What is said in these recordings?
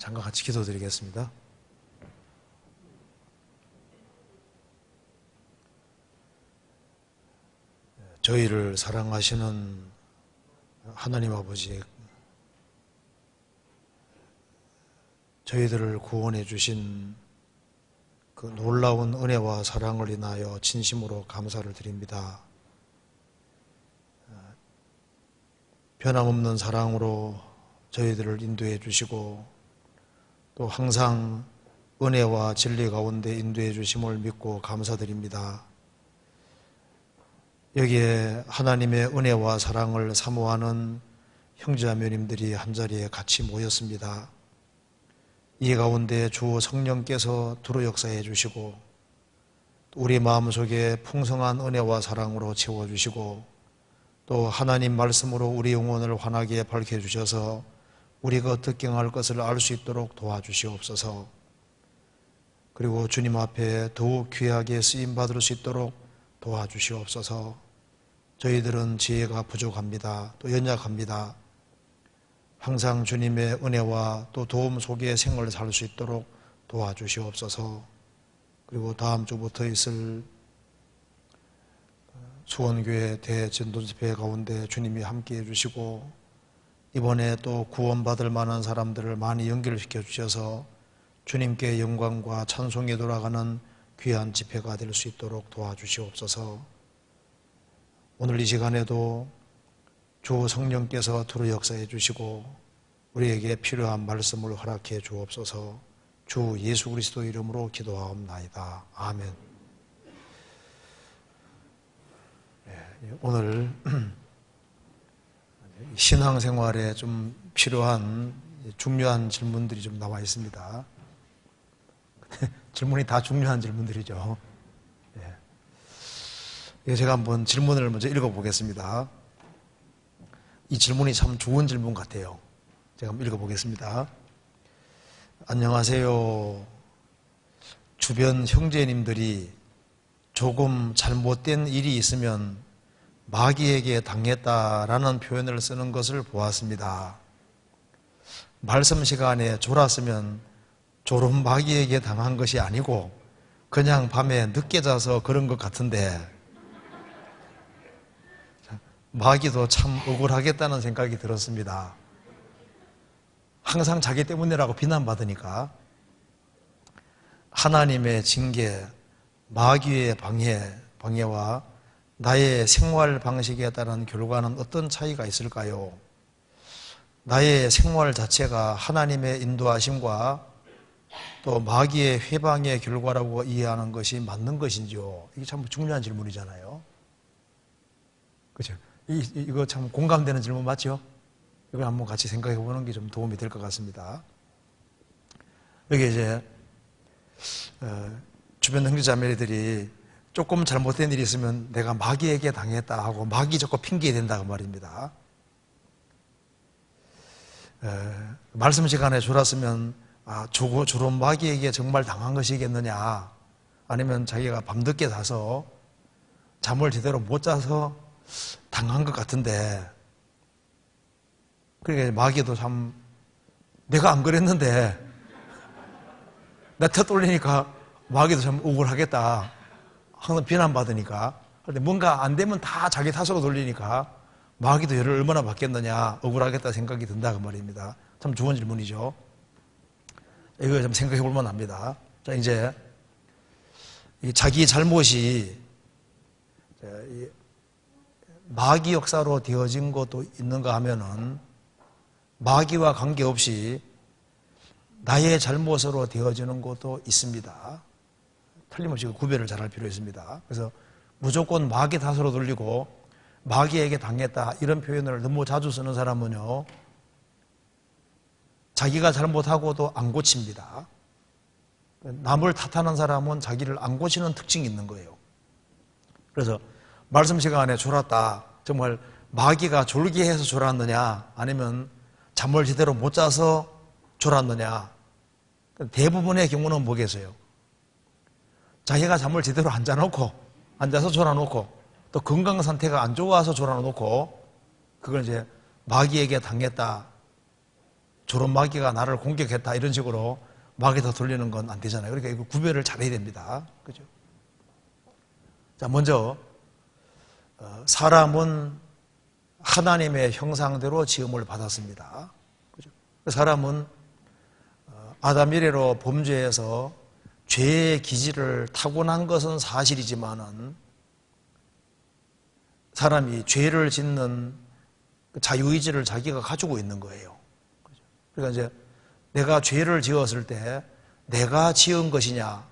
잠깐 같이 기도드리겠습니다. 저희를 사랑하시는 하나님 아버지, 저희들을 구원해 주신 그 놀라운 은혜와 사랑을 인하여 진심으로 감사를 드립니다. 변함없는 사랑으로 저희들을 인도해 주시고 또 항상 은혜와 진리 가운데 인도해 주심을 믿고 감사드립니다. 여기에 하나님의 은혜와 사랑을 사모하는 형제자매님들이 한자리에 같이 모였습니다. 이 가운데 주 성령께서 두루 역사해 주시고 우리 마음속에 풍성한 은혜와 사랑으로 채워주시고 또 하나님 말씀으로 우리 영혼을 환하게 밝혀주셔서 우리가 어떻게 행할 것을 알 수 있도록 도와주시옵소서. 그리고 주님 앞에 더욱 귀하게 쓰임받을 수 있도록 도와주시옵소서. 저희들은 지혜가 부족합니다. 또 연약합니다. 항상 주님의 은혜와 또 도움 속에 생을 살 수 있도록 도와주시옵소서. 그리고 다음 주부터 있을 수원교회 대전도집회 가운데 주님이 함께해 주시고 이번에 또 구원받을 만한 사람들을 많이 연결시켜 주셔서 주님께 영광과 찬송이 돌아가는 귀한 집회가 될 수 있도록 도와주시옵소서. 오늘 이 시간에도 주 성령께서 두루 역사해 주시고 우리에게 필요한 말씀을 허락해 주옵소서. 주 예수 그리스도 이름으로 기도하옵나이다. 아멘. 오늘 신앙생활에 좀 필요한 중요한 질문들이 좀 나와 있습니다. 질문이 다 중요한 질문들이죠. 제가 한번 질문을 먼저 읽어보겠습니다. 이 질문이 참 좋은 질문 같아요. 제가 한번 읽어보겠습니다. 안녕하세요. 주변 형제님들이 조금 잘못된 일이 있으면 마귀에게 당했다라는 표현을 쓰는 것을 보았습니다. 말씀 시간에 졸았으면 졸음 마귀에게 당한 것이 아니고 그냥 밤에 늦게 자서 그런 것 같은데 마귀도 참 억울하겠다는 생각이 들었습니다. 항상 자기 때문이라고 비난받으니까 하나님의 징계, 마귀의 방해와 나의 생활 방식에 따른 결과는 어떤 차이가 있을까요? 나의 생활 자체가 하나님의 인도하심과 또 마귀의 회방의 결과라고 이해하는 것이 맞는 것인지요? 이게 참 중요한 질문이잖아요. 그렇죠? 이거 참 공감되는 질문 맞죠? 이걸 한번 같이 생각해 보는 게 좀 도움이 될 것 같습니다. 여기 이제 주변 형제자매들이 조금 잘못된 일이 있으면 내가 마귀에게 당했다 하고 마귀 자꾸 핑계 댄다고 말입니다. 말씀 시간에 졸았으면 저런 마귀에게 정말 당한 것이겠느냐, 아니면 자기가 밤늦게 자서 잠을 제대로 못 자서 당한 것 같은데, 그러니까 마귀도 참 내가 안 그랬는데 내 탓 돌리니까 마귀도 참 억울하겠다. 항상 비난받으니까. 그런데 뭔가 안 되면 다 자기 탓으로 돌리니까 마귀도 열을 얼마나 받겠느냐, 억울하겠다 생각이 든다 그 말입니다. 참 좋은 질문이죠. 이거 좀 생각해 볼 만합니다. 자, 이제 자기 잘못이 마귀 역사로 되어진 것도 있는가 하면은 마귀와 관계없이 나의 잘못으로 되어지는 것도 있습니다. 틀림없이 구별을 잘할 필요가 있습니다. 그래서 무조건 마귀 탓으로 돌리고 마귀에게 당했다 이런 표현을 너무 자주 쓰는 사람은요, 자기가 잘못하고도 안 고칩니다. 남을 탓하는 사람은 자기를 안 고치는 특징이 있는 거예요. 그래서 말씀 시간에 졸았다, 정말 마귀가 졸게 해서 졸았느냐 아니면 잠을 제대로 못 자서 졸았느냐, 대부분의 경우는 뭐겠어요? 자기가 잠을 제대로 안 자놓고, 앉아서 졸아놓고, 또 건강 상태가 안 좋아서 졸아놓고, 그걸 이제 마귀에게 당했다, 저런 마귀가 나를 공격했다 이런 식으로 마귀에다 돌리는 건 안 되잖아요. 그러니까 이거 구별을 잘해야 됩니다. 그죠? 자, 먼저 사람은 하나님의 형상대로 지음을 받았습니다. 그죠? 사람은 아담 이래로 범죄해서 죄의 기질을 타고난 것은 사실이지만은 사람이 죄를 짓는 자유의지를 자기가 가지고 있는 거예요. 그러니까 이제 내가 죄를 지었을 때 내가 지은 것이냐,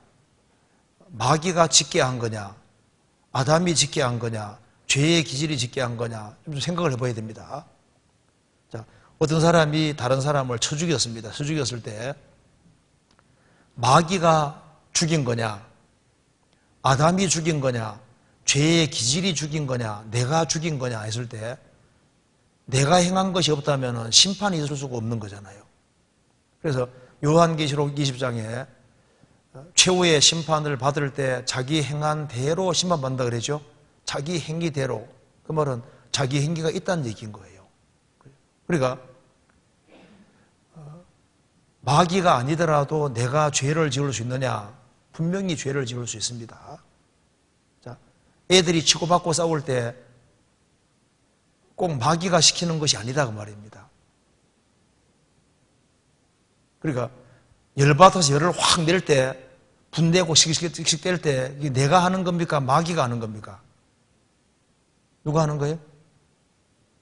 마귀가 짓게 한 거냐, 아담이 짓게 한 거냐, 죄의 기질이 짓게 한 거냐 좀 생각을 해봐야 됩니다. 자, 어떤 사람이 다른 사람을 쳐 죽였습니다. 쳐 죽였을 때 마귀가 죽인 거냐, 아담이 죽인 거냐, 죄의 기질이 죽인 거냐, 내가 죽인 거냐 했을 때 내가 행한 것이 없다면 심판이 있을 수가 없는 거잖아요. 그래서 요한계시록 20장에 최후의 심판을 받을 때 자기 행한 대로 심판받는다 그러죠. 자기 행위대로. 그 말은 자기 행위가 있다는 얘기인 거예요. 그러니까 마귀가 아니더라도 내가 죄를 지을 수 있느냐? 분명히 죄를 지을 수 있습니다. 자, 애들이 치고받고 싸울 때 꼭 마귀가 시키는 것이 아니다 그 말입니다. 그러니까 열받아서 열을 확 낼 때 분내고 씩씩 뗄 때 이게 내가 하는 겁니까? 마귀가 하는 겁니까? 누가 하는 거예요?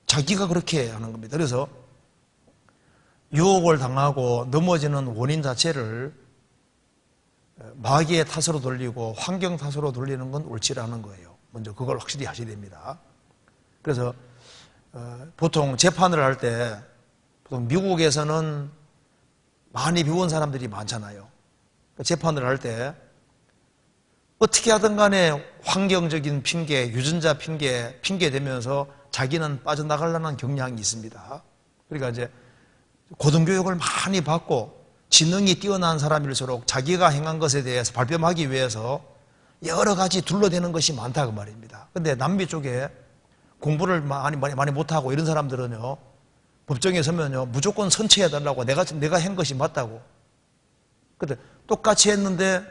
자기가 그렇게 하는 겁니다. 그래서 유혹을 당하고 넘어지는 원인 자체를 마귀의 탓으로 돌리고 환경 탓으로 돌리는 건 옳지라는 거예요. 먼저 그걸 확실히 하셔야 됩니다. 그래서 보통 재판을 할 때 보통 미국에서는 많이 배운 사람들이 많잖아요. 재판을 할 때 어떻게 하든 간에 환경적인 핑계, 유전자 핑계 대면서 자기는 빠져나가려는 경향이 있습니다. 그러니까 이제 고등교육을 많이 받고 지능이 뛰어난 사람일수록 자기가 행한 것에 대해서 발뺌하기 위해서 여러 가지 둘러대는 것이 많다 그 말입니다. 근데 남미 쪽에 공부를 많이 못하고 이런 사람들은요, 법정에 서면요, 무조건 선처해달라고 내가 한 것이 맞다고. 근데 똑같이 했는데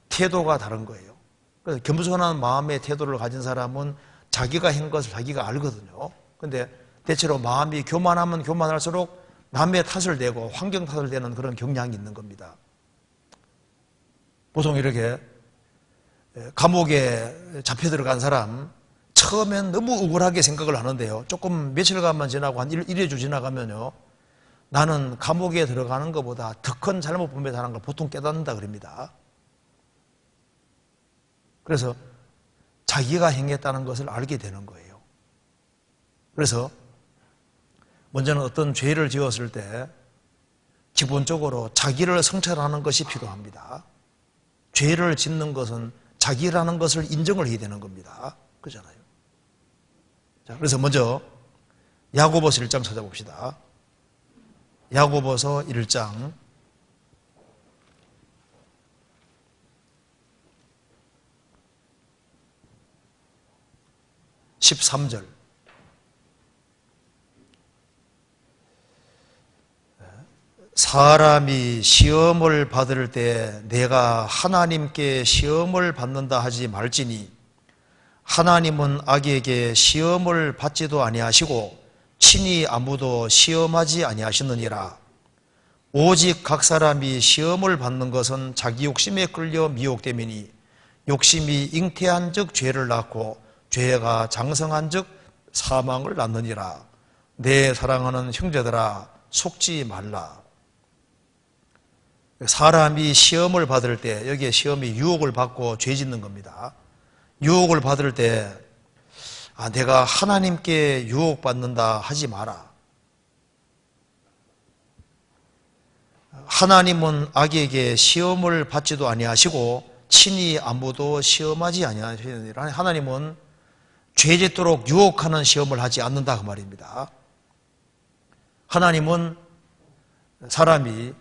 태도가 다른 거예요. 그래서 겸손한 마음의 태도를 가진 사람은 자기가 한 것을 자기가 알거든요. 근데 대체로 마음이 교만하면 교만할수록 남의 탓을 대고 환경 탓을 대는 그런 경향이 있는 겁니다. 보통 이렇게 감옥에 잡혀 들어간 사람 처음엔 너무 억울하게 생각을 하는데요. 조금 며칠간만 지나고 한 1회 지나가면요. 나는 감옥에 들어가는 것보다 더 큰 잘못 범했다는 걸 보통 깨닫는다 그럽니다. 그래서 자기가 행했다는 것을 알게 되는 거예요. 그래서 먼저는 어떤 죄를 지었을 때 기본적으로 자기를 성찰하는 것이 필요합니다. 죄를 짓는 것은 자기라는 것을 인정을 해야 되는 겁니다. 그렇잖아요. 자, 그래서 먼저 야고보서 1장 찾아봅시다. 야고보서 1장 13절. 사람이 시험을 받을 때 내가 하나님께 시험을 받는다 하지 말지니 하나님은 악에게 시험을 받지도 아니하시고 친히 아무도 시험하지 아니하시느니라. 오직 각 사람이 시험을 받는 것은 자기 욕심에 끌려 미혹됨이니 욕심이 잉태한 즉 죄를 낳고 죄가 장성한 즉 사망을 낳느니라. 내 사랑하는 형제들아 속지 말라. 사람이 시험을 받을 때, 여기에 시험이 유혹을 받고 죄 짓는 겁니다. 유혹을 받을 때 내가 하나님께 유혹받는다 하지 마라. 하나님은 악에게 시험을 받지도 아니하시고 친히 아무도 시험하지 아니하시느니라. 하나님은 죄 짓도록 유혹하는 시험을 하지 않는다 그 말입니다. 하나님은 사람이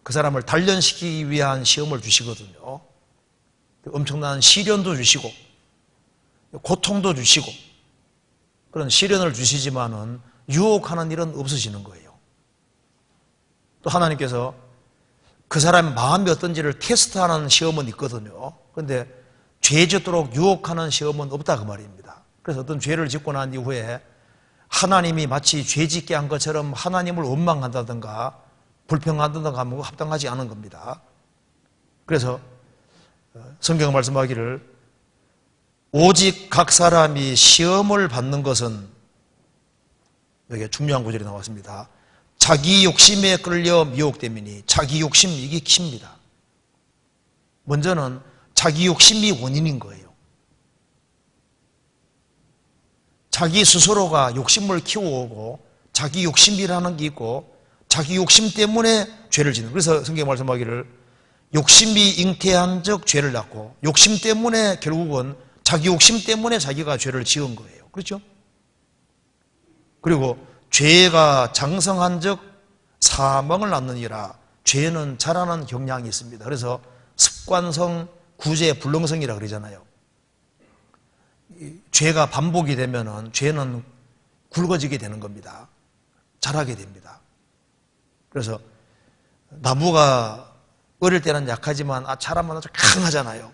그 사람을 단련시키기 위한 시험을 주시거든요. 엄청난 시련도 주시고 고통도 주시고 그런 시련을 주시지만은 유혹하는 일은 없어지는 거예요. 또 하나님께서 그 사람의 마음이 어떤지를 테스트하는 시험은 있거든요. 그런데 죄 짓도록 유혹하는 시험은 없다 그 말입니다. 그래서 어떤 죄를 짓고 난 이후에 하나님이 마치 죄 짓게 한 것처럼 하나님을 원망한다든가 불평한다든가 하면 합당하지 않은 겁니다. 그래서 성경은 말씀하기를 오직 각 사람이 시험을 받는 것은, 여기 중요한 구절이 나왔습니다. 자기 욕심에 끌려 미혹됨이니. 자기 욕심, 이게 킵니다. 먼저는 자기 욕심이 원인인 거예요. 자기 스스로가 욕심을 키워오고 자기 욕심이라는 게 있고 자기 욕심 때문에 죄를 짓는. 그래서 성경이 말씀하기를 욕심이 잉태한 적 죄를 낳고, 욕심 때문에 결국은 자기 욕심 때문에 자기가 죄를 지은 거예요. 그렇죠? 그리고 죄가 장성한 적 사망을 낳느니라. 죄는 자라는 경향이 있습니다. 그래서 습관성, 구제, 불능성이라 그러잖아요. 죄가 반복이 되면은 죄는 굵어지게 되는 겁니다. 자라게 됩니다. 그래서 나무가 어릴 때는 약하지만 자라면 아주 강하잖아요.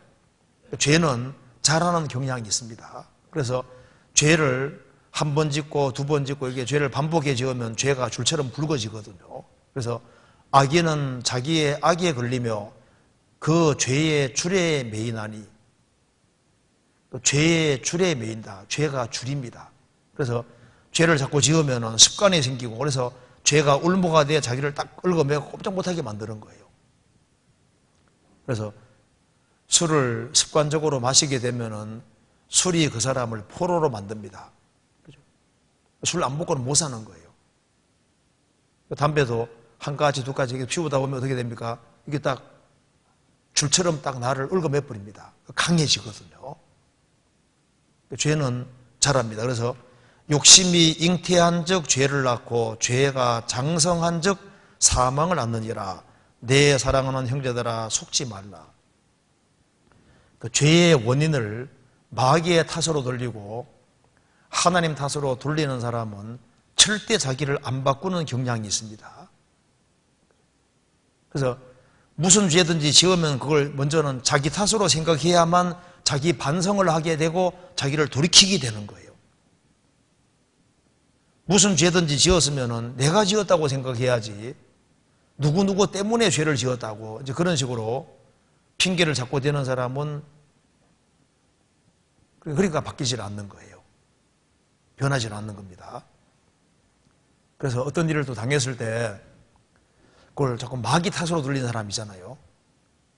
죄는 자라는 경향이 있습니다. 그래서 죄를 한 번 짓고 두 번 짓고 이게 죄를 반복해 지으면 죄가 줄처럼 굵어지거든요. 그래서 악인은 자기의 악에 걸리며 그 죄의 줄에 매이나니. 죄의 줄에 매인다. 죄가 줄입니다. 그래서 죄를 자꾸 지으면 습관이 생기고, 그래서 죄가 울무가 돼 자기를 딱 얽어매고 꼼짝 못하게 만드는 거예요. 그래서 술을 습관적으로 마시게 되면은 술이 그 사람을 포로로 만듭니다. 술 안 먹고는 못 사는 거예요. 담배도 한 가지, 두 가지 피우다 보면 어떻게 됩니까? 이게 딱 줄처럼 딱 나를 얽어매 버립니다. 강해지거든요. 죄는 자랍니다. 그래서 욕심이 잉태한 적 죄를 낳고 죄가 장성한 적 사망을 낳느니라. 내 사랑하는 형제들아 속지 말라. 그 죄의 원인을 마귀의 탓으로 돌리고 하나님 탓으로 돌리는 사람은 절대 자기를 안 바꾸는 경향이 있습니다. 그래서 무슨 죄든지 지으면 그걸 먼저는 자기 탓으로 생각해야만 자기 반성을 하게 되고 자기를 돌이키게 되는 거예요. 무슨 죄든지 지었으면 내가 지었다고 생각해야지, 누구누구 때문에 죄를 지었다고 이제 그런 식으로 핑계를 잡고 되는 사람은 그러니까 바뀌질 않는 거예요. 변하질 않는 겁니다. 그래서 어떤 일을 또 당했을 때 그걸 자꾸 마귀 탓으로 돌리는 사람이잖아요.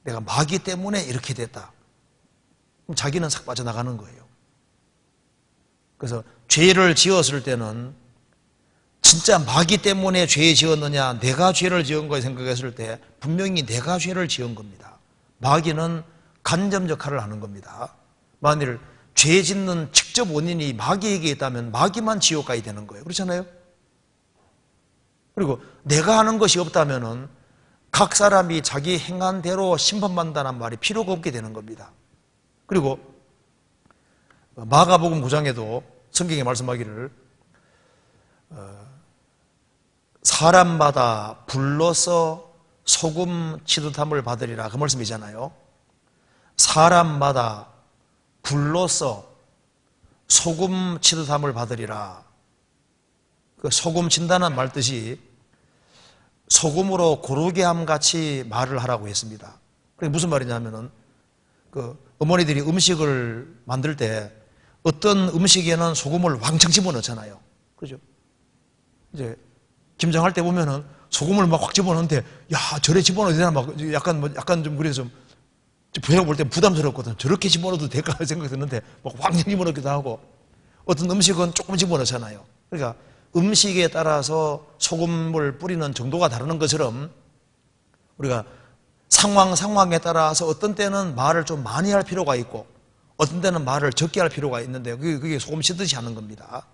내가 마귀 때문에 이렇게 됐다. 그럼 자기는 싹 빠져나가는 거예요. 그래서 죄를 지었을 때는 진짜 마귀 때문에 죄 지었느냐, 내가 죄를 지은 거에 생각했을 때 분명히 내가 죄를 지은 겁니다. 마귀는 간접 역할을 하는 겁니다. 만일 죄 짓는 직접 원인이 마귀에게 있다면 마귀만 지옥 가야 되는 거예요. 그렇잖아요? 그리고 내가 하는 것이 없다면은 각 사람이 자기 행한 대로 심판받는다는 말이 필요가 없게 되는 겁니다. 그리고 마가복음 9장에도 성경에 말씀하기를 사람마다 불러서 소금 치듯함을 받으리라, 그 말씀이잖아요. 사람마다 불로써 소금 치듯함을 받으리라. 그 소금 친다는 말 뜻이 소금으로 고르게 함 같이 말을 하라고 했습니다. 그게 무슨 말이냐면은 그 어머니들이 음식을 만들 때 어떤 음식에는 소금을 왕창 집어넣잖아요. 그죠? 이제 김장할 때 보면은 소금을 막 확 집어넣는데, 야, 저래 집어넣어도 되나? 막 약간 좀 그래서 좀 부해가 볼 때 부담스럽거든. 저렇게 집어넣어도 될까 생각이 드는데 막 왕창 집어넣기도 하고, 어떤 음식은 조금 집어넣잖아요. 그러니까 음식에 따라서 소금을 뿌리는 정도가 다르는 것처럼 우리가 상황에 따라서 어떤 때는 말을 좀 많이 할 필요가 있고 어떤 때는 말을 적게 할 필요가 있는데 그게 소금 치듯이 하는 겁니다.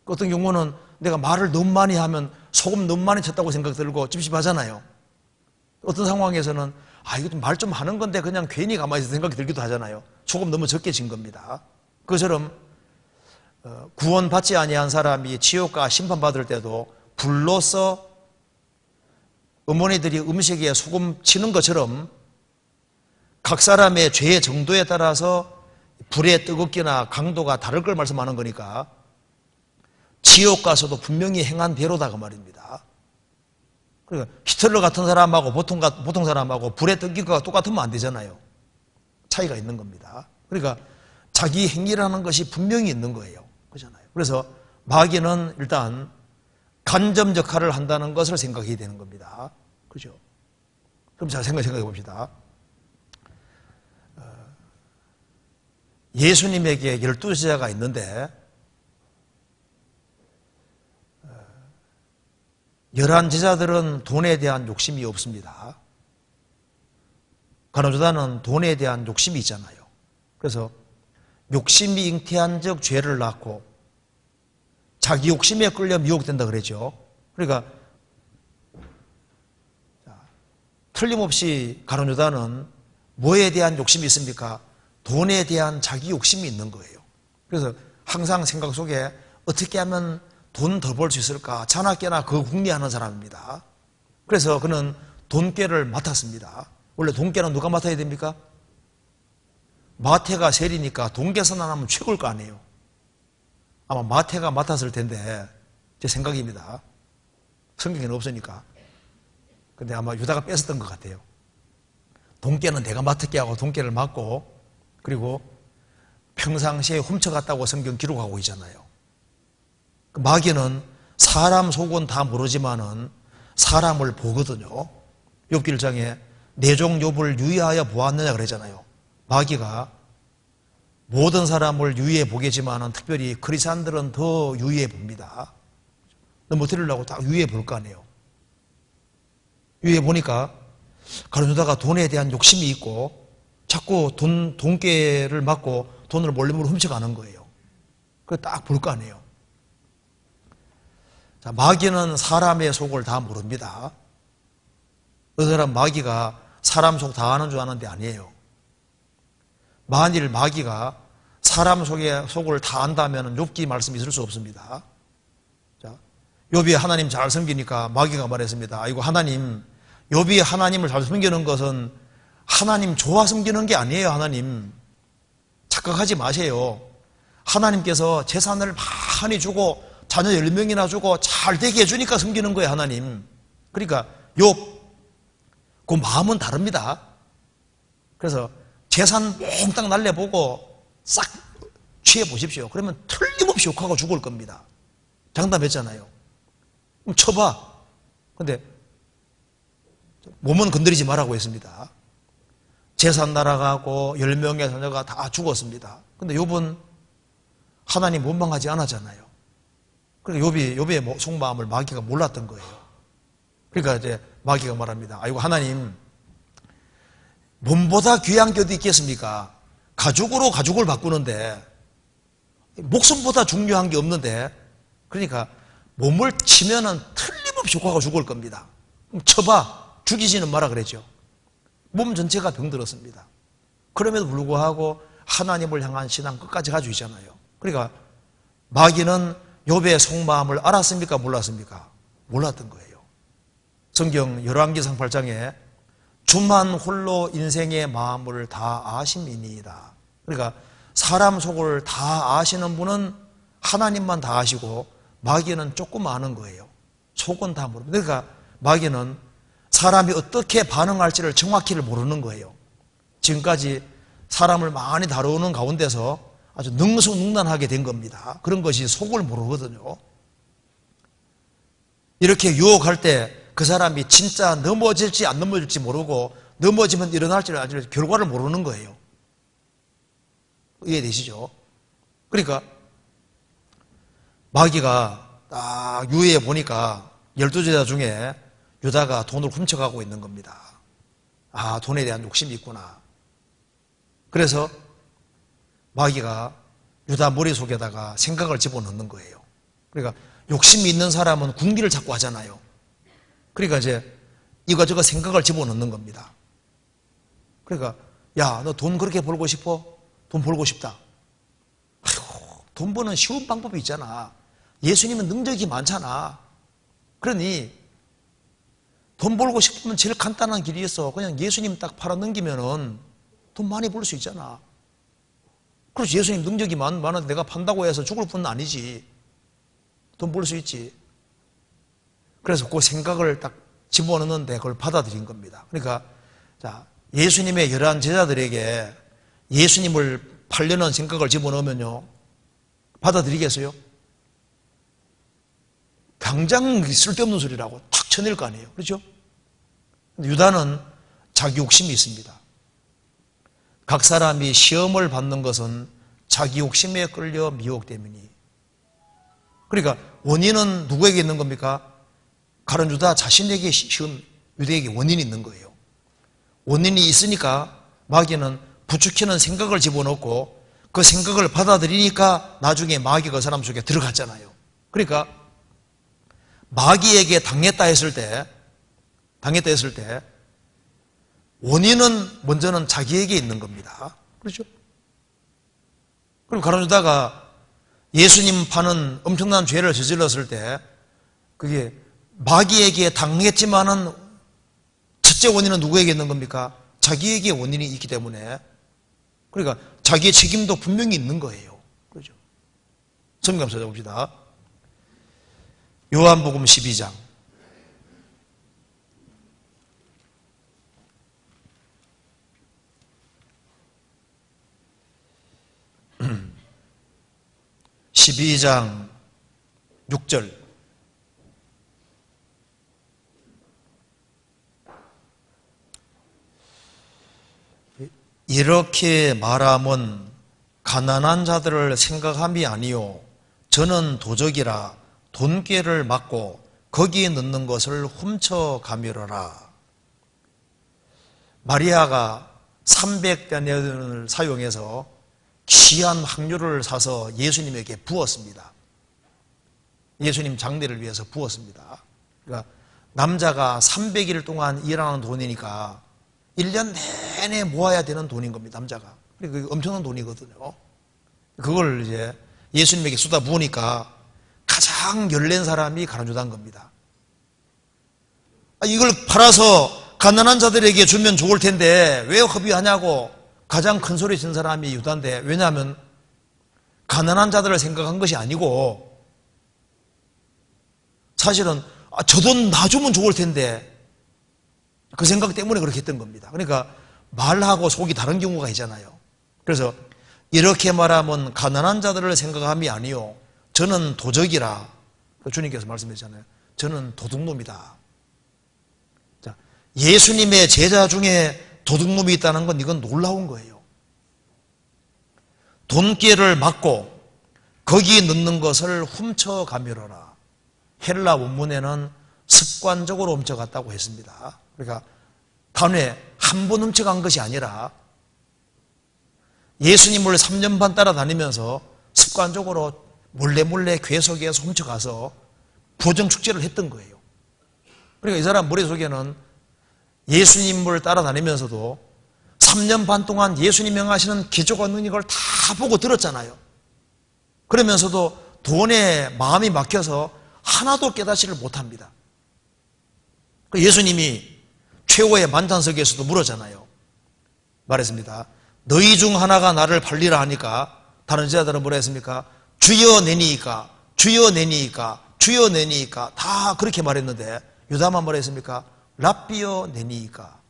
어떤 경우는 내가 말을 너무 많이 하면 소금 너무 많이 쳤다고 생각 들고 찝찝하잖아요. 어떤 상황에서는 이거 말 좀 하는 건데 그냥 괜히 가만히 있어 생각이 들기도 하잖아요. 소금 너무 적게 친 겁니다. 그것처럼 구원받지 아니한 사람이 지옥과 심판받을 때도 불로서 어머니들이 음식에 소금 치는 것처럼 각 사람의 죄의 정도에 따라서 불의 뜨겁기나 강도가 다를 걸 말씀하는 거니까 지옥 가서도 분명히 행한 대로다 그 말입니다. 그러니까 히틀러 같은 사람하고 보통 사람하고 불의 뜨기가 똑같으면 안 되잖아요. 차이가 있는 겁니다. 그러니까 자기 행위라는 것이 분명히 있는 거예요. 그렇잖아요. 그래서 마귀는 일단 간접 역할을 한다는 것을 생각해야 되는 겁니다. 그죠? 그럼 잘 생각해 봅시다. 예수님에게 12제자가 있는데 11제자들은 돈에 대한 욕심이 없습니다. 가룟유다는 돈에 대한 욕심이 있잖아요. 그래서 욕심이 잉태한 적 죄를 낳고 자기 욕심에 끌려 미혹된다 그랬죠. 그러니까 틀림없이 가룟유다는 뭐에 대한 욕심이 있습니까? 돈에 대한 자기 욕심이 있는 거예요. 그래서 항상 생각 속에 어떻게 하면 돈 더 벌 수 있을까? 자나깨나 그 궁리하는 사람입니다. 그래서 그는 돈꾀를 맡았습니다. 원래 돈꾀는 누가 맡아야 됩니까? 마태가 세리니까 돈 계산 안 하면 최고일 거 아니에요. 아마 마태가 맡았을 텐데 제 생각입니다. 성경에는 없으니까. 근데 아마 유다가 뺏었던 것 같아요. 돈깨는 내가 맡을게 하고 돈깨를 맡고 그리고 평상시에 훔쳐갔다고 성경 기록하고 있잖아요. 마귀는 사람 속은 다 모르지만은 사람을 보거든요. 욥기 1장에 내 종 욥을 유의하여 보았느냐 그러잖아요. 마귀가 모든 사람을 유의해 보겠지만은 특별히 그리스도인들은 더 유의해 봅니다. 넘어뜨리려고 딱 유의해 볼 거 아니에요. 유의해 보니까 가룟유다가 돈에 대한 욕심이 있고 자꾸 돈깨를 맞고 돈을 몰래 훔쳐가는 거예요. 그거 딱 볼 거 아니에요. 자, 마귀는 사람의 속을 다 모릅니다. 어떤 사람 마귀가 사람 속 다 아는 줄 아는데 아니에요. 만일 마귀가 사람 속을 다 안다면 욥기 말씀이 있을 수 없습니다. 자, 욥이 하나님 잘 섬기니까 마귀가 말했습니다. 아이고 하나님, 욥이 하나님을 잘 섬기는 것은 하나님 좋아 섬기는 게 아니에요. 하나님 착각하지 마세요. 하나님께서 재산을 많이 주고 자녀 10명이나 주고 잘 되게 해주니까 섬기는 거예요. 하나님. 그러니까 욥 그 마음은 다릅니다. 그래서 재산 몽땅 날려보고 싹 취해보십시오. 그러면 틀림없이 욕하고 죽을 겁니다. 장담했잖아요. 그럼 쳐봐. 근데 몸은 건드리지 말라고 했습니다. 재산 날아가고 10명의 자녀가 다 죽었습니다. 근데 욥은 하나님 원망하지 않았잖아요. 그러니까 욥의 속마음을 마귀가 몰랐던 거예요. 그러니까 이제 마귀가 말합니다. 아이고 하나님, 몸보다 귀한 게 어디 있겠습니까? 가죽으로 가죽을 바꾸는데 목숨보다 중요한 게 없는데, 그러니까 몸을 치면은 틀림없이 효과가 죽을 겁니다. 그럼 쳐봐. 죽이지는 마라 그랬죠. 몸 전체가 병들었습니다. 그럼에도 불구하고 하나님을 향한 신앙 끝까지 가지고 있잖아요. 그러니까 마귀는 욥의 속마음을 알았습니까? 몰랐습니까? 몰랐던 거예요. 성경 열왕기상 8장에 주만 홀로 인생의 마음을 다 아심이니이다. 그러니까 사람 속을 다 아시는 분은 하나님만 다 아시고 마귀는 조금 아는 거예요. 속은 다 모릅니다. 그러니까 마귀는 사람이 어떻게 반응할지를 정확히를 모르는 거예요. 지금까지 사람을 많이 다루는 가운데서 아주 능수능란하게 된 겁니다. 그런 것이 속을 모르거든요. 이렇게 유혹할 때 그 사람이 진짜 넘어질지 안 넘어질지 모르고 넘어지면 일어날지를 아직 결과를 모르는 거예요. 이해되시죠? 그러니까 마귀가 딱 유해해 보니까 12제자 중에 유다가 돈을 훔쳐가고 있는 겁니다. 아, 돈에 대한 욕심이 있구나. 그래서 마귀가 유다 머릿속에다가 생각을 집어넣는 거예요. 그러니까 욕심이 있는 사람은 궁리를 자꾸 하잖아요. 그러니까 이제 이거저거 생각을 집어넣는 겁니다. 그러니까 야, 너 돈 그렇게 벌고 싶어? 돈 벌고 싶다. 아이고, 돈 버는 쉬운 방법이 있잖아. 예수님은 능력이 많잖아. 그러니 돈 벌고 싶으면 제일 간단한 길이 있어. 그냥 예수님 딱 팔아 넘기면은 돈 많이 벌 수 있잖아. 그렇지. 예수님 능력이 많은데 내가 판다고 해서 죽을 뿐은 아니지. 돈 벌 수 있지. 그래서 그 생각을 딱 집어넣는데 그걸 받아들인 겁니다. 그러니까 자, 예수님의 열한 제자들에게 예수님을 팔려는 생각을 집어넣으면요, 받아들이겠어요? 당장 쓸데없는 소리라고 탁 쳐낼 거 아니에요. 그렇죠? 근데 유다는 자기 욕심이 있습니다. 각 사람이 시험을 받는 것은 자기 욕심에 끌려 미혹되미니. 그러니까 원인은 누구에게 있는 겁니까? 가룟 유다 자신에게 시험, 유대에게 원인이 있는 거예요. 원인이 있으니까 마귀는 부추기는 생각을 집어넣고 그 생각을 받아들이니까 나중에 마귀가 그 사람 속에 들어갔잖아요. 그러니까 마귀에게 당했다 했을 때 원인은 먼저는 자기에게 있는 겁니다. 그렇죠? 그럼 가룟 유다가 예수님 파는 엄청난 죄를 저질렀을 때 그게 마귀에게 당했지만은 첫째 원인은 누구에게 있는 겁니까? 자기에게 원인이 있기 때문에, 그러니까 자기의 책임도 분명히 있는 거예요. 그렇죠? 성경 찾아봅시다. 요한복음 12장. (12장) 6절. 이렇게 말함은 가난한 자들을 생각함이 아니요 저는 도적이라 돈꾀를 막고 거기에 넣는 것을 훔쳐가미러라. 마리아가 300데나리온을 사용해서 귀한 확류를 사서 예수님에게 부었습니다. 예수님 장례를 위해서 부었습니다. 그러니까 남자가 300일 동안 일하는 돈이니까 1년 내내 모아야 되는 돈인 겁니다, 남자가. 그러니까 엄청난 돈이거든요. 그걸 이제 예수님에게 쏟아 부으니까 가장 열낸 사람이 가룟 유다인 겁니다. 이걸 팔아서 가난한 자들에게 주면 좋을 텐데 왜 허비하냐고 가장 큰 소리 친 사람이 유다인데, 왜냐하면 가난한 자들을 생각한 것이 아니고 사실은 저 돈 놔주면 좋을 텐데 그 생각 때문에 그렇게 했던 겁니다. 그러니까 말하고 속이 다른 경우가 있잖아요. 그래서 이렇게 말하면 가난한 자들을 생각함이 아니요 저는 도적이라. 주님께서 말씀하셨잖아요. 저는 도둑놈이다. 자, 예수님의 제자 중에 도둑놈이 있다는 건 이건 놀라운 거예요. 돈꾀를 막고 거기에 넣는 것을 훔쳐가미러라. 헬라 원문에는 습관적으로 훔쳐갔다고 했습니다. 그러니까 단회 한 번 훔쳐간 것이 아니라 예수님을 3년 반 따라다니면서 습관적으로 몰래 궤 속에서 훔쳐가서 부정 축제를 했던 거예요. 그러니까 이 사람 머릿속에는 예수님을 따라다니면서도 3년 반 동안 예수님 명하시는 기적과 능력을 다 보고 들었잖아요. 그러면서도 돈에 마음이 막혀서 하나도 깨닫지를 못합니다. 예수님이 최후의 만찬석에서도 물었잖아요. 말했습니다. 너희 중 하나가 나를 팔리라 하니까 다른 제자들은 뭐라 했습니까? 주여 내니이까, 주여 내니이까, 주여 내니이까, 다 그렇게 말했는데 유다만 뭐라 했습니까? 랍비여 내니이까.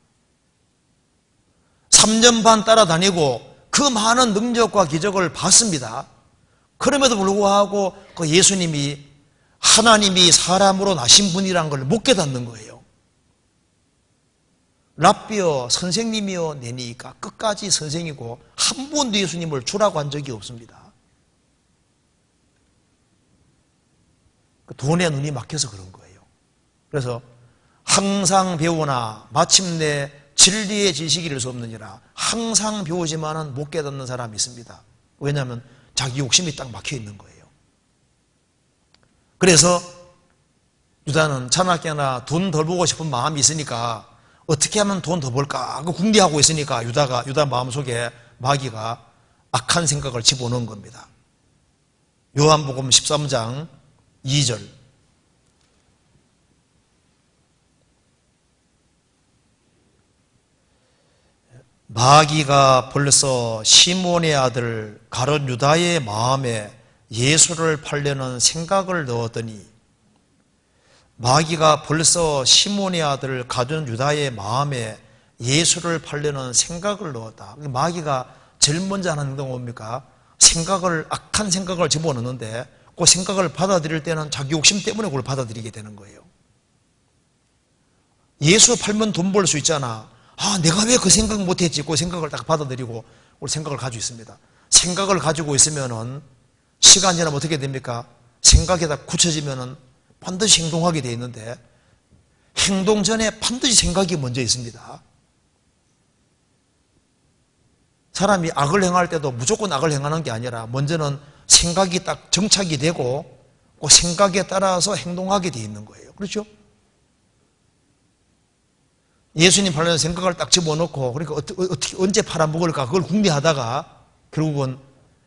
3년 반 따라다니고 그 많은 능력과 기적을 봤습니다. 그럼에도 불구하고 그 예수님이 하나님이 사람으로 나신 분이란 걸 못 깨닫는 거예요. 랍비여, 선생님이여 내니이까. 끝까지 선생이고 한 번도 예수님을 주라고 한 적이 없습니다. 돈에 눈이 막혀서 그런 거예요. 그래서 항상 배우나 마침내 진리의 지식이 이를 수 없느니라. 항상 배우지만은 못 깨닫는 사람이 있습니다. 왜냐하면 자기 욕심이 딱 막혀 있는 거예요. 그래서 유다는 자나깨나 돈 덜 보고 싶은 마음이 있으니까 어떻게 하면 돈 더 벌까 그 궁리하고 있으니까 유다 마음속에 마귀가 악한 생각을 집어넣은 겁니다. 요한복음 13장 2절. 마귀가 벌써 시몬의 아들 가룟 유다의 마음에 예수를 팔려는 생각을 넣었더니, 마귀가 벌써 시몬의 아들 가룟 유다의 마음에 예수를 팔려는 생각을 넣었다. 마귀가 제일 먼저 하는 행동은 뭡니까? 악한 생각을 집어넣는데 그 생각을 받아들일 때는 자기 욕심 때문에 그걸 받아들이게 되는 거예요. 예수 팔면 돈 벌 수 있잖아. 내가 왜 그 생각 못했지? 그 생각을 딱 받아들이고 그 생각을 가지고 있습니다. 생각을 가지고 있으면은 시간이 지나면 어떻게 됩니까? 생각이 다 굳혀지면은 반드시 행동하게 되어 있는데, 행동 전에 반드시 생각이 먼저 있습니다. 사람이 악을 행할 때도 무조건 악을 행하는 게 아니라 먼저는 생각이 딱 정착이 되고 그 생각에 따라서 행동하게 되어 있는 거예요. 그렇죠? 예수님 팔려는 생각을 딱 집어넣고, 그러니까 어떻게 언제 팔아먹을까 그걸 궁리하다가 결국은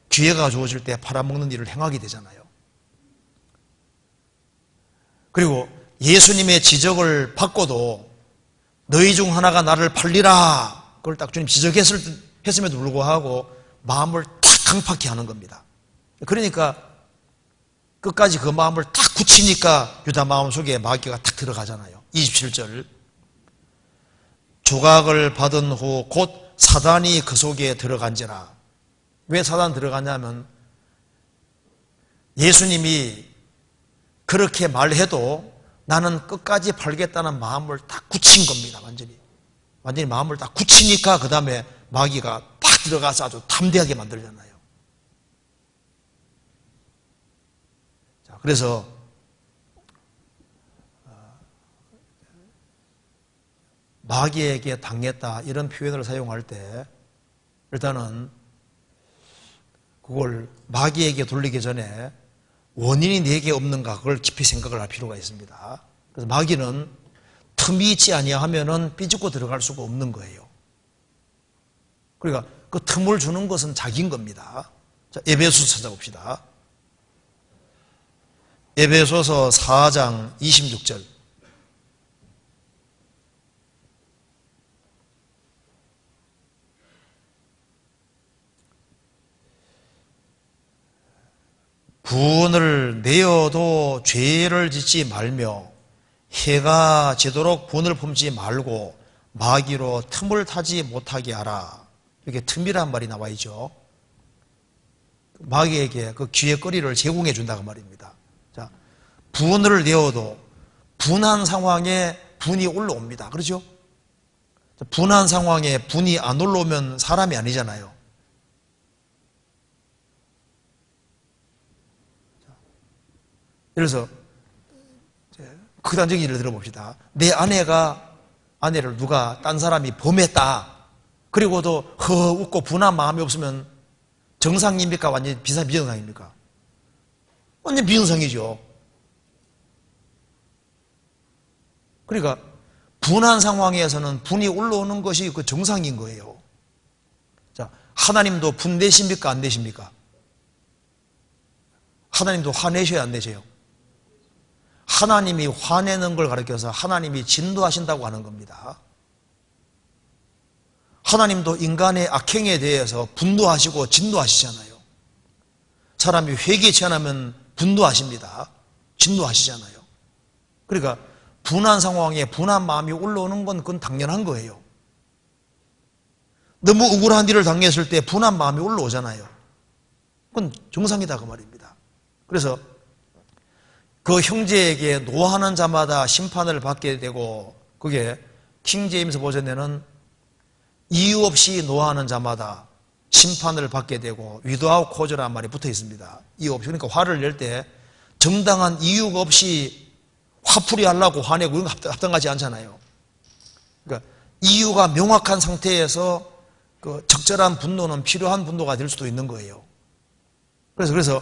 기회가 주어질 때 팔아먹는 일을 행하게 되잖아요. 그리고 예수님의 지적을 받고도 너희 중 하나가 나를 팔리라, 그걸 딱 주님 지적했음에도 불구하고 마음을 탁 강팍히 하는 겁니다. 그러니까 끝까지 그 마음을 탁 굳히니까 유다 마음속에 마귀가 탁 들어가잖아요. 27절. 조각을 받은 후 곧 사단이 그 속에 들어간지라. 왜 사단 들어가냐면, 예수님이 그렇게 말해도 나는 끝까지 팔겠다는 마음을 딱 굳힌 겁니다. 완전히 마음을 딱 굳히니까 그 다음에 마귀가 딱 들어가서 아주 담대하게 만들잖아요. 자, 그래서 마귀에게 당했다 이런 표현을 사용할 때 일단은 그걸 마귀에게 돌리기 전에 원인이 내게 없는가 그걸 깊이 생각을 할 필요가 있습니다. 그래서 마귀는 틈이 있지 아니하면은 삐죽고 들어갈 수가 없는 거예요. 그러니까 그 틈을 주는 것은 자기인 겁니다. 자, 에베소서 찾아봅시다. 에베소서 4장 26절. 분을 내어도 죄를 짓지 말며 해가 지도록 분을 품지 말고 마귀로 틈을 타지 못하게 하라. 이렇게 틈이란 말이 나와 있죠. 마귀에게 그 귀의 거리를 제공해 준다고 말입니다. 자, 분을 내어도 분한 상황에 분이 올라옵니다. 그렇죠? 분한 상황에 분이 안 올라오면 사람이 아니잖아요. 그래서 극단적인 예를 들어봅시다. 내 아내를 누가 딴 사람이 범했다. 그리고도 웃고 분한 마음이 없으면 정상입니까? 완전히 비정상입니까? 완전 비정상이죠. 그러니까 분한 상황에서는 분이 올라오는 것이 그 정상인 거예요. 자, 하나님도 분 내십니까? 안 내십니까? 하나님도 화내셔야 안 내세요? 하나님이 화내는 걸 가르쳐서 하나님이 진노하신다고 하는 겁니다. 하나님도 인간의 악행에 대해서 분노하시고 진노하시잖아요. 사람이 회개에 취하면 분노하십니다. 진노하시잖아요. 그러니까 분한 상황에 분한 마음이 올라오는 건 그건 당연한 거예요. 너무 억울한 일을 당했을 때 분한 마음이 올라오잖아요. 그건 정상이다 그 말입니다. 그래서 그 형제에게 노하는 자마다 심판을 받게 되고, 그게 킹제임스 버전에는 이유 없이 노하는 자마다 심판을 받게 되고 without cause라는 말이 붙어 있습니다. 이유 없이. 그러니까 화를 낼 때 정당한 이유가 없이 화풀이 하려고 화내고 이런 거 합당하지 않잖아요. 그러니까 이유가 명확한 상태에서 그 적절한 분노는 필요한 분노가 될 수도 있는 거예요. 그래서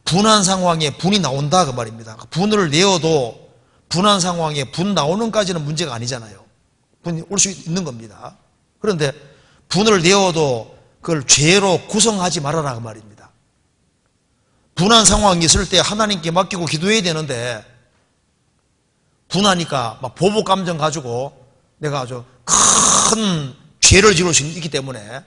분한 상황에 분이 나온다 그 말입니다. 분을 내어도 분한 상황에 분 나오는 까지는 문제가 아니잖아요. 분이 올 수 있는 겁니다. 그런데 분을 내어도 그걸 죄로 구성하지 말아라 그 말입니다. 분한 상황이 있을 때 하나님께 맡기고 기도해야 되는데, 분하니까 막 보복 감정 가지고 내가 아주 큰 죄를 지을 수 있기 때문에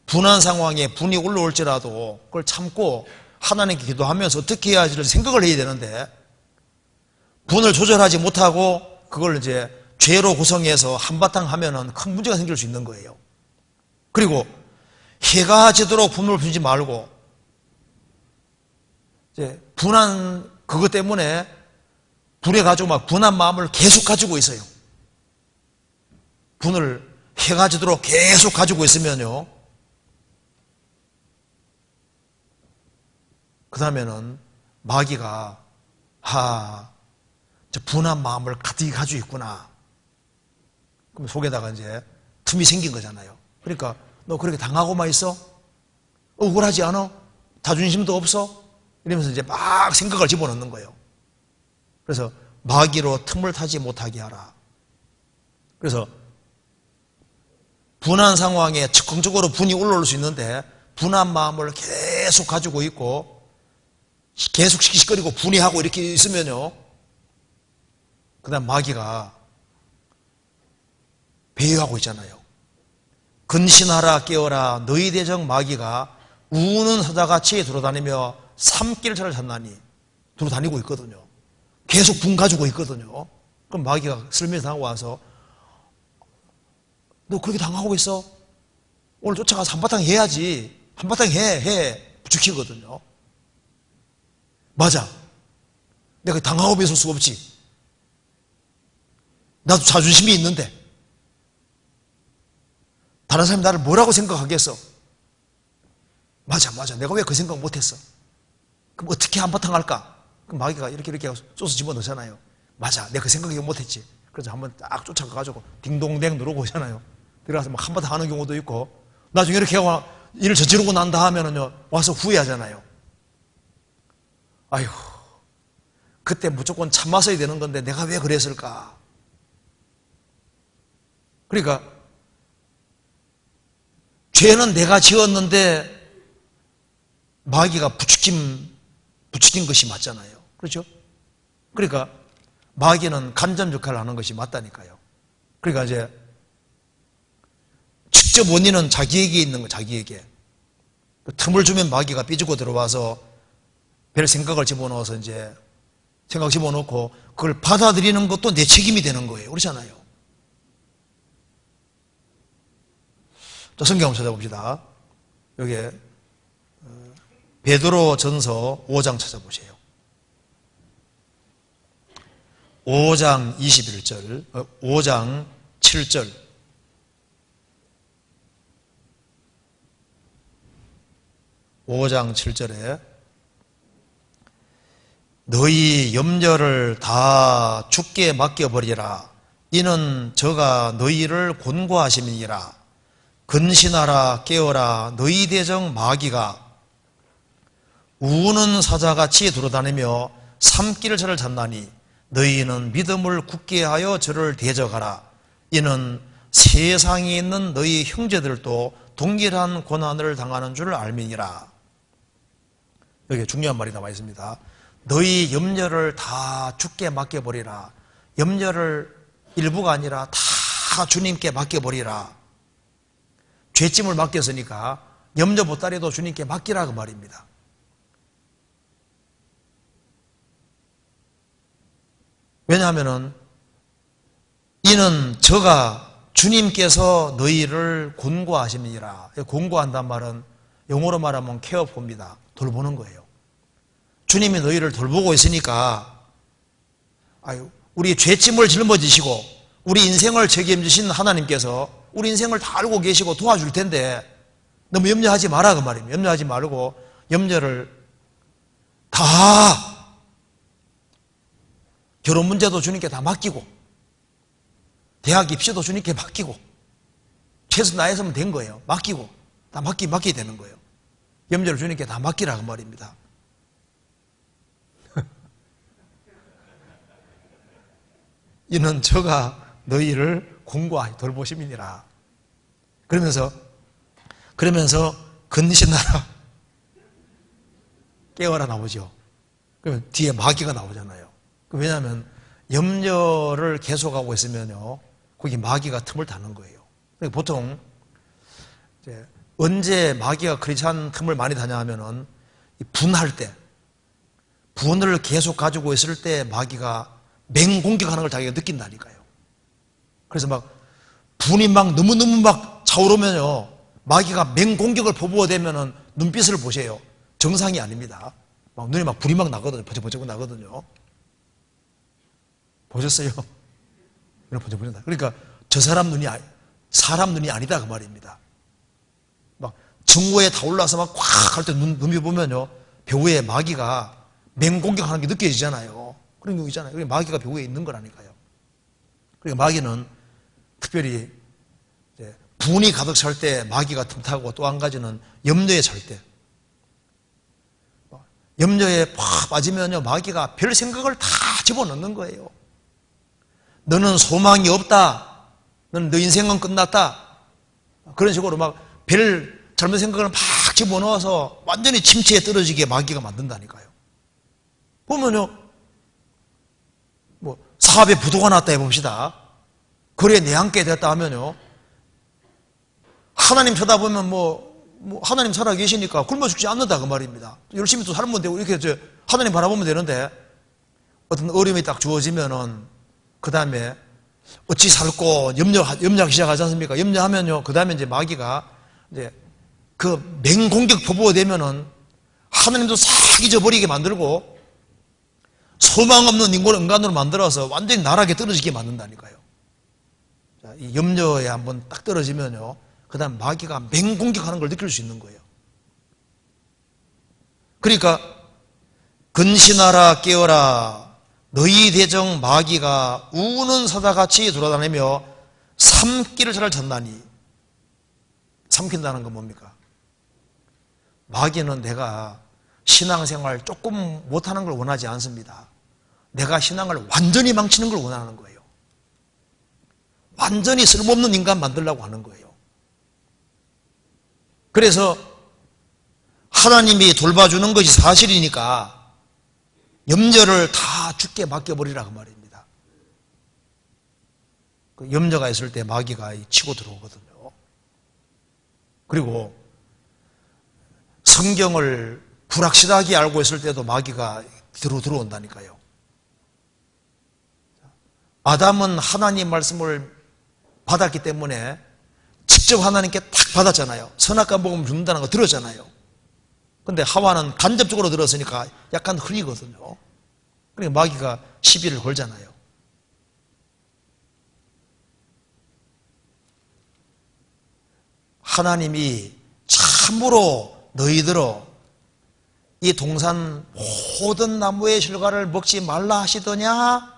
분한 상황에 분이 올라올지라도 그걸 참고 하나님께 기도하면서 어떻게 해야 할지를 생각을 해야 되는데, 분을 조절하지 못하고 그걸 이제 죄로 구성해서 한바탕 하면은 큰 문제가 생길 수 있는 거예요. 그리고 해가 지도록 분을 피우지 말고, 이제 분한 그것 때문에 불에 가지고 막 분한 마음을 계속 가지고 있어요. 분을 해가 지도록 계속 가지고 있으면요, 그 다음에는 마귀가 저 분한 마음을 가득히 가지고 있구나. 그럼 속에다가 이제 틈이 생긴 거잖아요. 그러니까 너 그렇게 당하고만 있어? 억울하지 않아? 자존심도 없어? 이러면서 이제 막 생각을 집어넣는 거예요. 그래서 마귀로 틈을 타지 못하게 하라. 그래서 분한 상황에 즉흥적으로 분이 올라올 수 있는데, 분한 마음을 계속 가지고 있고 계속 시키시거리고 분해하고 이렇게 있으면요, 그 다음 마귀가 배회하고 있잖아요. 근신하라 깨어라 너희 대적 마귀가 우는 사자같이 돌아다니며 삼킬차를 찾나니, 돌아다니고 있거든요. 계속 분 가지고 있거든요. 그럼 마귀가 슬며시 나와서 너 그렇게 당하고 있어? 오늘 쫓아가서 한바탕 해야지. 한바탕 해. 부추기거든요. 맞아. 내가 당하고 있을 수가 없지. 나도 자존심이 있는데. 다른 사람이 나를 뭐라고 생각하겠어? 맞아. 내가 왜 그 생각 못했어? 그럼 어떻게 한바탕 할까? 그럼 마귀가 이렇게 쏘서 집어넣잖아요. 맞아. 내가 그 생각 못했지. 그래서 한번 딱 쫓아가가지고 딩동댕 누르고 오잖아요. 들어가서 막 한바탕 하는 경우도 있고, 나중에 이렇게 하고 일을 저지르고 난 다음에는요, 와서 후회하잖아요. 아휴, 그때 무조건 참았어야 되는 건데 내가 왜 그랬을까? 그러니까 죄는 내가 지었는데 마귀가 부추긴 것이 맞잖아요. 그렇죠? 그러니까 마귀는 간접 역할을 하는 것이 맞다니까요. 그러니까 이제 직접 원인은 자기에게 있는 거, 자기에게. 틈을 주면 마귀가 삐지고 들어와서 별 생각을 집어넣어서 이제 생각 집어넣고 그걸 받아들이는 것도 내 책임이 되는 거예요. 그렇잖아요. 자, 성경 한번 찾아봅시다. 여기 베드로 전서 5장 찾아보세요. 5장 21절, 5장 7절. 5장 7절에 너희 염려를 다 주께 맡겨버리라. 이는 저가 너희를 곤고하심이니라. 근신하라 깨어라 너희 대적 마귀가 우는 사자같이 돌아다니며 삼킬 저를 찾나니 너희는 믿음을 굳게 하여 저를 대적하라. 이는 세상에 있는 너희 형제들도 동일한 고난을 당하는 줄 알미니라. 여기 중요한 말이 나와 있습니다. 너희 염려를 다 주께 맡겨버리라. 염려를 일부가 아니라 다 주님께 맡겨버리라. 죄짐을 맡겼으니까 염려 보따리도 주님께 맡기라 그 말입니다. 왜냐하면은 이는 저가 주님께서 너희를 곤고하심이니라. 곤고한단 말은 영어로 말하면 케어봅니다. 돌보는 거예요. 주님이 너희를 돌보고 있으니까 우리 죄짐을 짊어지시고 우리 인생을 책임지신 하나님께서 우리 인생을 다 알고 계시고 도와줄 텐데 너무 염려하지 마라 그 말입니다. 염려하지 말고 염려를 다 결혼 문제도 주님께 다 맡기고 대학 입시도 주님께 맡기고 최소 나였으면 된 거예요. 맡기고 다 맡기게 되는 거예요. 염려를 주님께 다 맡기라 그 말입니다. 이는 저가 너희를 곤고하게 돌보심이니라. 그러면서 근신하라. 깨어라 나오죠. 그러면 뒤에 마귀가 나오잖아요. 왜냐하면 염려를 계속하고 있으면요, 거기 마귀가 틈을 타는 거예요. 그러니까 보통 이제 언제 마귀가 크리스찬 틈을 많이 타냐 하면은 분할 때, 분을 계속 가지고 있을 때 마귀가 맹공격하는 걸 자기가 느낀다니까요. 그래서 막 분이 막 너무너무 막 차오르면요, 마귀가 맹공격을 퍼부어대면은 눈빛을 보세요. 정상이 아닙니다. 막 눈에 막 불이 막 나거든요. 버쩍버쩍 나거든요. 보셨어요? 버쩍버쩍 나. 그러니까 저 사람 눈이 사람 눈이 아니다 그 말입니다. 막 증오에 타올라서 막 콱 할 때 눈이 보면요, 배우에 마귀가 맹공격하는 게 느껴지잖아요. 그런 거 있잖아요. 그러니까 마귀가 배우에 있는 거라니까요. 그러니까 마귀는 특별히 분이 가득 찰 때 마귀가 틈타고, 또 한 가지는 염려에 찰 때, 염려에 팍 빠지면요, 마귀가 별 생각을 다 집어넣는 거예요. 너는 소망이 없다. 너는 너 인생은 끝났다. 그런 식으로 막 별 잘못 생각을 막 집어넣어서 완전히 침체에 떨어지게 마귀가 만든다니까요. 보면요, 뭐 사업에 부도가 났다 해봅시다. 거래에 내한게 됐다 하면요, 하나님 쳐다보면 하나님 살아 계시니까 굶어 죽지 않는다 그 말입니다. 열심히 또 살면 되고 이렇게 하나님 바라보면 되는데, 어떤 어려움이 딱 주어지면은 그 다음에 어찌 살고 염려하기 시작하지 않습니까? 염려하면요, 그 다음에 이제 마귀가 이제 그 맹공격 퍼부어대면은 하나님도 싹 잊어버리게 만들고 소망 없는 인간으로 만들어서 완전히 나락에 떨어지게 만든다니까요. 자, 이 염려에 한번 딱 떨어지면요, 그 다음 마귀가 맹공격하는 걸 느낄 수 있는 거예요. 그러니까 근신하라 깨어라, 너희 대적 마귀가 우는 사자같이 돌아다니며 삼키를 잘 졌나니. 삼킨다는 건 뭡니까? 마귀는 내가 신앙생활 조금 못하는 걸 원하지 않습니다. 내가 신앙을 완전히 망치는 걸 원하는 거예요. 완전히 쓸모없는 인간 만들려고 하는 거예요. 그래서 하나님이 돌봐주는 것이 사실이니까 염려를 다 주께 맡겨버리라 그 말입니다. 그 염려가 있을 때 마귀가 치고 들어오거든요. 그리고 성경을 불확실하게 알고 있을 때도 마귀가 들어온다니까요. 아담은 하나님 말씀을 받았기 때문에 직접 하나님께 딱 받았잖아요. 선악과 먹으면 죽는다는 거 들었잖아요. 근데 하와는 간접적으로 들었으니까 약간 흐리거든요. 그러니까 마귀가 시비를 걸잖아요. 하나님이 참으로 너희들어 이 동산 모든 나무의 실과를 먹지 말라 하시더냐?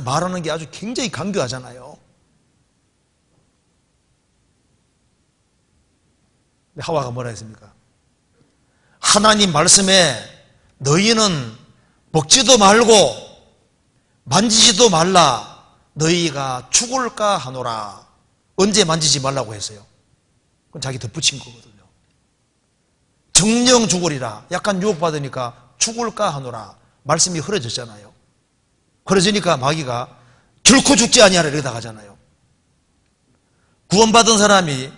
말하는 게 아주 굉장히 강교하잖아요. 하와가 뭐라 했습니까? 하나님 말씀에 너희는 먹지도 말고 만지지도 말라, 너희가 죽을까 하노라. 언제 만지지 말라고 했어요? 그건 자기 덧붙인 거거든요. 정령 죽으리라. 약간 유혹받으니까 죽을까 하노라. 말씀이 흐려졌잖아요. 흐려지니까 마귀가 결코 죽지 아니하라 이러다 가잖아요. 구원받은 사람이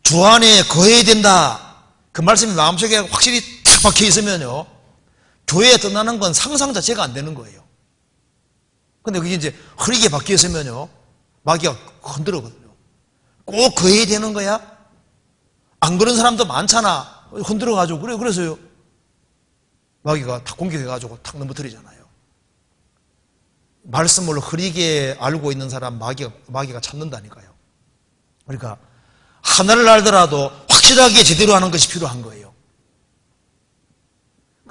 주 안에 거해야 된다, 그 말씀이 마음속에 확실히 탁 박혀 있으면요, 교회에 떠나는 건 상상 자체가 안 되는 거예요. 근데 그게 이제 흐리게 박혀 있으면요, 마귀가 흔들거든요. 꼭 거해야 되는 거야? 안 그런 사람도 많잖아. 흔들어가지고. 그래서요, 마귀가 탁 공격해가지고 탁 넘어뜨리잖아요. 말씀을 흐리게 알고 있는 사람 마귀가 찾는다니까요. 그러니까 하나를 알더라도 확실하게 제대로 하는 것이 필요한 거예요.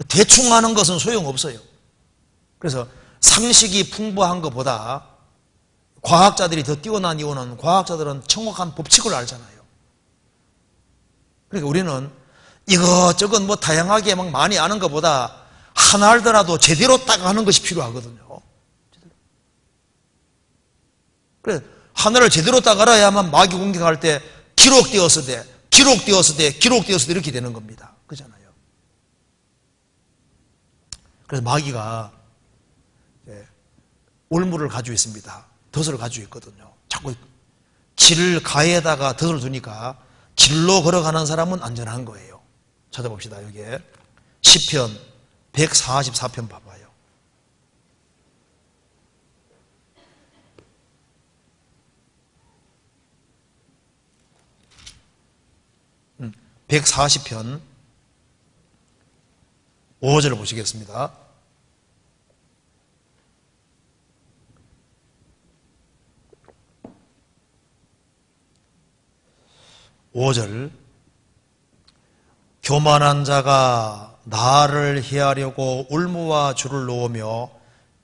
대충 하는 것은 소용없어요. 그래서 상식이 풍부한 것보다 과학자들이 더 뛰어난 이유는 과학자들은 정확한 법칙을 알잖아요. 그러니까 우리는 이것저것 다양하게 막 많이 아는 것보다 하나 알더라도 제대로 딱 아는 것이 필요하거든요. 그래, 하나를 제대로 딱 알아야만 마귀 공격할 때 기록되었을 때 기록되었을 때 이렇게 되는 겁니다. 그렇잖아요. 그래서 마귀가 올무를 가지고 있습니다. 덫을 가지고 있거든요. 자꾸 길 가에다가 덫을 두니까 길로 걸어가는 사람은 안전한 거예요. 찾아봅시다. 여기에 시편 144편 봐봐요. 140편 5절을 보시겠습니다. (5절) 교만한 자가 나를 해하려고 울무와 줄을 놓으며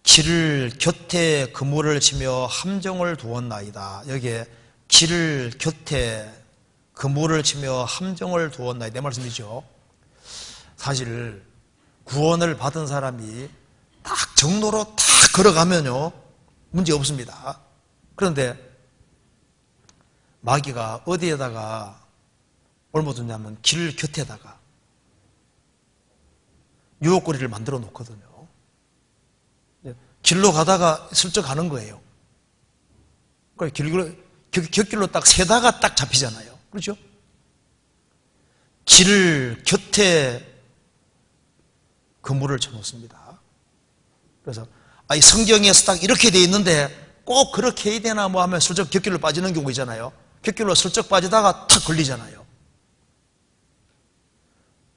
길 곁에 그물을 치며 함정을 두었나이다. 여기에 길 곁에 그물을 치며 함정을 두었나이다. 내 말씀이죠. 사실 구원을 받은 사람이 딱 정로로 딱 걸어가면요 문제 없습니다. 그런데 마귀가 어디에다가 올무두냐면 길 곁에다가 유혹거리를 만들어 놓거든요. 길로 가다가 슬쩍 가는 거예요. 곁길로 딱 세다가 딱 잡히잖아요. 그렇죠? 길 곁에 그물을 쳐놓습니다. 그래서 이 성경에서 딱 이렇게 돼 있는데 꼭 그렇게 해야 되나 뭐 하면 슬쩍 곁길로 빠지는 경우 있잖아요. 곁길로 슬쩍 빠지다가 탁 걸리잖아요.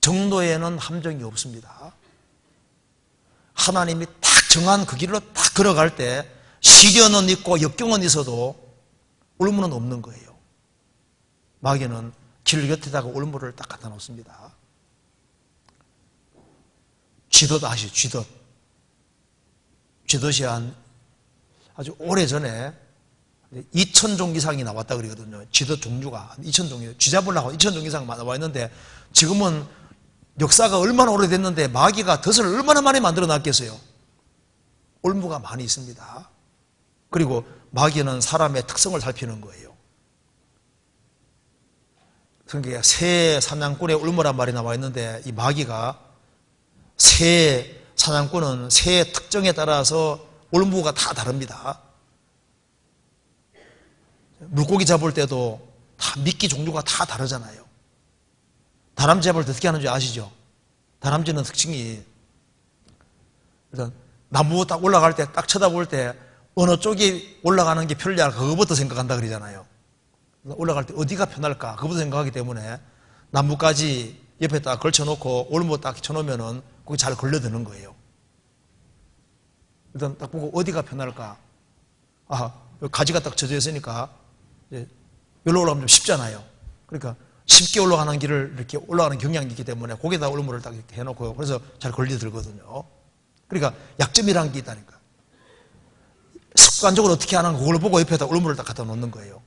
정도에는 함정이 없습니다. 하나님이 딱 정한 그 길로 딱 걸어갈 때 시련은 있고 역경은 있어도 올무는 없는 거예요. 마귀는 길 곁에다가 올무를 딱 갖다 놓습니다. 쥐덫 아시죠? 쥐덫이 아주 오래전에 2000종 이상이 나왔다 그러거든요. 쥐덫 종류가 2000종이, 쥐 잡으려고 2000종 이상 나와 있는데 지금은 역사가 얼마나 오래됐는데 마귀가 덫을 얼마나 많이 만들어 놨겠어요. 올무가 많이 있습니다. 그리고 마귀는 사람의 특성을 살피는 거예요. 성경에 새 사냥꾼의 올무란 말이 나와 있는데 이 마귀가 새 사냥꾼은 새 특정에 따라서 올무가 다 다릅니다. 물고기 잡을 때도 다 미끼 종류가 다 다르잖아요. 다람쥐 잡을 때 어떻게 하는지 아시죠? 다람쥐는 특징이 일단 나무 딱 올라갈 때 딱 쳐다볼 때 어느 쪽이 올라가는 게 편리할까 그거부터 생각한다 그러잖아요. 올라갈 때 어디가 편할까 그거부터 생각하기 때문에 나무까지 옆에 딱 걸쳐놓고 올무 딱 쳐놓으면은 거기 잘 걸려드는 거예요. 일단 딱 보고 어디가 편할까? 가지가 딱 젖어 있으니까 여기로 올라가면 좀 쉽잖아요. 그러니까 쉽게 올라가는 길을 이렇게 올라가는 경향이 있기 때문에 거기다 올무를 딱 이렇게 해놓고 그래서 잘 걸려들거든요. 그러니까 약점이라는 게 있다니까. 습관적으로 어떻게 하는 그걸 보고 옆에다 올무를 딱 갖다 놓는 거예요.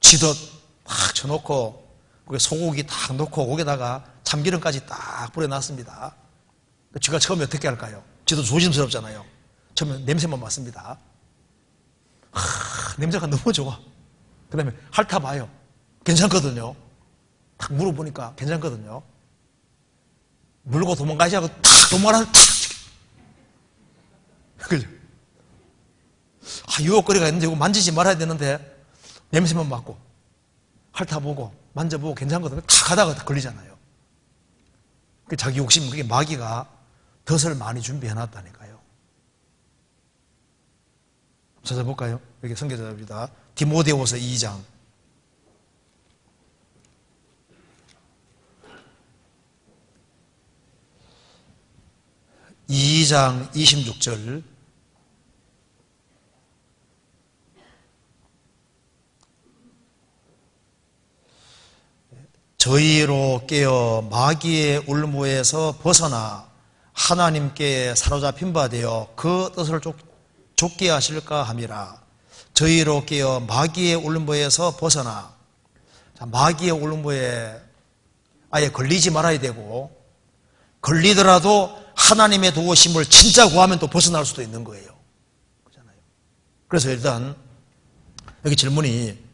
쥐덫 딱 쳐놓고 거기 소고기 딱 넣고 거기다가 참기름까지 딱 뿌려놨습니다. 쥐가 처음에 어떻게 할까요? 쥐도 조심스럽잖아요. 처음에 냄새만 맡습니다. 냄새가 너무 좋아. 그 다음에 핥아봐요. 괜찮거든요. 딱 물어보니까 괜찮거든요. 물고 도망가지 않고 탁 도망가는 탁. 그죠? 유혹거리가 있는데 이거 만지지 말아야 되는데 냄새만 맡고 핥아보고 만져보고 괜찮거든요. 탁 가다가 걸리잖아요. 자기 욕심, 그게 마귀가 덫을 많이 준비해놨다니까요. 찾아볼까요? 여기 성경입니다. 디모데후서 2장 26절 저희로 깨어 마귀의 울무에서 벗어나 하나님께 사로잡힌 바 되어 그 뜻을 좁게 하실까 함이라. 저희로 깨어 마귀의 울무에서 벗어나. 마귀의 울무에 아예 걸리지 말아야 되고 걸리더라도 하나님의 도우심을 진짜 구하면 또 벗어날 수도 있는 거예요. 그렇잖아요. 그래서 일단 여기 질문이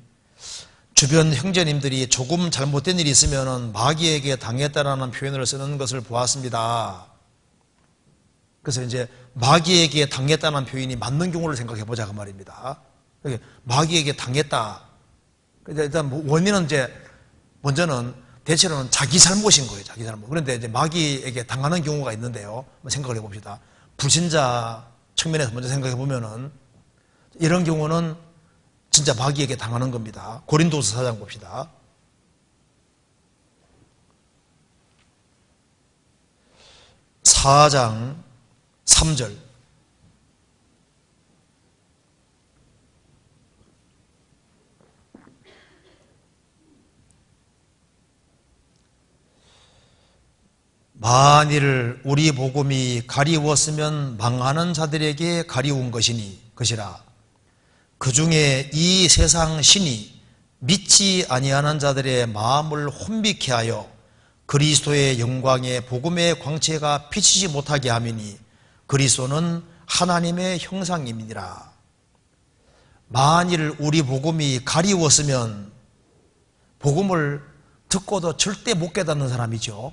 주변 형제님들이 조금 잘못된 일이 있으면 마귀에게 당했다라는 표현을 쓰는 것을 보았습니다. 그래서 이제 마귀에게 당했다는 표현이 맞는 경우를 생각해 보자 그 말입니다. 마귀에게 당했다. 일단 원인은 이제 먼저는 대체로는 자기 잘못인 거예요. 자기 잘못. 그런데 이제 마귀에게 당하는 경우가 있는데요. 한번 생각을 해봅시다. 불신자 측면에서 먼저 생각해 보면은 이런 경우는 진짜 마귀에게 당하는 겁니다. 고린도서 4장 봅시다. (4장) 3절. 만일 우리 복음이 가리웠으면 망하는 자들에게 가리운 것이라. 그 중에 이 세상 신이 믿지 아니하는 자들의 마음을 혼미케 하여 그리스도의 영광의 복음의 광채가 비치지 못하게 함이니 그리스도는 하나님의 형상임이니라. 만일 우리 복음이 가리웠으면, 복음을 듣고도 절대 못 깨닫는 사람이죠.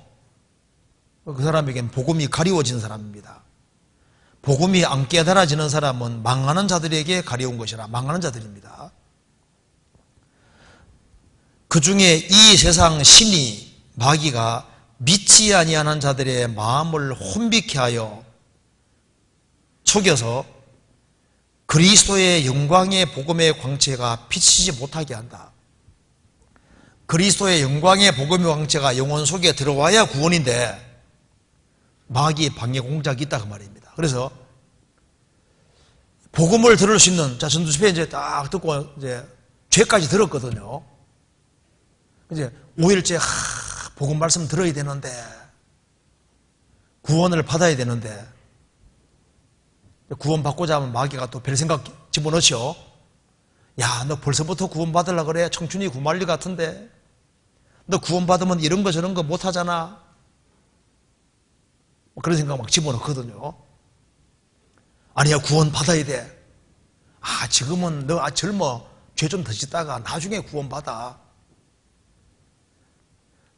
그 사람에겐 복음이 가리워진 사람입니다. 복음이 안 깨달아지는 사람은 망하는 자들에게 가려운 것이라. 망하는 자들입니다. 그 중에 이 세상 신이, 마귀가 믿지 아니하는 자들의 마음을 혼비케 하여 속여서 그리스도의 영광의 복음의 광채가 비치지 못하게 한다. 그리스도의 영광의 복음의 광채가 영혼 속에 들어와야 구원인데 마귀의 방해 공작이 있다 그 말입니다. 그래서 복음을 들을 수 있는, 자, 전두집회 이제 딱 듣고 이제 죄까지 들었거든요. 이제 5일째 복음 말씀 들어야 되는데, 구원을 받아야 되는데, 구원 받고자 하면 마귀가 또 별 생각 집어넣죠. 야, 너 벌써부터 구원 받으려고 그래? 청춘이 구말리 같은데, 너 구원 받으면 이런 거 저런 거 못 하잖아. 그런 생각 막 집어넣거든요. 아니야, 구원 받아야 돼. 아, 지금은 너 젊어. 죄 좀 더 짓다가 나중에 구원 받아.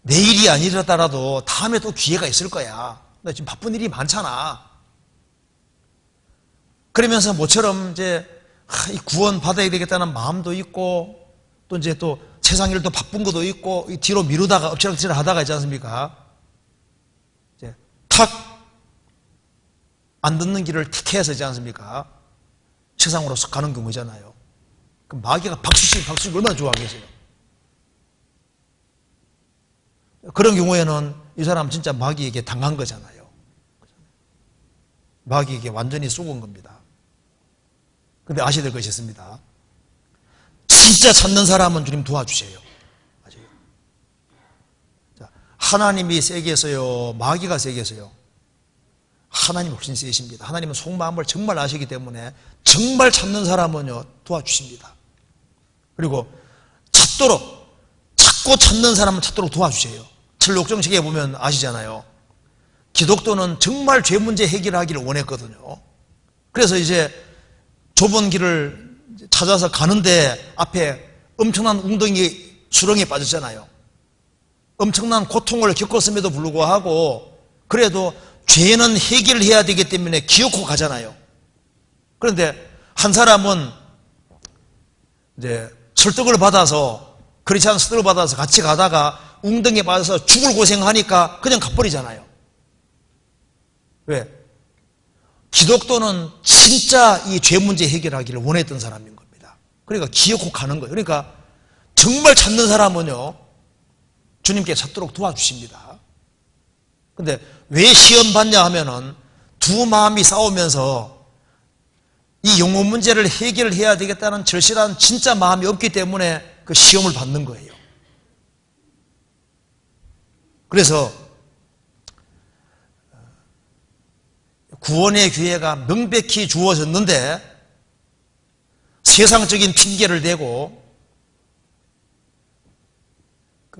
내일이 아니더라도 다음에 또 기회가 있을 거야. 너 지금 바쁜 일이 많잖아. 그러면서 모처럼 이제 이 구원 받아야 되겠다는 마음도 있고, 또 이제 또 세상 일도 바쁜 것도 있고, 뒤로 미루다가 엎치락뒤락 하다가 있지 않습니까? 이제 탁 안 듣는 길을 택해서 있지 않습니까? 세상으로 가는 경우잖아요. 그럼 마귀가 박수치고 얼마나 좋아하겠어요. 그런 경우에는 이 사람 진짜 마귀에게 당한 거잖아요. 마귀에게 완전히 쏘은 겁니다. 근데 아셔야 될 것이 있습니다. 진짜 찾는 사람은 주님 도와주세요. 맞아요. 자, 하나님이 세게서요, 마귀가 세게서요. 하나님이 훨씬 세십니다. 하나님은 속마음을 정말 아시기 때문에 정말 찾는 사람은요, 도와주십니다. 그리고 찾고 찾는 사람은 찾도록 도와주세요. 철록정책에 보면 아시잖아요. 기독교는 정말 죄 문제 해결하기를 원했거든요. 그래서 이제 좁은 길을 찾아서 가는데 앞에 엄청난 웅덩이 수렁에 빠졌잖아요. 엄청난 고통을 겪었음에도 불구하고 그래도 죄는 해결해야 되기 때문에 기어코 가잖아요. 그런데 한 사람은 이제 설득을 받아서, 크리스찬 설득을 받아서 같이 가다가 웅덩이에 빠져서 죽을 고생하니까 그냥 가버리잖아요. 왜? 기독교는 진짜 이 죄 문제 해결하기를 원했던 사람인 겁니다. 그러니까 기어코 가는 거예요. 그러니까 정말 찾는 사람은요, 주님께 찾도록 도와주십니다. 근데 왜 시험 받냐 하면은 두 마음이 싸우면서 이 영혼 문제를 해결해야 되겠다는 절실한 진짜 마음이 없기 때문에 그 시험을 받는 거예요. 그래서 구원의 기회가 명백히 주어졌는데 세상적인 핑계를 대고,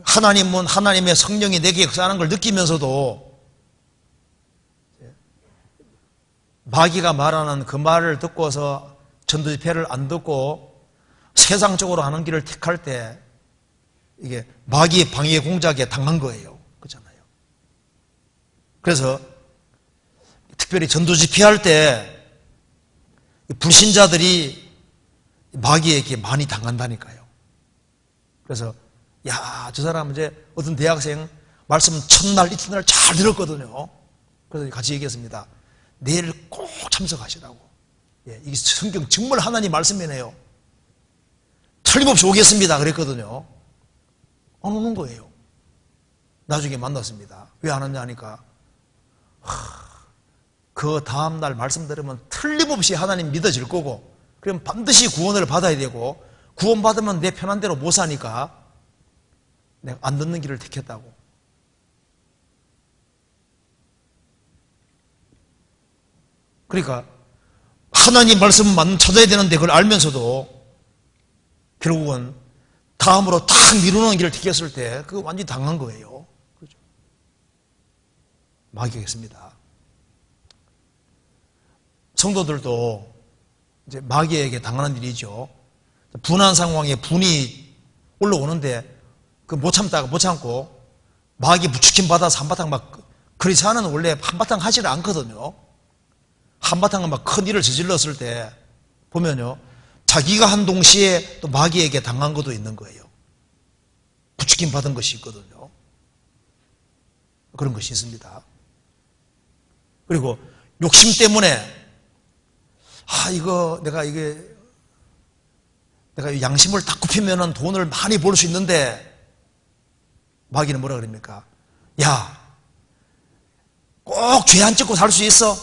하나님은 하나님의 성령이 내게 역사하는 걸 느끼면서도 마귀가 말하는 그 말을 듣고서 전도 집회를 안 듣고 세상적으로 하는 길을 택할 때 이게 마귀의 방해 공작에 당한 거예요. 그렇잖아요. 그래서 특별히 전도 집회할 때 불신자들이 마귀에게 많이 당한다니까요. 그래서 야, 저 사람 이제 어떤 대학생 말씀 첫날 이튿날 잘 들었거든요. 그래서 같이 얘기했습니다. 내일 꼭 참석하시라고. 예, 이게 성경 정말 하나님 말씀이네요. 틀림없이 오겠습니다. 그랬거든요. 안 오는 거예요. 나중에 만났습니다. 왜 안 왔냐 하니까 그 다음날 말씀 들으면 틀림없이 하나님 믿어질 거고, 그럼 반드시 구원을 받아야 되고, 구원받으면 내 편한 대로 못 사니까 내가 안 듣는 길을 택했다고. 그러니까 하나님 말씀만 찾아야 되는데 그걸 알면서도 결국은 다음으로 탁 미루는 길을 택했을 때 그거 완전히 당한 거예요. 그렇죠? 마귀겠습니다. 성도들도 이제 마귀에게 당하는 일이죠. 분한 상황에 분이 올라오는데 그 못 참다가 못 참고 마귀 부추김 받아서 한바탕 막, 그리스도인은 원래 한바탕 하지를 않거든요. 한바탕 막 큰 일을 저질렀을 때 보면요, 자기가 한 동시에 또 마귀에게 당한 것도 있는 거예요. 부추김 받은 것이 있거든요. 그런 것이 있습니다. 그리고 욕심 때문에 내가 양심을 딱 굽히면은 돈을 많이 벌 수 있는데, 마귀는 뭐라 그럽니까? 야, 꼭 죄 안 짓고 살 수 있어?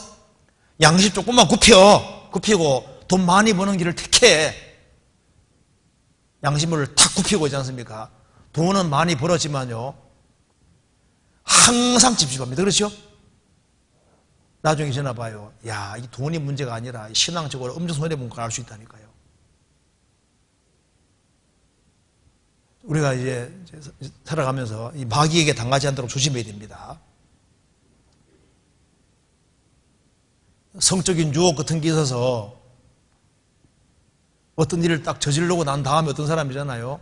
양심 조금만 굽히고 돈 많이 버는 길을 택해. 양심을 탁 굽히고 있지 않습니까? 돈은 많이 벌었지만요, 항상 찝찝합니다. 그렇죠? 나중에 전화 봐요. 야, 이 돈이 문제가 아니라 신앙적으로 엄청 손해본 걸 알 수 있다니까요. 우리가 이제 살아가면서 이 마귀에게 당하지 않도록 조심해야 됩니다. 성적인 유혹 같은 게 있어서 어떤 일을 딱 저지르고 난 다음에 어떤 사람이잖아요.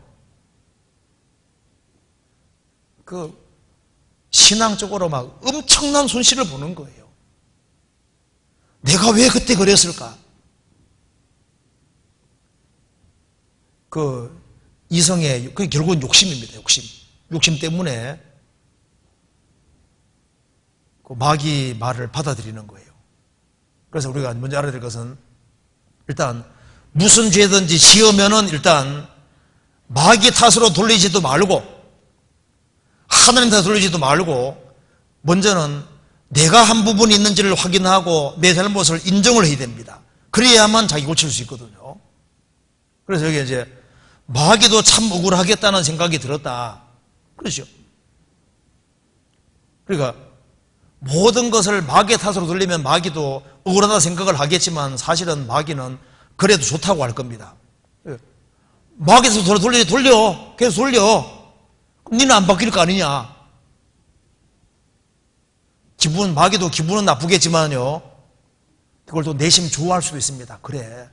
그 신앙적으로 막 엄청난 손실을 보는 거예요. 내가 왜 그때 그랬을까? 그 이성의, 그게 결국은 욕심입니다. 욕심 때문에 그 마귀 말을 받아들이는 거예요. 그래서 우리가 먼저 알아야 될 것은, 일단 무슨 죄든지 지으면은 일단 마귀 탓으로 돌리지도 말고 하나님 탓으로 돌리지도 말고, 먼저는 내가 한 부분이 있는지를 확인하고 내 잘못을 인정을 해야 됩니다. 그래야만 자기 고칠 수 있거든요. 그래서 여기 이제 마귀도 참 억울하겠다는 생각이 들었다. 그렇죠? 그러니까 모든 것을 마귀의 탓으로 돌리면 마귀도 억울하다 생각을 하겠지만, 사실은 마귀는 그래도 좋다고 할 겁니다. 마귀 탓으로 돌려. 계속 돌려. 그럼 니는 안 바뀔 거 아니냐. 마귀도 기분은 나쁘겠지만요, 그걸 또 내심 좋아할 수도 있습니다. 그래,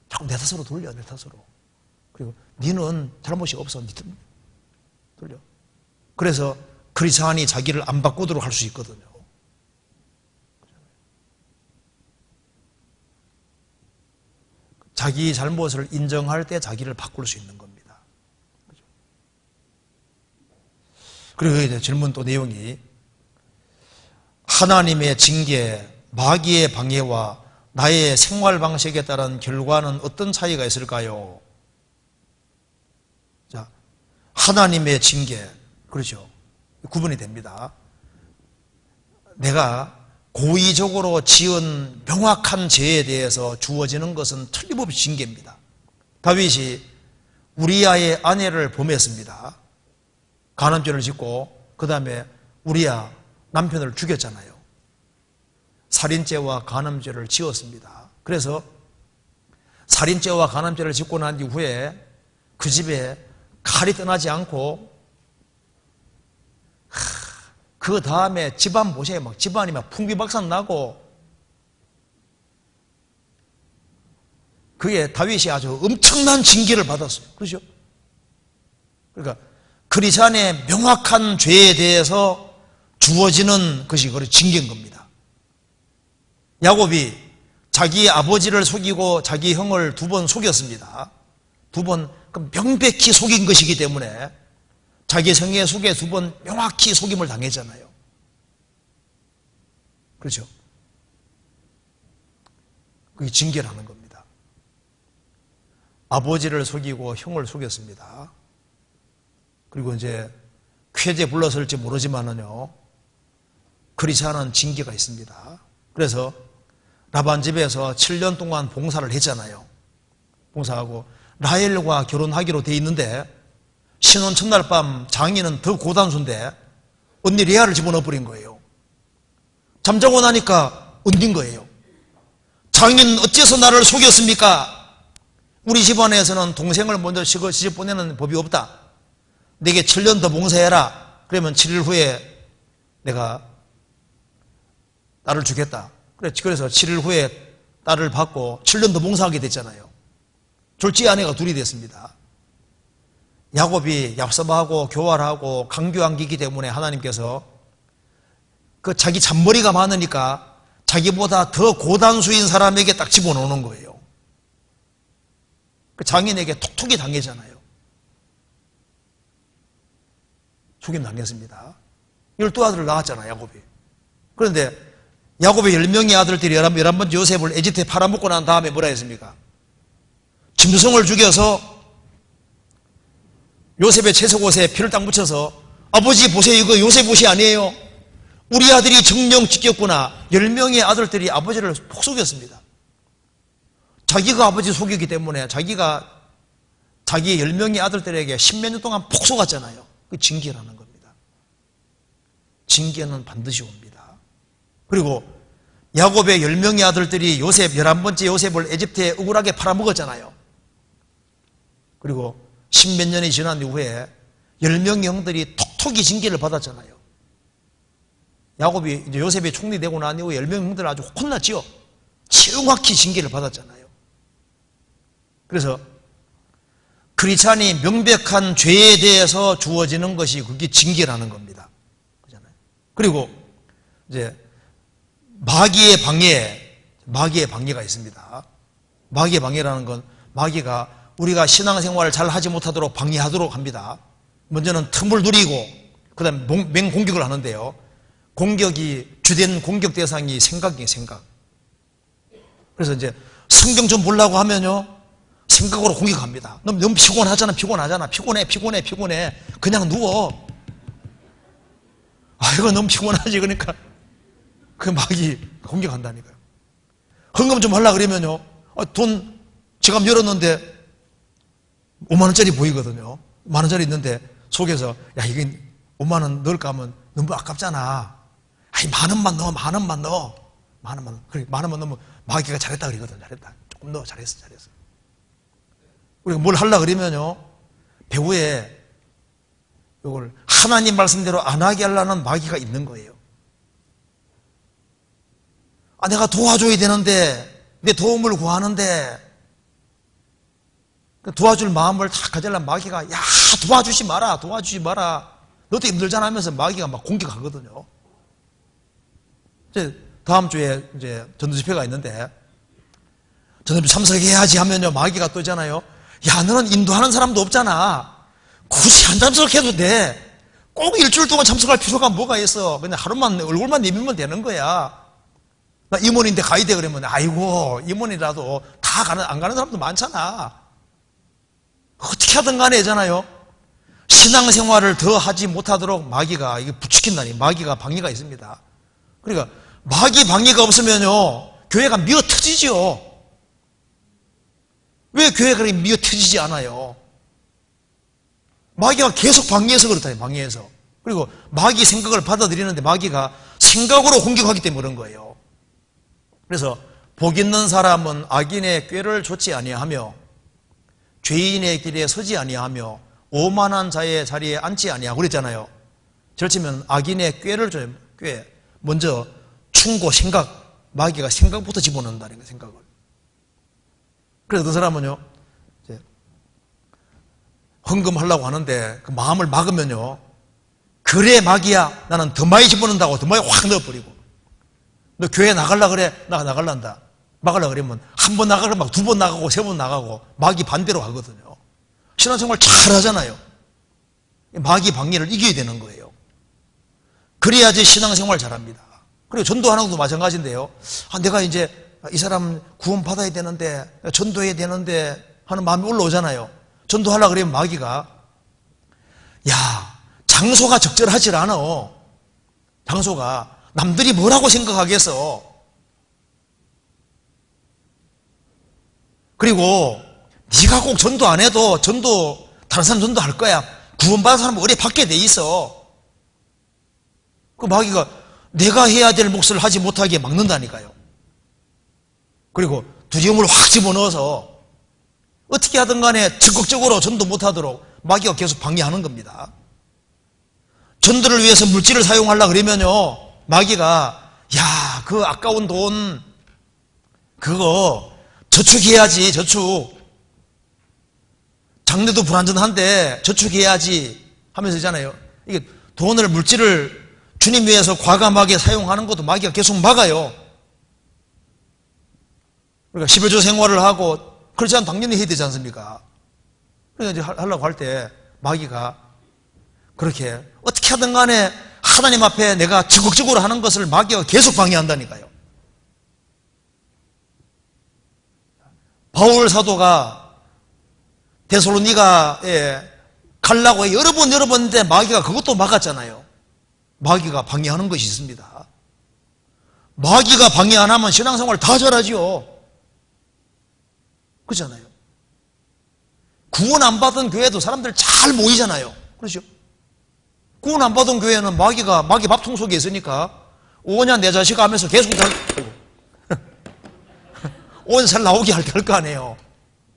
자꾸 내 탓으로 돌려, 내 탓으로. 그리고 니는 잘못이 없어, 돌려. 그래서 그리스도인이 자기를 안 바꾸도록 할 수 있거든요. 자기 잘못을 인정할 때 자기를 바꿀 수 있는 겁니다. 그리고 이제 질문 또 내용이, 하나님의 징계, 마귀의 방해와 나의 생활 방식에 따른 결과는 어떤 차이가 있을까요? 자, 하나님의 징계, 그렇죠? 구분이 됩니다. 내가 고의적으로 지은 명확한 죄에 대해서 주어지는 것은 틀림없이 징계입니다. 다윗이 우리아의 아내를 범했습니다. 간음죄를 짓고 그 다음에 우리아 남편을 죽였잖아요. 살인죄와 간음죄를 지었습니다. 그래서 살인죄와 간음죄를 짓고 난 이후에 그 집에 칼이 떠나지 않고, 그 다음에 집안 보세요. 막 집안이 막 풍비박산 나고, 그게 다윗이 아주 엄청난 징계를 받았어요. 그렇죠? 그러니까 크리스찬의 명확한 죄에 대해서 주어지는 것이 그걸 징계인 겁니다. 야곱이 자기 아버지를 속이고 자기 형을 2번 속였습니다. 2번 명백히 속인 것이기 때문에 자기 성의 속에 2번 명확히 속임을 당했잖아요. 그렇죠? 그게 징계라는 겁니다. 아버지를 속이고 형을 속였습니다. 그리고 이제 쾌제 불렀을지 모르지만은요, 크리스찬은 징계가 있습니다. 그래서 라반 집에서 7년 동안 봉사를 했잖아요. 봉사하고 라헬과 결혼하기로 돼 있는데 신혼 첫날 밤 장인은 더 고단수인데 언니 레아를 집어넣어 버린 거예요. 잠자고 나니까 얹은 거예요. 장인 어째서 나를 속였습니까? 우리 집안에서는 동생을 먼저 시집 보내는 법이 없다. 내게 7년 더 봉사해라. 그러면 7일 후에 내가 딸을 주겠다. 그래서 7일 후에 딸을 받고 7년 더 봉사하게 됐잖아요. 졸지 아내가 둘이 됐습니다. 야곱이 얍삽하고 교활하고 강교한 기기 때문에 하나님께서 그 자기 잔머리가 많으니까 자기보다 더 고단수인 사람에게 딱 집어넣는 거예요. 그 장인에게 톡톡이 당하잖아요. 속임 당했습니다. 12아들을 낳았잖아요, 야곱이. 그런데 야곱의 10명의 아들들이 11번째 요셉을 에집트에 팔아먹고 난 다음에 뭐라 했습니까? 짐승을 죽여서 요셉의 채석옷에 피를 딱 묻혀서 아버지 보세요, 이거 요셉 옷이 아니에요. 우리 아들이 정령 지켰구나. 10명의 아들들이 아버지를 폭 속였습니다. 자기가 아버지 속이기 때문에 자기가 자기 10명의 아들들에게 10몇 년 동안 폭 속았잖아요. 그 징계라는 겁니다. 징계는 반드시 옵니다. 그리고 야곱의 10명의 아들들이 요셉, 11번째 요셉을 에집트에 억울하게 팔아먹었잖아요. 그리고 10몇 년이 지난 이후에 10명의 형들이 톡톡이 징계를 받았잖아요. 야곱이 이제 요셉이 총리 되고 난 이후에 10명의 형들 아주 혼났지요. 정확히 징계를 받았잖아요. 그래서 크리스찬이 명백한 죄에 대해서 주어지는 것이 그게 징계라는 겁니다. 그렇잖아요. 그리고 이제 마귀의 방해가 있습니다. 마귀의 방해라는 건 마귀가 우리가 신앙생활을 잘 하지 못하도록 방해하도록 합니다. 먼저는 틈을 누리고 그 다음에 맹공격을 하는데요. 공격이 주된 공격 대상이 생각이에요. 생각. 그래서 이제 성경 좀 보려고 하면요 생각으로 공격합니다. 너무 피곤하잖아. 피곤해. 그냥 누워. 아, 이거 너무 피곤하지. 그러니까 그 마귀 공격한다니까요. 헌금 좀 하려고 그러면요 돈 지갑 열었는데 5만원짜리 보이거든요. 만원짜리 있는데 속에서 야 이게 5만원 넣을까 하면 너무 아깝잖아. 아이 만원만 넣어. 그래 만원만 넣으면 마귀가 잘했다 그러거든. 잘했다. 조금 넣어. 잘했어. 우리가 뭘 하려고 그러면요 배후에 이걸 하나님 말씀대로 안 하게 하려는 마귀가 있는 거예요. 아, 내가 도와줘야 되는데, 내 도움을 구하는데, 도와줄 마음을 다 가지려면 마귀가, 야, 도와주지 마라. 너도 힘들잖아 하면서 마귀가 막 공격하거든요. 이제 다음 주에 이제 전도집회가 있는데, 전도집회 참석해야지 하면요, 마귀가 또 있잖아요. 야, 너는 인도하는 사람도 없잖아. 굳이 안 참석해도 돼. 꼭 일주일 동안 참석할 필요가 뭐가 있어. 그냥 하루만, 얼굴만 내밀면 되는 거야. 나 임원인데 가야 돼 그러면 아이고 임원이라도 다 안 가는 사람도 많잖아. 어떻게 하든 간에 있잖아요. 신앙생활을 더 하지 못하도록 마귀가 이게 부추긴다니 마귀가 방해가 있습니다. 그러니까 마귀 방해가 없으면요 교회가 미어 터지죠. 왜 교회가 그렇게 미어 터지지 않아요? 마귀가 계속 방해해서 그렇다. 방해해서. 그리고 마귀 생각을 받아들이는데 마귀가 생각으로 공격하기 때문에 그런 거예요. 그래서 복 있는 사람은 악인의 꾀를 좇지 아니하며 죄인의 길에 서지 아니하며 오만한 자의 자리에 앉지 아니하고 그랬잖아요. 절치면 악인의 꾀를 줘요. 꾀. 먼저 충고 생각. 마귀가 생각부터 집어넣는다는 거예요. 생각을. 그래서 그 사람은요 헌금하려고 하는데 그 마음을 막으면요, 그래 마귀야, 나는 더 많이 집어넣는다고 더 많이 확 넣어버리고, 너 교회 나가려 그래, 나 나갈란다, 막으려 그러면 한 번 나가고 막 두 번 나가고 세 번 나가고 마귀 반대로 하거든요. 신앙생활 잘하잖아요. 마귀 방해를 이겨야 되는 거예요. 그래야지 신앙생활 잘합니다. 그리고 전도하는 것도 마찬가지인데요. 내가 이제 이 사람 구원 받아야 되는데, 전도해야 되는데 하는 마음이 올라오잖아요. 전도하려고 그러면 마귀가, 야, 장소가 적절하질 않아. 장소가 남들이 뭐라고 생각하겠어. 그리고 네가 꼭 전도 안 해도 전도 다른 사람 전도할 거야. 구원받은 사람은 의뢰 받게 돼 있어. 그 마귀가 내가 해야 될 몫을 하지 못하게 막는다니까요. 그리고 두려움을 확 집어넣어서 어떻게 하든 간에 적극적으로 전도 못하도록 마귀가 계속 방해하는 겁니다. 전도를 위해서 물질을 사용하려고 그러면요, 마귀가, 야, 그 아까운 돈 그거 저축해야지, 저축. 장래도 불안전한데 저축해야지 하면서 있잖아요. 이게 돈을, 물질을 주님 위해서 과감하게 사용하는 것도 마귀가 계속 막아요. 그러니까 11조 생활을 하고, 그렇지 않으면 당연히 해야 되지 않습니까? 그러니까 이제 하려고 할 때 마귀가 그렇게 어떻게 하든 간에 하나님 앞에 내가 적극적으로 하는 것을 마귀가 계속 방해한다니까요. 바울 사도가 데살로니가에 가려고 여러 번 했는데 마귀가 그것도 막았잖아요. 마귀가 방해하는 것이 있습니다. 마귀가 방해 안 하면 신앙생활 다 잘하지요. 그렇잖아요. 구원 안 받은 교회도 사람들 잘 모이잖아요. 그렇죠? 구원 안 받은 교회는 마귀 밥통 속에 있으니까 오냐 내 자식 하면서 계속 온살 나오게 할 거 아니에요.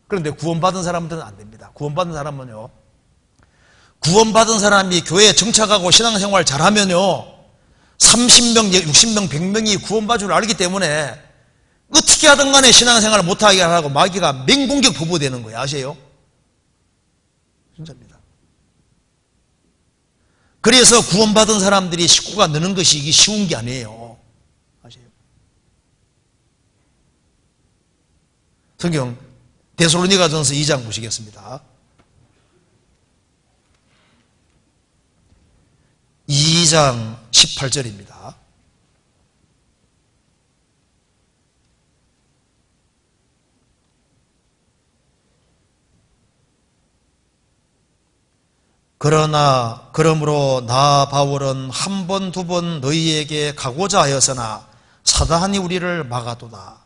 그런데 구원받은 사람들은 안 됩니다. 구원받은 사람은요, 구원받은 사람이 교회에 정착하고 신앙생활 잘하면요, 30명, 60명, 100명이 구원받을 줄 알기 때문에 어떻게 하든 간에 신앙생활을 못하게 하라고 마귀가 맹공격 포부되는 거예요. 아세요? 진짜입니다. 그래서 구원받은 사람들이 식구가 느는 것이 이게 쉬운 게 아니에요. 아세요? 성경 데살로니가전서 2장 보시겠습니다. 2장 18절입니다. 그러므로 나 바울은 한 번, 두 번 너희에게 가고자 하였으나 사단이 우리를 막아도다.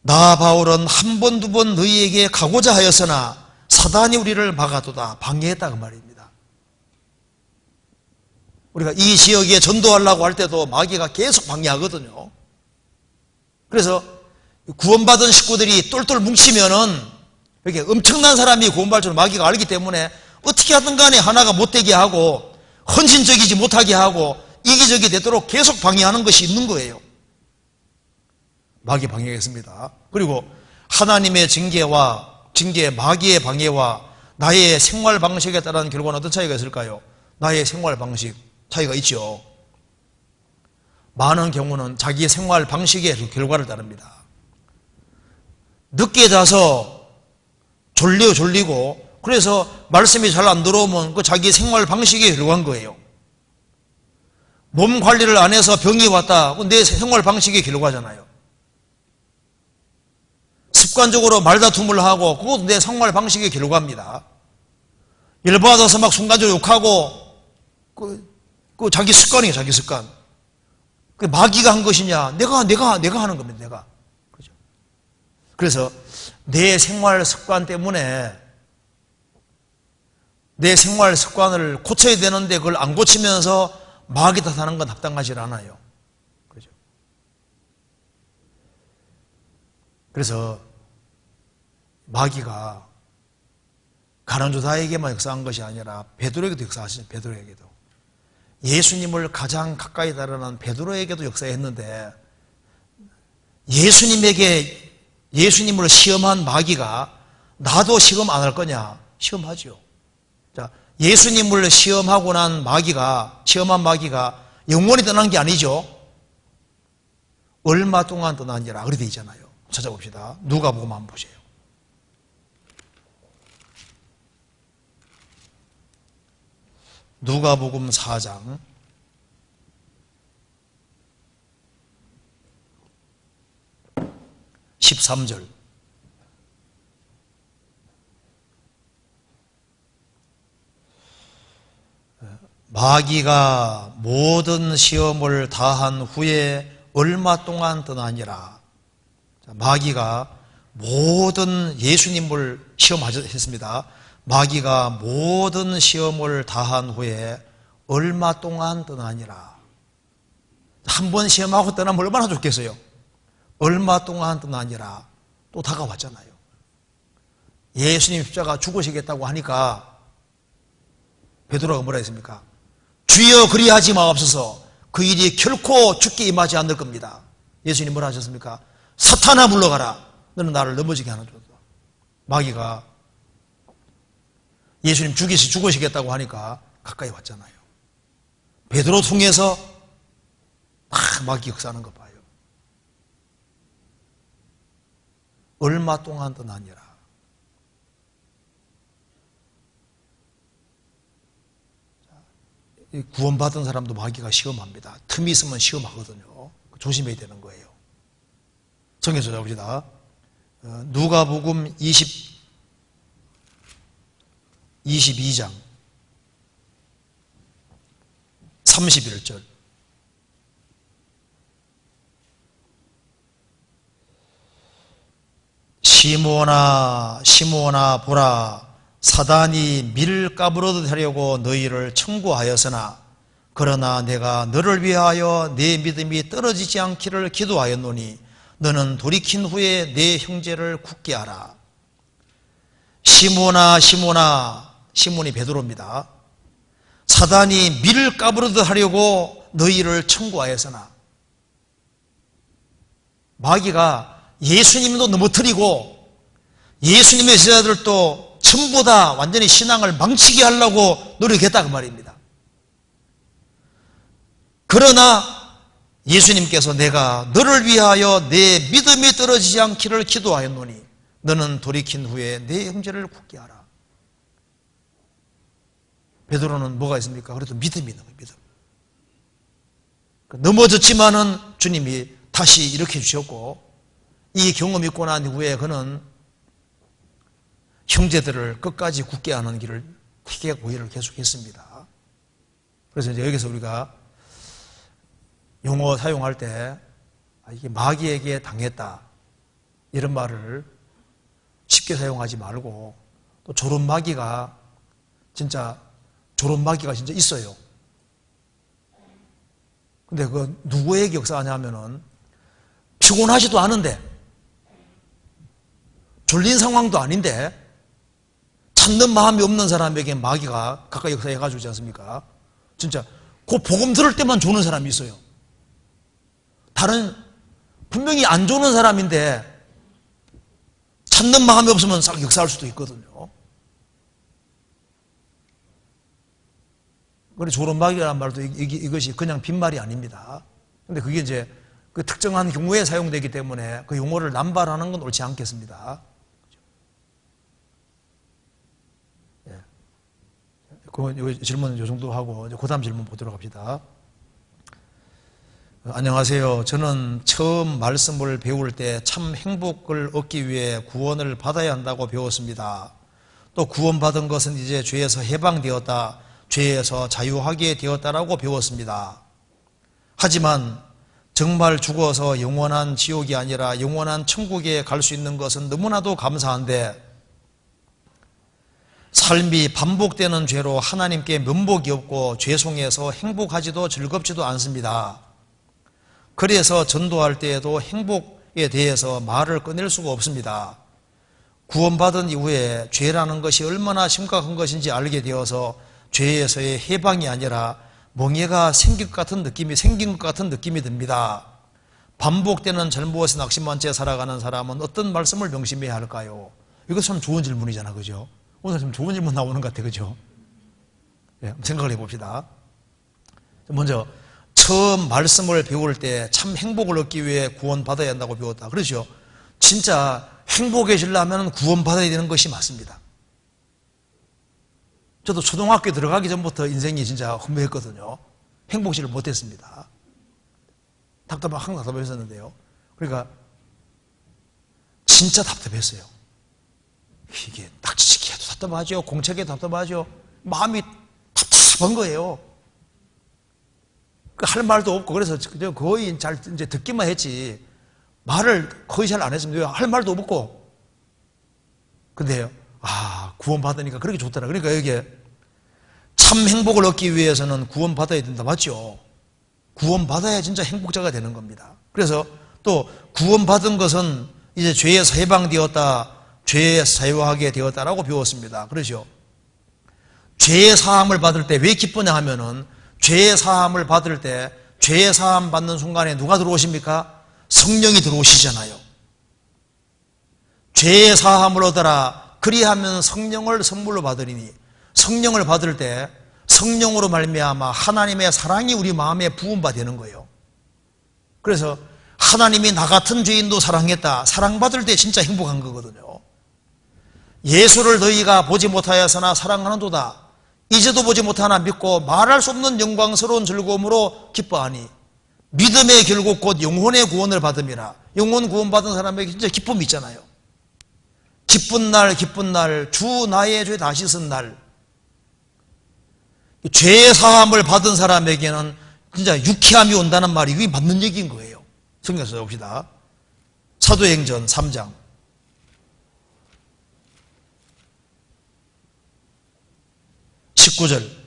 나 바울은 한 번, 두 번 너희에게 가고자 하였으나 사단이 우리를 막아도다. 방해했다 그 말입니다. 우리가 이 지역에 전도하려고 할 때도 마귀가 계속 방해하거든요. 그래서 구원받은 식구들이 똘똘 뭉치면은 이렇게 엄청난 사람이 구원받을 줄 마귀가 알기 때문에 어떻게 하든 간에 하나가 못되게 하고 헌신적이지 못하게 하고 이기적이 되도록 계속 방해하는 것이 있는 거예요. 마귀 방해했습니다. 그리고 하나님의 징계, 마귀의 방해와 나의 생활 방식에 따른 결과는 어떤 차이가 있을까요? 나의 생활 방식 차이가 있죠. 많은 경우는 자기 생활 방식의 결과를 따릅니다. 늦게 자서 졸리고 그래서 말씀이 잘 안 들어오면 그 자기 생활 방식의 결과인 거예요. 몸 관리를 안 해서 병이 왔다. 내 생활 방식의 결과잖아요. 습관적으로 말다툼을 하고 그것도 내 생활 방식의 결과입니다. 열받아서 막 순간적으로 욕하고 그 자기 습관이에요. 자기 습관. 그 마귀가 한 것이냐? 내가 하는 겁니다. 내가. 그죠? 그래서 내 생활 습관 때문에 내 생활 습관을 고쳐야 되는데 그걸 안 고치면서 마귀 탓하는 건 합당하지 않아요. 그죠? 그래서 마귀가 가난주다에게만 역사한 것이 아니라 베드로에게도 역사하시죠. 베드로에게도. 예수님을 가장 가까이 다루는 베드로에게도 역사했는데 예수님을 시험한 마귀가 나도 시험 안 할 거냐? 시험하죠. 자, 예수님을 시험하고 난 마귀가, 시험한 마귀가 영원히 떠난 게 아니죠. 얼마 동안 떠났니라 그렇게 되어 있잖아요. 찾아봅시다. 누가복음 한번 보세요. 누가복음 4장 13절. 마귀가 모든 시험을 다한 후에 얼마 동안 떠나니라. 마귀가 모든 예수님을 시험하셨습니다. 마귀가 모든 시험을 다한 후에 얼마 동안 떠나니라. 한 번 시험하고 떠나면 얼마나 좋겠어요. 얼마 동안 떠나니라. 또 다가왔잖아요. 예수님 십자가 죽으시겠다고 하니까 베드로가 뭐라 했습니까? 주여 그리하지 마옵소서. 그 일이 결코 죽게 임하지 않을 겁니다. 예수님 뭐라 하셨습니까? 사탄아 물러가라. 너는 나를 넘어지게 하는 자다. 마귀가 예수님 죽으시겠다고 하니까 가까이 왔잖아요. 베드로 통해서 막 마귀 역사하는 거 봐요. 얼마 동안 떠나니라. 구원받은 사람도 마귀가 시험합니다. 틈이 있으면 시험하거든요. 조심해야 되는 거예요. 정해서 잡읍시다. 누가복음 22장 31절. 시몬아 시몬아 보라, 사단이 밀 까부러듯 하려고 너희를 청구하였으나 그러나 내가 너를 위하여 내 믿음이 떨어지지 않기를 기도하였노니 너는 돌이킨 후에 내 형제를 굳게 하라. 시몬아 시몬아, 시몬이 베드로입니다. 사단이 밀 까부러듯 하려고 너희를 청구하였으나, 마귀가 예수님도 넘어뜨리고 예수님의 제자들도 전부 다 완전히 신앙을 망치게 하려고 노력했다 그 말입니다. 그러나 예수님께서 내가 너를 위하여 내 믿음이 떨어지지 않기를 기도하였노니 너는 돌이킨 후에 내 형제를 굳게 하라. 베드로는 뭐가 있습니까? 그래도 믿음이 있는 거예요. 믿음. 넘어졌지만은 주님이 다시 일으켜 주셨고, 이 경험이 있고 난 후에 그는 형제들을 끝까지 굳게 하는 길을 크게 고의를 계속했습니다. 그래서 이제 여기서 우리가 용어 사용할 때 이게 마귀에게 당했다 이런 말을 쉽게 사용하지 말고, 또 조론마귀가 진짜 있어요. 근데 그 누구에게 역사하냐면은 피곤하지도 않은데, 졸린 상황도 아닌데 찾는 마음이 없는 사람에게 마귀가 가까이 역사해가지고 있지 않습니까? 진짜 그 복음 들을 때만 조는 사람이 있어요. 다른 분명히 안 조는 사람인데 찾는 마음이 없으면 싹 역사할 수도 있거든요. 그래, 조론마귀라는 말도 이것이 그냥 빈말이 아닙니다. 근데 그게 이제 그 특정한 경우에 사용되기 때문에 그 용어를 남발하는 건 옳지 않겠습니다. 예. 그 질문은 이 정도 하고 이제 그 다음 질문 보도록 합시다. 안녕하세요. 저는 처음 말씀을 배울 때 참 행복을 얻기 위해 구원을 받아야 한다고 배웠습니다. 또 구원받은 것은 이제 죄에서 해방되었다, 죄에서 자유하게 되었다라고 배웠습니다. 하지만 정말 죽어서 영원한 지옥이 아니라 영원한 천국에 갈 수 있는 것은 너무나도 감사한데, 삶이 반복되는 죄로 하나님께 면목이 없고 죄송해서 행복하지도 즐겁지도 않습니다. 그래서 전도할 때에도 행복에 대해서 말을 꺼낼 수가 없습니다. 구원받은 이후에 죄라는 것이 얼마나 심각한 것인지 알게 되어서 죄에서의 해방이 아니라 멍해가 생긴 것 같은 느낌이 듭니다. 반복되는 잘못에 낙심한 채 살아가는 사람은 어떤 말씀을 명심해야 할까요? 이것 참 좋은 질문이잖아, 그죠? 오늘 좀 좋은 질문 나오는 것 같아, 그죠? 예, 생각을 해봅시다. 먼저 처음 말씀을 배울 때 참 행복을 얻기 위해 구원받아야 한다고 배웠다. 그렇죠? 진짜 행복해지려면 구원받아야 되는 것이 맞습니다. 저도 초등학교 들어가기 전부터 인생이 진짜 허무했거든요. 행복지를 못했습니다. 항상 답답했었는데요. 그러니까 진짜 답답했어요. 이게 낙지치기 해도 답답하죠. 공책에도 답답하죠. 마음이 답답한 거예요. 할 말도 없고, 그래서 거의 잘 이제 듣기만 했지, 말을 거의 잘 안 했습니다. 할 말도 없고. 근데요, 구원받으니까 그렇게 좋더라. 그러니까 여기에 참 행복을 얻기 위해서는 구원받아야 된다. 맞죠? 구원받아야 진짜 행복자가 되는 겁니다. 그래서 또 구원받은 것은 이제 죄에서 해방되었다, 죄에서 자유하게 되었다라고 배웠습니다. 그렇죠? 죄의 사함을 받을 때 왜 기쁘냐 하면은, 죄의 사함을 받을 때, 죄의 사함 받는 순간에 누가 들어오십니까? 성령이 들어오시잖아요. 죄의 사함을 얻어라, 그리하면 성령을 선물로 받으리니, 성령을 받을 때 성령으로 말미암아 하나님의 사랑이 우리 마음에 부음바 되는 거예요. 그래서 하나님이 나 같은 죄인도 사랑했다, 사랑받을 때 진짜 행복한 거거든요. 예수를 너희가 보지 못하였으나 사랑하는도다, 이제도 보지 못하나 믿고 말할 수 없는 영광스러운 즐거움으로 기뻐하니 믿음의 결국 곧 영혼의 구원을 받음이라. 영혼 구원 받은 사람에게 진짜 기쁨이 있잖아요. 기쁜 날, 기쁜 날, 주 나의 죄 다 씻은 날. 죄의 사함을 받은 사람에게는 진짜 유쾌함이 온다는 말이 이게 맞는 얘기인 거예요. 성경 써봅시다. 사도행전 3장 19절.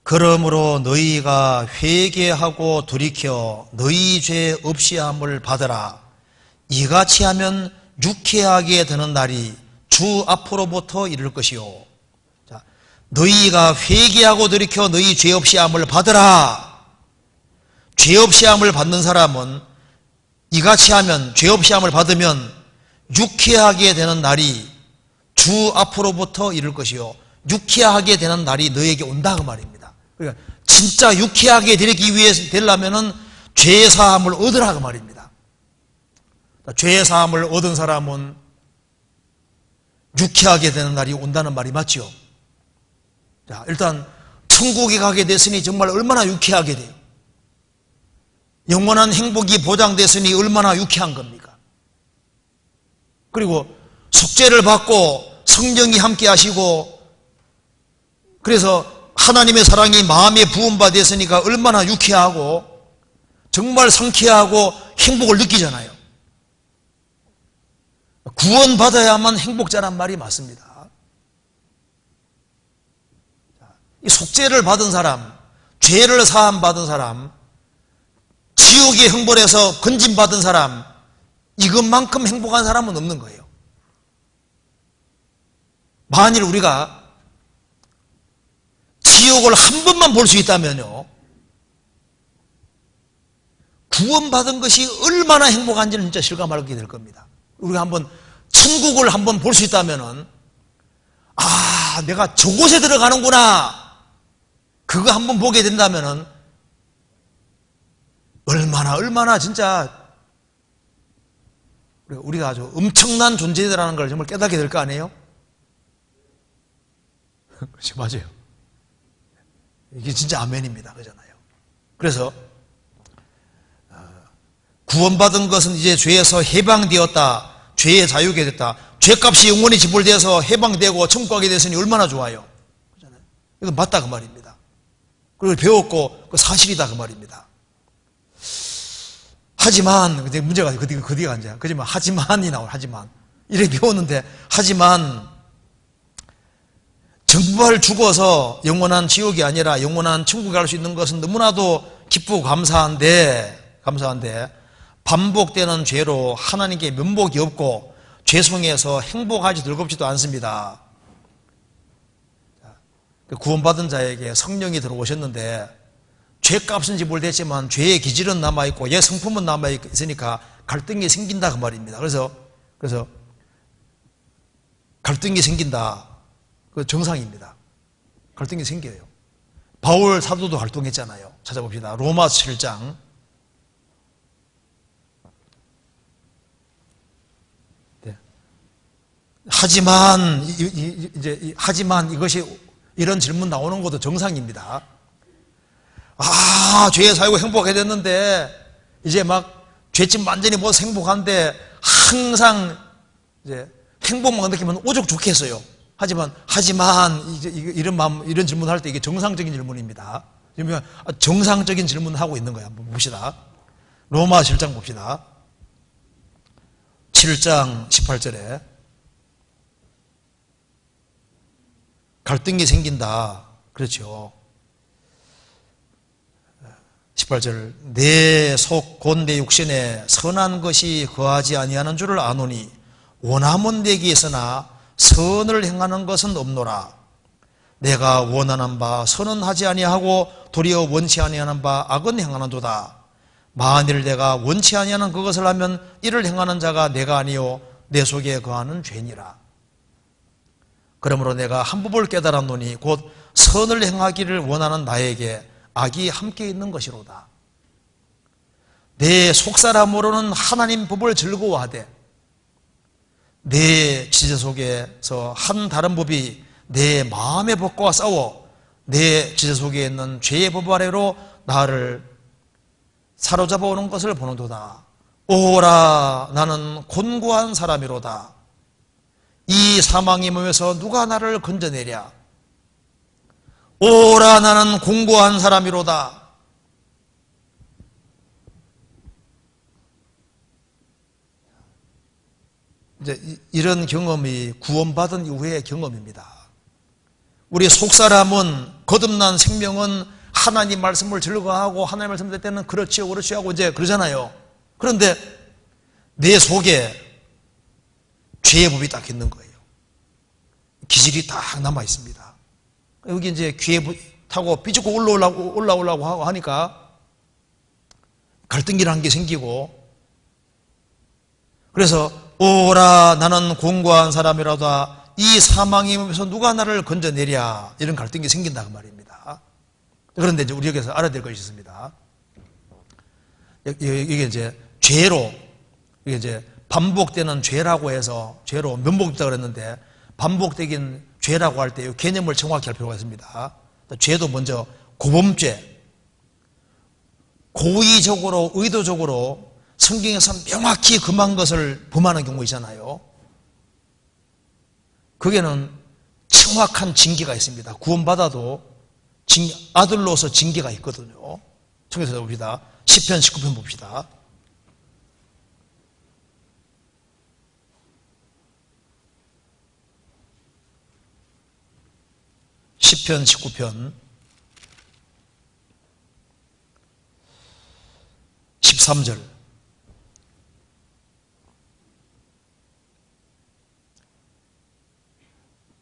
그러므로 너희가 회개하고 돌이켜 너희 죄 없이함을 받으라. 이같이 하면 유쾌하게 되는 날이 주 앞으로부터 이를 것이요. 자, 너희가 회개하고 돌이켜 너희 죄 없이함을 받으라. 죄 없이함을 받는 사람은 이같이 하면, 죄 없이함을 받으면 유쾌하게 되는 날이 주 앞으로부터 이를 것이요. 유쾌하게 되는 날이 너에게 온다 그 말입니다. 그러니까 진짜 유쾌하게 되기 위해서 되려면은 죄의 사함을 얻으라 그 말입니다. 죄의 사함을 얻은 사람은 유쾌하게 되는 날이 온다는 말이 맞죠? 자, 일단 천국에 가게 됐으니 정말 얼마나 유쾌하게 돼요. 영원한 행복이 보장됐으니 얼마나 유쾌한 겁니까? 그리고 속죄를 받고 성령이 함께 하시고, 그래서 하나님의 사랑이 마음에 부음바 됐으니까 얼마나 유쾌하고 정말 상쾌하고 행복을 느끼잖아요. 구원받아야만 행복자란 말이 맞습니다. 이 속죄를 받은 사람, 죄를 사함 받은 사람, 지옥의 형벌에서 건진받은 사람, 이것만큼 행복한 사람은 없는 거예요. 만일 우리가 지옥을 한 번만 볼 수 있다면요, 구원받은 것이 얼마나 행복한지는 진짜 실감하게 될 겁니다. 우리가 한번 천국을 한번 볼 수 있다면은, 내가 저곳에 들어가는구나, 그거 한번 보게 된다면은 얼마나 진짜 우리가 아주 엄청난 존재라는 걸 정말 깨닫게 될 거 아니에요? 그렇죠, 맞아요. 이게 진짜 아멘입니다. 그잖아요. 그래서 구원받은 것은 이제 죄에서 해방되었다, 죄의 자유게 됐다, 죄값이 영원히 지불돼서 해방되고 천국 가게 됐으니 얼마나 좋아요. 그잖아요. 이건 맞다 그 말입니다. 그리고 배웠고 그 사실이다 그 말입니다. 하지만 문제가 그 뒤가 이제 그지만 하지만이 나와요. 하지만 이렇게 배웠는데, 하지만 정말 죽어서 영원한 지옥이 아니라 영원한 천국에 갈 수 있는 것은 너무나도 기쁘고 감사한데 반복되는 죄로 하나님께 면목이 없고 죄송해서 행복하지 즐겁지도 않습니다. 구원받은 자에게 성령이 들어오셨는데 죄값은 지불됐지만 죄의 기질은 남아있고 옛 성품은 남아있으니까 갈등이 생긴다 그 말입니다. 그래서 갈등이 생긴다. 그 정상입니다. 갈등이 생겨요. 바울 사도도 갈등했잖아요. 찾아봅시다. 로마 7장. 네. 하지만 이것이 이런 질문 나오는 것도 정상입니다. 죄에 살고 행복하게 됐는데 이제 막 죄짐 완전히 못 행복한데 항상 이제 행복만 느끼면 오죽 좋겠어요. 하지만 이제 이런 질문할 때 이게 정상적인 질문입니다. 정상적인 질문을 하고 있는 거야. 한번 봅시다. 로마 7장 봅시다. 7장 18절에 갈등이 생긴다. 그렇죠. 18절 내 속 곧 내 육신에 선한 것이 거하지 아니하는 줄을 아노니 원함은 내게 있으나 선을 행하는 것은 없노라. 내가 원하는 바 선은 하지 아니하고 도리어 원치 아니하는 바 악은 행하는도다. 만일 내가 원치 아니하는 그것을 하면 이를 행하는 자가 내가 아니요 내 속에 거하는 죄니라. 그러므로 내가 한 법을 깨달았노니 곧 선을 행하기를 원하는 나에게 악이 함께 있는 것이로다. 내 속사람으로는 하나님 법을 즐거워하되 내 지체 속에서 한 다른 법이 내 마음의 법과 싸워 내 지체 속에 있는 죄의 법 아래로 나를 사로잡아 오는 것을 보는도다. 오라 나는 곤고한 사람이로다. 이 사망의 몸에서 누가 나를 건져내랴. 오라 나는 공고한 사람이로다. 이제 이런 경험이 구원받은 이후의 경험입니다. 우리 속사람은 거듭난 생명은 하나님 말씀을 즐거워하고 하나님 말씀 될 때는 그렇지요 하고 이제 그러잖아요. 그런데 내 속에 죄의 법이 딱 있는 거예요. 기질이 딱 남아 있습니다. 여기 이제 귀에 타고 삐죽고 올라오려고 하니까 갈등이라는 게 생기고, 그래서 오라 나는 공고한 사람이라도 이 사망의 몸에서 누가 나를 건져내랴, 이런 갈등이 생긴다 그 말입니다. 그런데 이제 우리 여기서 알아야 될 것이 있습니다. 이게 이제 죄로, 이게 이제 반복되는 죄라고 해서 죄로 면목있다 그랬는데, 반복적인 죄라고 할 때 이 개념을 정확히 할 필요가 있습니다. 죄도 먼저 고범죄, 고의적으로 의도적으로 성경에서 명확히 금한 것을 범하는 경우 있잖아요. 그게는 정확한 징계가 있습니다. 구원받아도 아들로서 징계가 있거든요. 청해서 봅시다. 시편 19편 봅시다. 시편 19편 13절.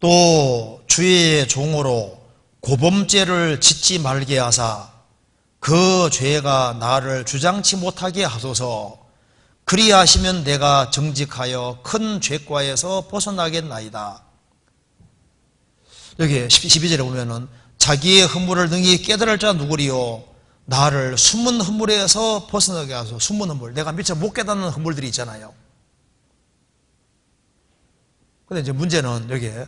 또 주의 종으로 고범죄를 짓지 말게 하사 그 죄가 나를 주장치 못하게 하소서. 그리하시면 내가 정직하여 큰 죄과에서 벗어나겠나이다. 여기 12절에 보면은 자기의 허물을 능히 깨달을 자 누구리요 나를 숨은 허물에서 벗어나게 하소서. 숨은 허물, 내가 미처 못 깨닫는 허물들이 있잖아요. 근데 이제 문제는 여기에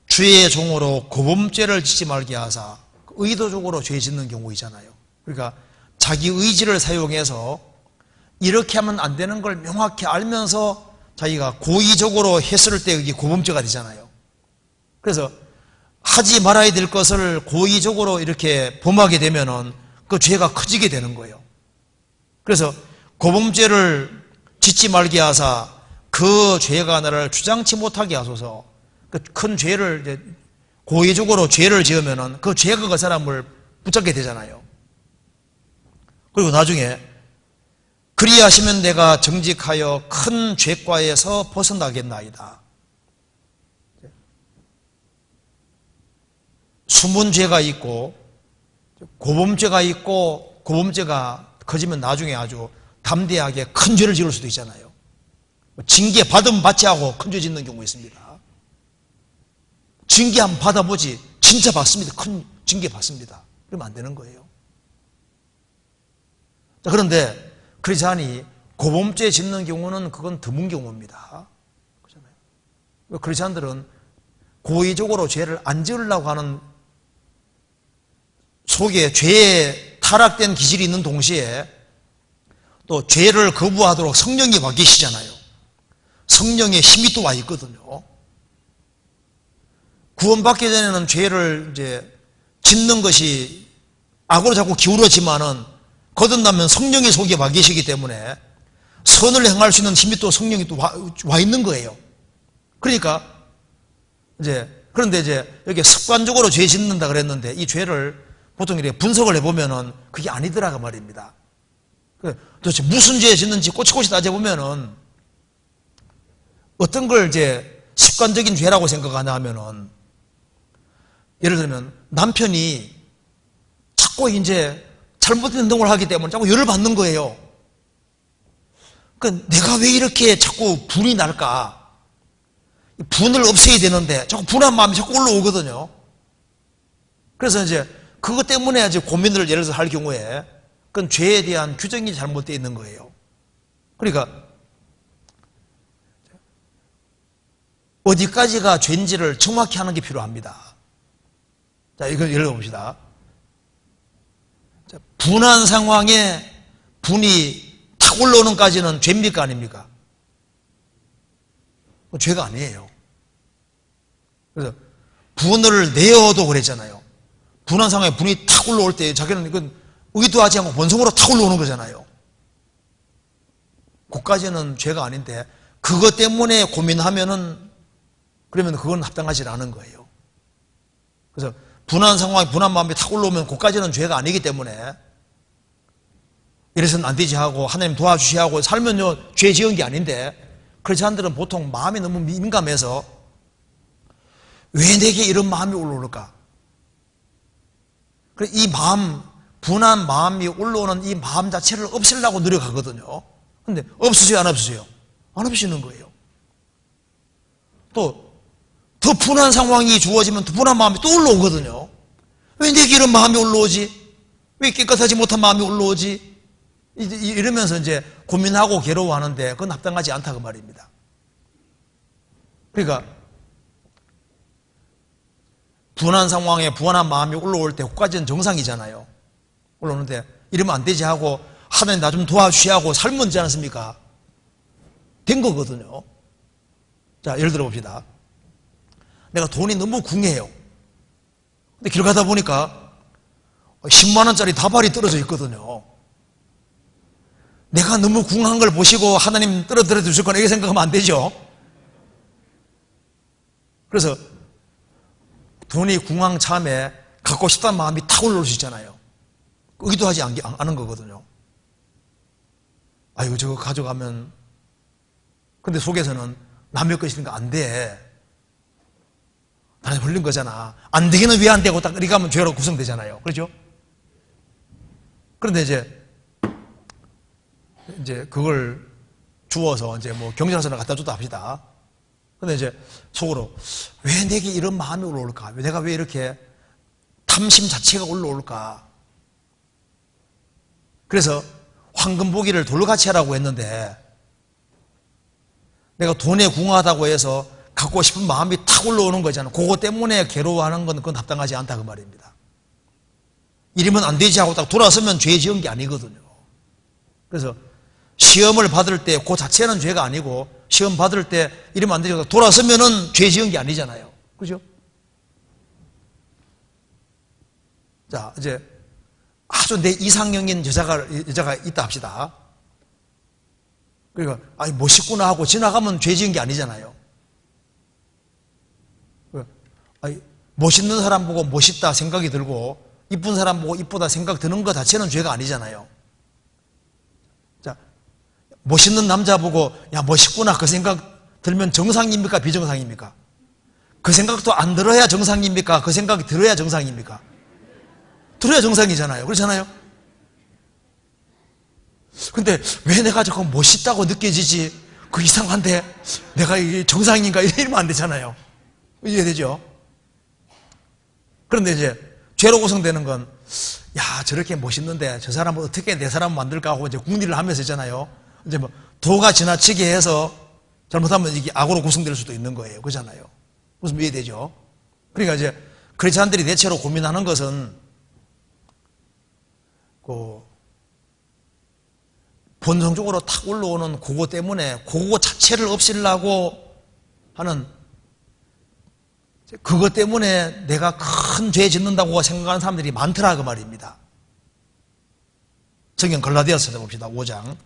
주의 종으로 고범죄를 짓지 말게 하사, 의도적으로 죄 짓는 경우 있잖아요. 그러니까 자기 의지를 사용해서 이렇게 하면 안 되는 걸 명확히 알면서 자기가 고의적으로 했을 때 이게 고범죄가 되잖아요. 그래서 하지 말아야 될 것을 고의적으로 이렇게 범하게 되면은 그 죄가 커지게 되는 거예요. 그래서 고범죄를 짓지 말게 하사 그 죄가 나를 주장치 못하게 하소서. 그 큰 죄를 이제 고의적으로 죄를 지으면은 그 죄가 그 사람을 붙잡게 되잖아요. 그리고 나중에 그리하시면 내가 정직하여 큰 죄과에서 벗어나겠나이다. 숨은 죄가 있고 고범죄가 있고, 고범죄가 커지면 나중에 아주 담대하게 큰 죄를 지을 수도 있잖아요. 징계 받으면 받지 하고 큰 죄 짓는 경우 있습니다. 징계 한번 받아보지, 진짜 받습니다. 큰 징계 받습니다. 그러면 안 되는 거예요. 자, 그런데 크리스찬이 고범죄 짓는 경우는 그건 드문 경우입니다. 그렇잖아요. 크리스찬들은 고의적으로 죄를 안 지으려고 하는 속에 죄에 타락된 기질이 있는 동시에 또 죄를 거부하도록 성령이 와 계시잖아요. 성령의 힘이 또 와 있거든요. 구원받기 전에는 죄를 이제 짓는 것이 악으로 자꾸 기울어지만은 거듭나면 성령의 속에 와 계시기 때문에 선을 행할 수 있는 힘이 또 성령이 또 와 있는 거예요. 그러니까 그런데 이제 여기 습관적으로 죄 짓는다 그랬는데 이 죄를 보통 이렇게 분석을 해보면은 그게 아니더라고 말입니다. 도대체 무슨 죄 짓는지 꼬치꼬치 따져보면은 어떤 걸 이제 습관적인 죄라고 생각하냐 하면은 예를 들면 남편이 자꾸 이제 잘못된 행동을 하기 때문에 자꾸 열을 받는 거예요. 그러니까 내가 왜 이렇게 자꾸 분이 날까? 분을 없애야 되는데 자꾸 분한 마음이 자꾸 올라오거든요. 그래서 이제 그것 때문에 이제 고민을 예를 들어서 할 경우에 그건 죄에 대한 규정이 잘못되어 있는 거예요. 그러니까 어디까지가 죄인지를 정확히 하는 게 필요합니다. 자, 이거 예를 들어 봅시다. 분한 상황에 분이 탁 올라오는 까지는 죄입니까 아닙니까? 죄가 아니에요. 그래서 분을 내어도 그랬잖아요. 분한 상황에 분이 탁 올라올 때 자기는 이건 의도하지 않고 본성으로 탁 올라오는 거잖아요. 그까지는 죄가 아닌데 그것 때문에 고민하면은 그러면 그건 합당하지 않은 거예요. 그래서 분한 상황에 분한 마음이 탁 올라오면 그까지는 죄가 아니기 때문에 이래서는 안 되지 하고 하나님 도와주시 하고 살면요 죄 지은 게 아닌데 크리스찬들은 보통 마음이 너무 민감해서 왜 내게 이런 마음이 올라올까? 이 마음, 분한 마음이 올라오는 이 마음 자체를 없애려고 노력하거든요. 근데 없으세요, 안 없으세요? 안 없으시는 거예요. 또 더 분한 상황이 주어지면 더 분한 마음이 또 올라오거든요. 왜 내게 이런 마음이 올라오지? 왜 깨끗하지 못한 마음이 올라오지? 이러면서 이제 고민하고 괴로워하는데 그건 합당하지 않다 그 말입니다. 그러니까 분한 상황에 분한 마음이 올라올 때 그까지는 정상이잖아요. 올라오는데 이러면 안 되지 하고 하나님 나 좀 도와주시 하고 살면 되지 않습니까? 된 거거든요. 자, 예를 들어 봅시다. 내가 돈이 너무 궁해요. 근데 길 가다 보니까 10만 원짜리 다발이 떨어져 있거든요. 내가 너무 궁한 걸 보시고 하나님 떨어뜨려 주실 거나 이렇게 생각하면 안 되죠. 그래서 돈이 궁한 참에 갖고 싶다는 마음이 탁 올라올 수 있잖아요. 의도하지 않은 거거든요. 아이고 저거 가져가면 근데 속에서는 남의 것이니까 안 돼. 나한테 흘린 거잖아. 안 되기는 왜 안 되고 딱 이렇게 하면 죄로 구성되잖아요. 그렇죠? 그런데 이제 그걸 주워서 이제 뭐 경찰서나 갖다 줬다 합시다. 근데 이제 속으로 왜 내게 이런 마음이 올라올까? 내가 왜 이렇게 탐심 자체가 올라올까? 그래서 황금 보기를 돌같이 하라고 했는데 내가 돈에 궁하다고 해서 갖고 싶은 마음이 탁 올라오는 거잖아요. 그거 때문에 괴로워하는 건 그건 합당하지 않다 그 말입니다. 이러면 안 되지 하고 딱 돌아서면 죄 지은 게 아니거든요. 그래서 시험을 받을 때 그 자체는 죄가 아니고 시험 받을 때 이러면 안 되죠. 돌아서면은 죄 지은 게 아니잖아요. 그죠? 자, 이제 아주 내 이상형인 여자가 있다 합시다. 그러니까 아니 멋있구나 하고 지나가면 죄 지은 게 아니잖아요. 아니, 멋있는 사람 보고 멋있다 생각이 들고 이쁜 사람 보고 이쁘다 생각 드는 것 자체는 죄가 아니잖아요. 자, 멋있는 남자 보고 야 멋있구나 그 생각 들면 정상입니까 비정상입니까? 그 생각도 안 들어야 정상입니까? 그 생각이 들어야 정상입니까? 들어야 정상이잖아요. 그렇잖아요? 근데 왜 내가 저거 멋있다고 느껴지지? 그 이상한데 내가 이게 정상인가? 이러면 안 되잖아요. 이해되죠? 그런데 이제 죄로 구성되는 건, 야, 저렇게 멋있는데 저 사람은 어떻게 내 사람 만들까 하고 이제 궁리를 하면서 있잖아요. 이제 뭐 도가 지나치게 해서 잘못하면 이게 악으로 구성될 수도 있는 거예요. 그렇잖아요. 무슨 이해되죠? 그러니까 이제 크리스찬들이 대체로 고민하는 것은 그 본성적으로 탁 올라오는 그거 때문에 그거 자체를 없애려고 하는, 그것 때문에 내가 큰 죄 짓는다고 생각하는 사람들이 많더라 그 말입니다. 성경 갈라디아서 봅시다. 5장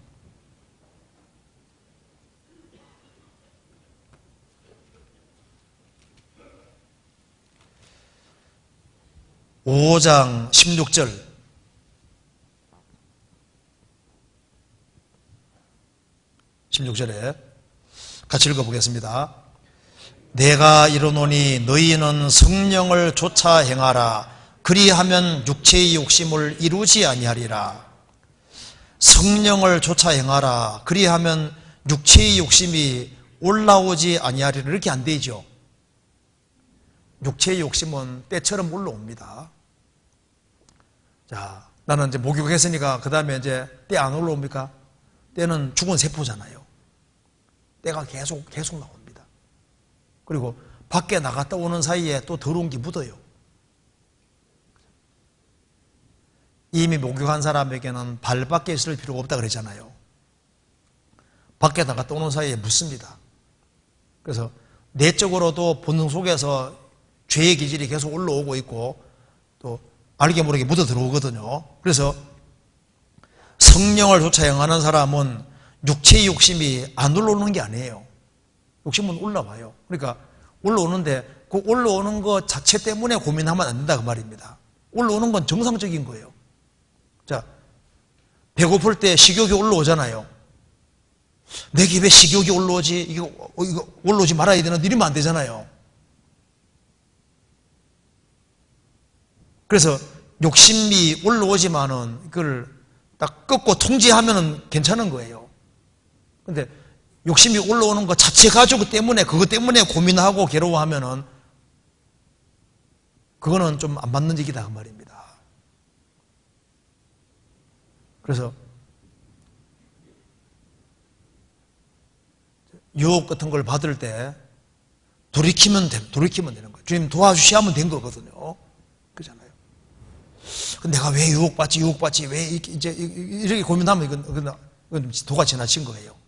16절. 같이 읽어보겠습니다. 내가 이르노니 너희는 성령을 쫓아 행하라. 그리하면 육체의 욕심을 이루지 아니하리라. 성령을 쫓아 행하라. 그리하면 육체의 욕심이 올라오지 아니하리라. 이렇게 안 되죠. 육체의 욕심은 때처럼 올라옵니다. 자, 나는 이제 목욕했으니까 그 다음에 이제 때 안 올라옵니까? 때는 죽은 세포잖아요. 때가 계속 나옵니다. 그리고 밖에 나갔다 오는 사이에 또 더러운 게 묻어요. 이미 목욕한 사람에게는 발 밖에 있을 필요가 없다 그랬잖아요. 밖에 나갔다 오는 사이에 묻습니다. 그래서 내적으로도 본능 속에서 죄의 기질이 계속 올라오고 있고 또 알게 모르게 묻어 들어오거든요. 그래서 성령을 쫓아 행하는 사람은 육체의 욕심이 안 올라오는 게 아니에요. 욕심은 올라와요. 그러니까 올라오는데 그 올라오는 것 자체 때문에 고민하면 안 된다 그 말입니다. 올라오는 건 정상적인 거예요. 자, 배고플 때 식욕이 올라오잖아요. 내게 왜 식욕이 올라오지? 이거 올라오지 말아야 되는데 이러면 안 되잖아요. 그래서 욕심이 올라오지만은 그걸 딱 꺾고 통제하면은 괜찮은 거예요. 근데 욕심이 올라오는 것 자체 가지고 때문에 그것 때문에 고민하고 괴로워하면은 그거는 좀 안 맞는 얘기다 그 말입니다. 그래서 유혹 같은 걸 받을 때 돌이키면 되는 거예요. 주님 도와주셔야 하면 된 거거든요. 그렇잖아요. 내가 왜 유혹받지, 왜 이제 이렇게 고민하면 이건 도가 지나친 거예요.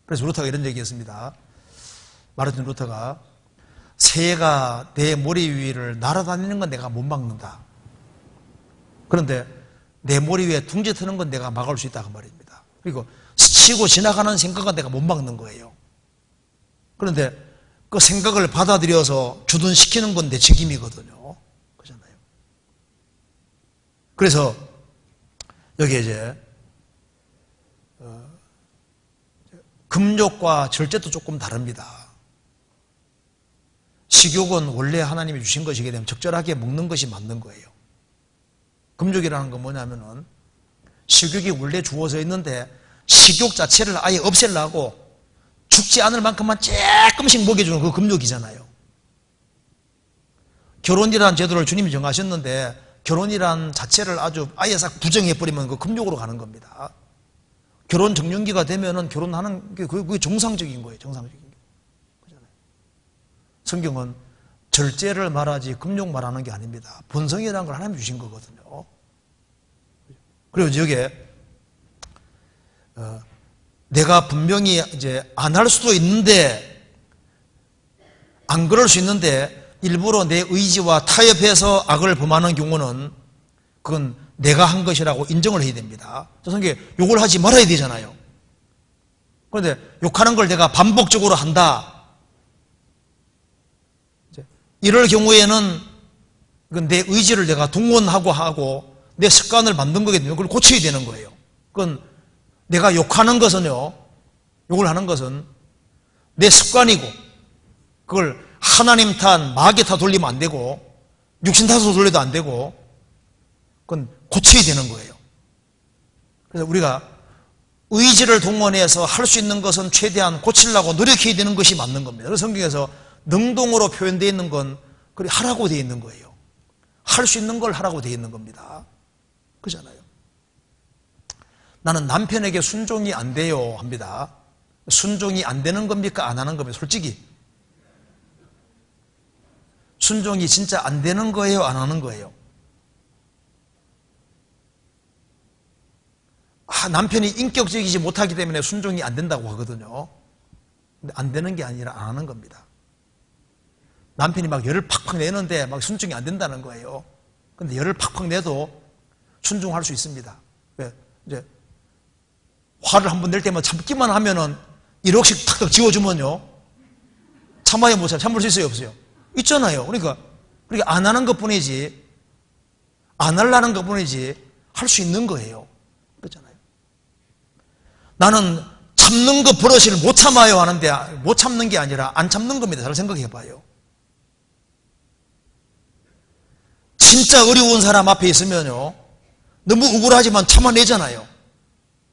그래서 루터가 이런 얘기했습니다. 마르틴 루터가 새가 내 머리 위를 날아다니는 건 내가 못 막는다. 그런데 내 머리 위에 둥지 트는 건 내가 막을 수 있다 그 말입니다. 그리고 스치고 지나가는 생각은 내가 못 막는 거예요. 그런데 그 생각을 받아들여서 주둔시키는 건 내 책임이거든요. 그렇잖아요. 그래서 여기에 이제 금욕과 절제도 조금 다릅니다. 식욕은 원래 하나님이 주신 것이기 때문에 적절하게 먹는 것이 맞는 거예요. 금욕이라는 건 뭐냐면은 식욕이 원래 주어져 있는데 식욕 자체를 아예 없애려고 죽지 않을 만큼만 조금씩 먹여주는 그 금욕이잖아요. 결혼이라는 제도를 주님이 정하셨는데 결혼이란 자체를 아주 아예 싹 부정해버리면 그 금욕으로 가는 겁니다. 결혼 정년기가 되면은 결혼하는 게 그게 정상적인 거예요. 정상적인 게. 그렇잖아요. 성경은 절제를 말하지 금욕 말하는 게 아닙니다. 본성이라는 걸 하나님이 주신 거거든요. 그리고 여기에 내가 분명히 이제 안 할 수도 있는데 안 그럴 수 있는데 일부러 내 의지와 타협해서 악을 범하는 경우는 그건 내가 한 것이라고 인정을 해야 됩니다. 성경에 욕을 하지 말아야 되잖아요. 그런데 욕하는 걸 내가 반복적으로 한다. 이럴 경우에는 내 의지를 내가 동원하고 내 습관을 만든 거기 때문에 그걸 고쳐야 되는 거예요. 그건 내가 욕하는 것은요, 욕을 하는 것은 내 습관이고 그걸 하나님 탓, 마귀 탓 돌리면 안 되고 육신 탓으로 돌려도 안 되고 그건 고쳐야 되는 거예요. 그래서 우리가 의지를 동원해서 할 수 있는 것은 최대한 고치려고 노력해야 되는 것이 맞는 겁니다. 그래서 성경에서 능동으로 표현되어 있는 건 그리 하라고 되어 있는 거예요. 할 수 있는 걸 하라고 되어 있는 겁니다. 그렇잖아요. 나는 남편에게 순종이 안 돼요 합니다. 순종이 안 되는 겁니까? 안 하는 겁니까? 솔직히 순종이 진짜 안 되는 거예요? 안 하는 거예요? 남편이 인격적이지 못하기 때문에 순종이 안 된다고 하거든요. 근데 안 되는 게 아니라 안 하는 겁니다. 남편이 막 열을 팍팍 내는데 막 순종이 안 된다는 거예요. 근데 열을 팍팍 내도 순종할 수 있습니다. 왜? 이제 화를 한번 낼 때만 참기만 하면은 1억씩 탁탁 지워주면요. 참아요, 못 참아요? 참을 수 있어요, 없어요? 있잖아요. 그러니까 안 하는 것 뿐이지, 안 하려는 것 뿐이지, 할 수 있는 거예요. 그렇잖아요. 나는 참는 거 버릇을 못 참아요 하는데, 못 참는 게 아니라 안 참는 겁니다. 잘 생각해 봐요. 진짜 어려운 사람 앞에 있으면요, 너무 억울하지만 참아내잖아요.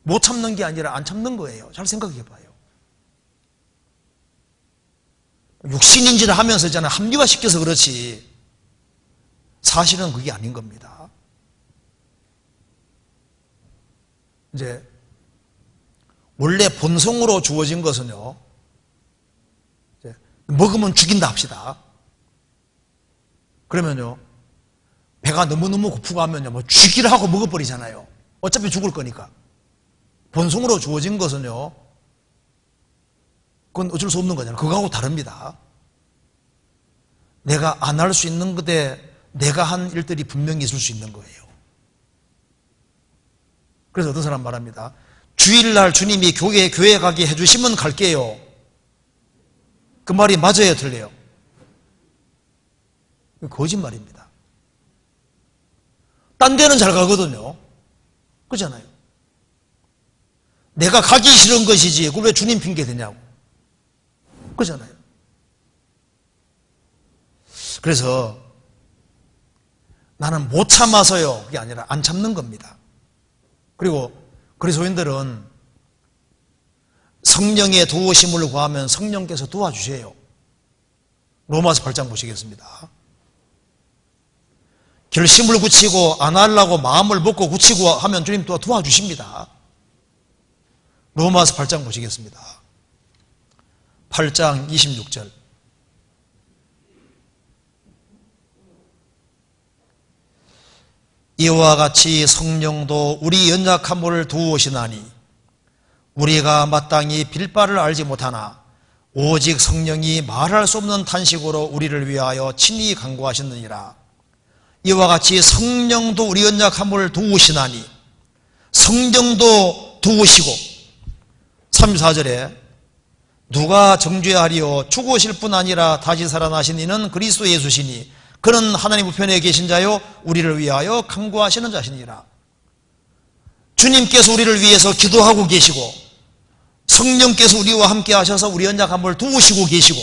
못 참는 게 아니라 안 참는 거예요. 잘 생각해 봐요. 육신인지를 하면서 있잖아요. 합리화시켜서 그렇지 사실은 그게 아닌 겁니다. 이제 원래 본성으로 주어진 것은요, 이제 먹으면 죽인다 합시다. 그러면요, 배가 너무너무 고프고 하면요, 뭐 죽이라 하고 먹어버리잖아요. 어차피 죽을 거니까. 본성으로 주어진 것은요, 그건 어쩔 수 없는 거잖아요. 그거하고 다릅니다. 내가 안 할 수 있는 것에 내가 한 일들이 분명히 있을 수 있는 거예요. 그래서 어떤 사람 말합니다. 주일날 주님이 교회 가게 해주시면 갈게요. 그 말이 맞아요, 틀려요? 거짓말입니다. 딴 데는 잘 가거든요. 그렇잖아요. 내가 가기 싫은 것이지 그걸 왜 주님 핑계 대냐고. 그렇잖아요. 그래서 나는 못 참아서요, 그게 아니라 안 참는 겁니다. 그리고 그리스도인들은 성령의 도우심을 구하면 성령께서 도와주세요. 로마서 8장 보시겠습니다. 결심을 굳히고 안 하려고 마음을 먹고 굳히고 하면 주님 또 도와주십니다. 로마서 8장 보시겠습니다. 8장 26절. 이와 같이 성령도 우리 연약함을 도우시나니 우리가 마땅히 빌 바를 알지 못하나 오직 성령이 말할 수 없는 탄식으로 우리를 위하여 친히 간구하셨느니라. 이와 같이 성령도 우리 연약함을 도우시나니, 성령도 도우시고 34절에 누가 정죄하리요 죽으실 뿐 아니라 다시 살아나신 이는 그리스도 예수시니 그는 하나님 우편에 계신 자요 우리를 위하여 간구하시는 자시니라. 주님께서 우리를 위해서 기도하고 계시고 성령께서 우리와 함께 하셔서 우리 연약함을 도우시고 계시고,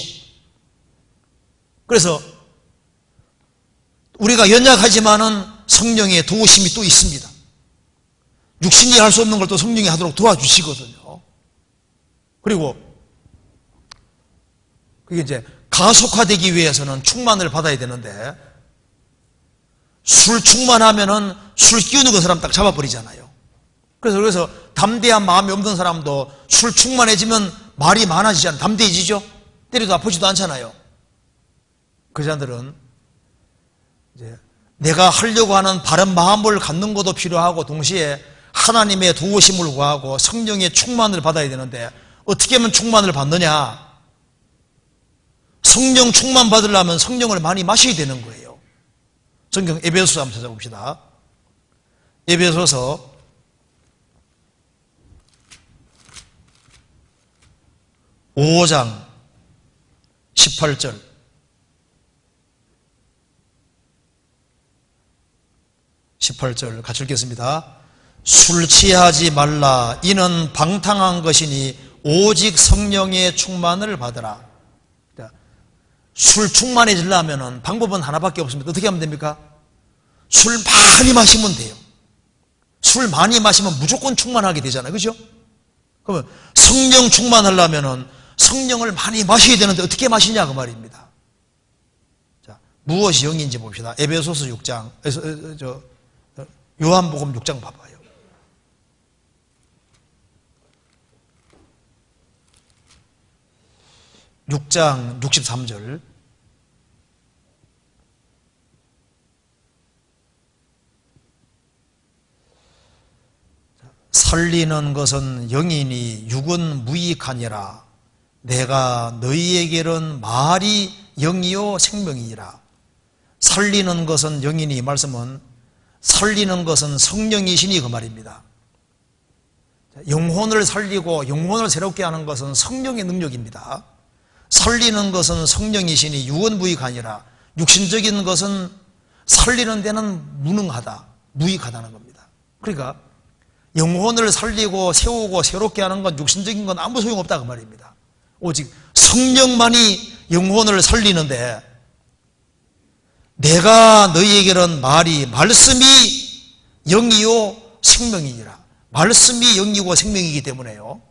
그래서 우리가 연약하지만은 성령의 도우심이 또 있습니다. 육신이 할 수 없는 걸 또 성령이 하도록 도와주시거든요. 그리고 그게 이제 가속화되기 위해서는 충만을 받아야 되는데, 술 충만하면은 술 끼우는 그 사람 딱 잡아버리잖아요. 그래서 담대한 마음이 없는 사람도 술 충만해지면 말이 많아지잖아요. 담대해지죠? 때려도 아프지도 않잖아요. 그 사람들은 이제 내가 하려고 하는 바른 마음을 갖는 것도 필요하고 동시에 하나님의 도우심을 구하고 성령의 충만을 받아야 되는데, 어떻게 하면 충만을 받느냐? 성령 충만 받으려면 성령을 많이 마셔야 되는 거예요. 성경 에베소서 한번 찾아봅시다. 에베소서 5장 18절. 같이 읽겠습니다. 술 취하지 말라. 이는 방탕한 것이니 오직 성령의 충만을 받으라. 술 충만해지려면 방법은 하나밖에 없습니다. 어떻게 하면 됩니까? 술 많이 마시면 돼요. 술 많이 마시면 무조건 충만하게 되잖아요. 그죠? 그러면 성령 충만하려면 성령을 많이 마셔야 되는데 어떻게 마시냐 그 말입니다. 자, 무엇이 영인지 봅시다. 에베소서 6장, 요한복음 6장 봐봐요. (6장) 63절. 살리는 것은 영이니 육은 무익하니라. 내가 너희에게는 말이 영이요 생명이니라. 살리는 것은 영이니, 이 말씀은 살리는 것은 성령이시니 그 말입니다. 영혼을 살리고 영혼을 새롭게 하는 것은 성령의 능력입니다. 살리는 것은 성령이시니 육은 무익하니라. 육신적인 것은 살리는 데는 무능하다, 무익하다는 겁니다. 그러니까 영혼을 살리고 세우고 새롭게 하는 건, 육신적인 건 아무 소용없다 그 말입니다. 오직 성령만이 영혼을 살리는데, 내가 너희에게는 말씀이 영이요 생명이니라. 말씀이 영이고 생명이기 때문에요.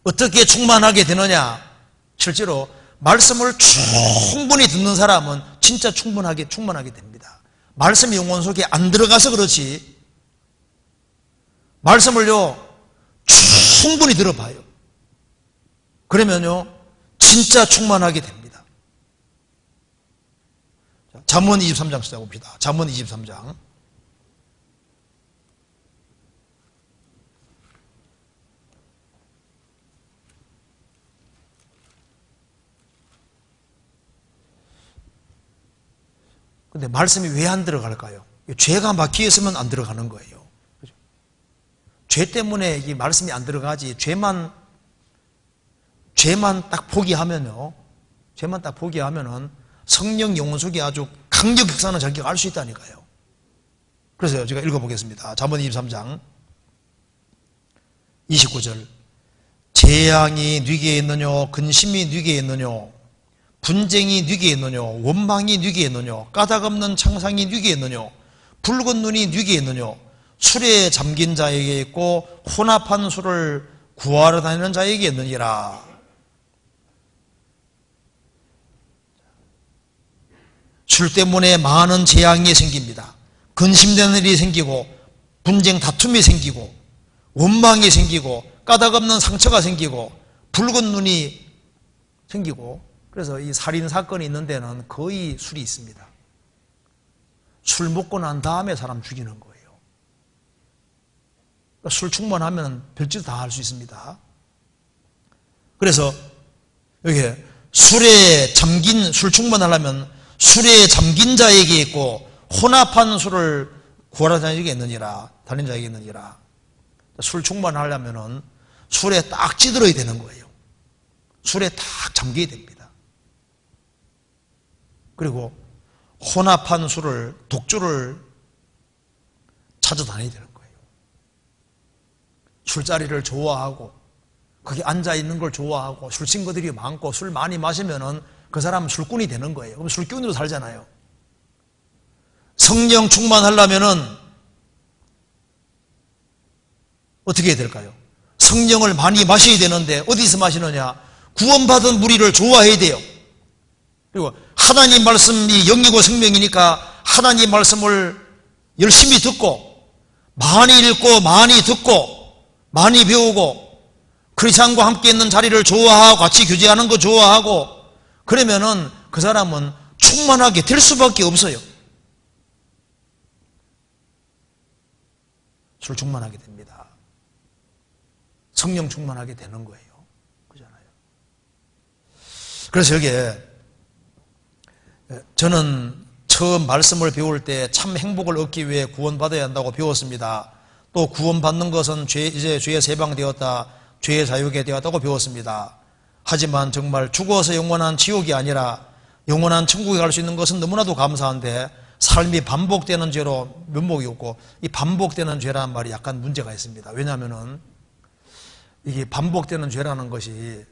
어떻게 충만하게 되느냐? 실제로 말씀을 충분히 듣는 사람은 진짜 충만하게 됩니다. 말씀이 영혼 속에 안 들어가서 그렇지, 말씀을요 충분히 들어봐요. 그러면요 진짜 충만하게 됩니다. 잠언 23장 시작합시다. 잠언 23장. 근데 말씀이 왜 안 들어갈까요? 죄가 막혀 있으면 안 들어가는 거예요. 그죠? 죄 때문에 이 말씀이 안 들어가지, 죄만 딱 포기하면요, 죄만 딱 포기하면은 성령 영혼 속에 아주 강력 역사는 자기가 알 수 있다니까요. 그래서 제가 읽어보겠습니다. 잠언 23장 29절. 재앙이 네게 있느뇨, 근심이 네게 있느뇨, 분쟁이 네게 있느뇨, 원망이 네게 있느뇨, 까닭없는 창상이 네게 있느뇨, 붉은 눈이 네게 있느뇨, 술에 잠긴 자에게 있고 혼합한 술을 구하러 다니는 자에게 있느니라. 술 때문에 많은 재앙이 생깁니다. 근심되는 일이 생기고, 분쟁 다툼이 생기고, 원망이 생기고, 까닭없는 상처가 생기고, 붉은 눈이 생기고. 그래서 이 살인 사건이 있는 데는 거의 술이 있습니다. 술 먹고 난 다음에 사람 죽이는 거예요. 그러니까 술 충만하면 별짓 다 할 수 있습니다. 그래서 여기 술 충만하려면 술에 잠긴 자에게 있고 혼합한 술을 구하러 다니게 있느니라. 술 충만하려면은 술에 딱 찌들어야 되는 거예요. 술에 딱 잠겨야 됩니다. 그리고 혼합한 술을, 독주를 찾아다녀야 되는 거예요. 술자리를 좋아하고 거기 앉아있는 걸 좋아하고 술 친구들이 많고 술 많이 마시면은 그 사람은 술꾼이 되는 거예요. 그럼 술꾼으로 살잖아요. 성령 충만하려면은 어떻게 해야 될까요? 성령을 많이 마셔야 되는데 어디서 마시느냐? 구원받은 무리를 좋아해야 돼요. 그리고 하나님 말씀이 영이고 생명이니까 하나님 말씀을 열심히 듣고, 많이 읽고 많이 듣고 많이 배우고, 크리스찬과 함께 있는 자리를 좋아하고 같이 교제하는 거 좋아하고, 그러면은 그 사람은 충만하게 될 수밖에 없어요. 술 충만하게 됩니다. 성령 충만하게 되는 거예요. 그렇잖아요. 그래서 여기에 저는 처음 말씀을 배울 때 참 행복을 얻기 위해 구원받아야 한다고 배웠습니다. 또 구원받는 것은 이제 죄에 세방되었다, 죄의 자유게 되었다고 배웠습니다. 하지만 정말 죽어서 영원한 지옥이 아니라 영원한 천국에 갈 수 있는 것은 너무나도 감사한데, 삶이 반복되는 죄로 면목이 없고, 이 반복되는 죄라는 말이 약간 문제가 있습니다. 왜냐하면은 이게 반복되는 죄라는 것이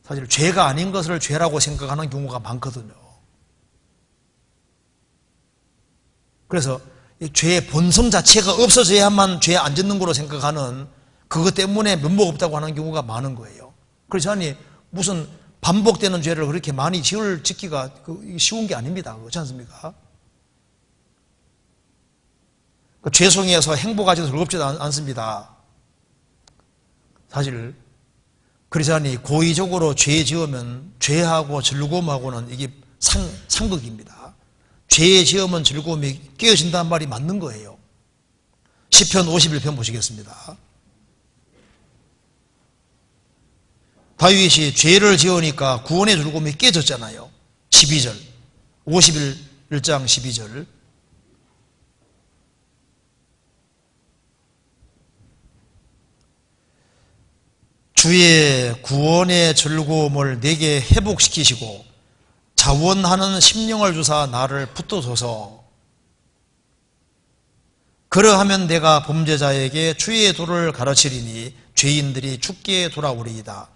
사실 죄가 아닌 것을 죄라고 생각하는 경우가 많거든요. 그래서 이 죄의 본성 자체가 없어져야만 죄 안 짓는 거로 생각하는 그것 때문에 면목 없다고 하는 경우가 많은 거예요. 그래서 아니 무슨 반복되는 죄를 그렇게 많이 지키기가 쉬운 게 아닙니다. 그렇지 않습니까? 죄송해서 행복하지도 즐겁지도 않습니다. 사실 그러자니 고의적으로 죄 지으면 죄하고 즐거움하고는 이게 상극입니다. 죄 지으면 즐거움이 깨어진다는 말이 맞는 거예요. 시편 51편 보시겠습니다. 다윗이 죄를 지으니까 구원의 즐거움이 깨졌잖아요. 12절 51장 12절 주의 구원의 즐거움을 내게 회복시키시고 자원하는 심령을 주사 나를 붙드소서. 그러하면 내가 범죄자에게 주의 도를 가르치리니 죄인들이 주께 돌아오리이다.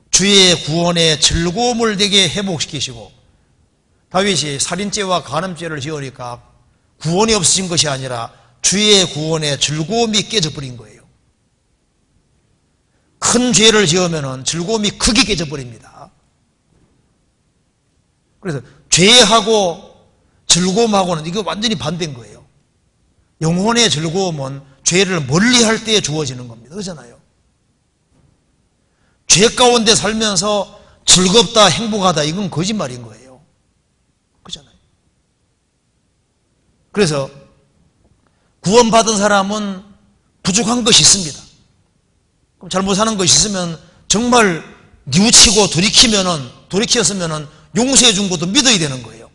주의 구원의 즐거움을 내게 회복시키시고, 다윗이 살인죄와 간음죄를 지으니까 구원이 없어진 것이 아니라 주의 구원의 즐거움이 깨져버린 거예요. 큰 죄를 지으면 즐거움이 크게 깨져버립니다. 그래서 죄하고 즐거움하고는 이거 완전히 반대인 거예요. 영혼의 즐거움은 죄를 멀리할 때 주어지는 겁니다. 그렇잖아요. 죄 가운데 살면서 즐겁다, 행복하다, 이건 거짓말인 거예요. 그렇잖아요. 그래서 구원받은 사람은 부족한 것이 있습니다. 잘못 사는 것이 있으면 정말 뉘우치고 돌이켰으면 용서해 준 것도 믿어야 되는 거예요.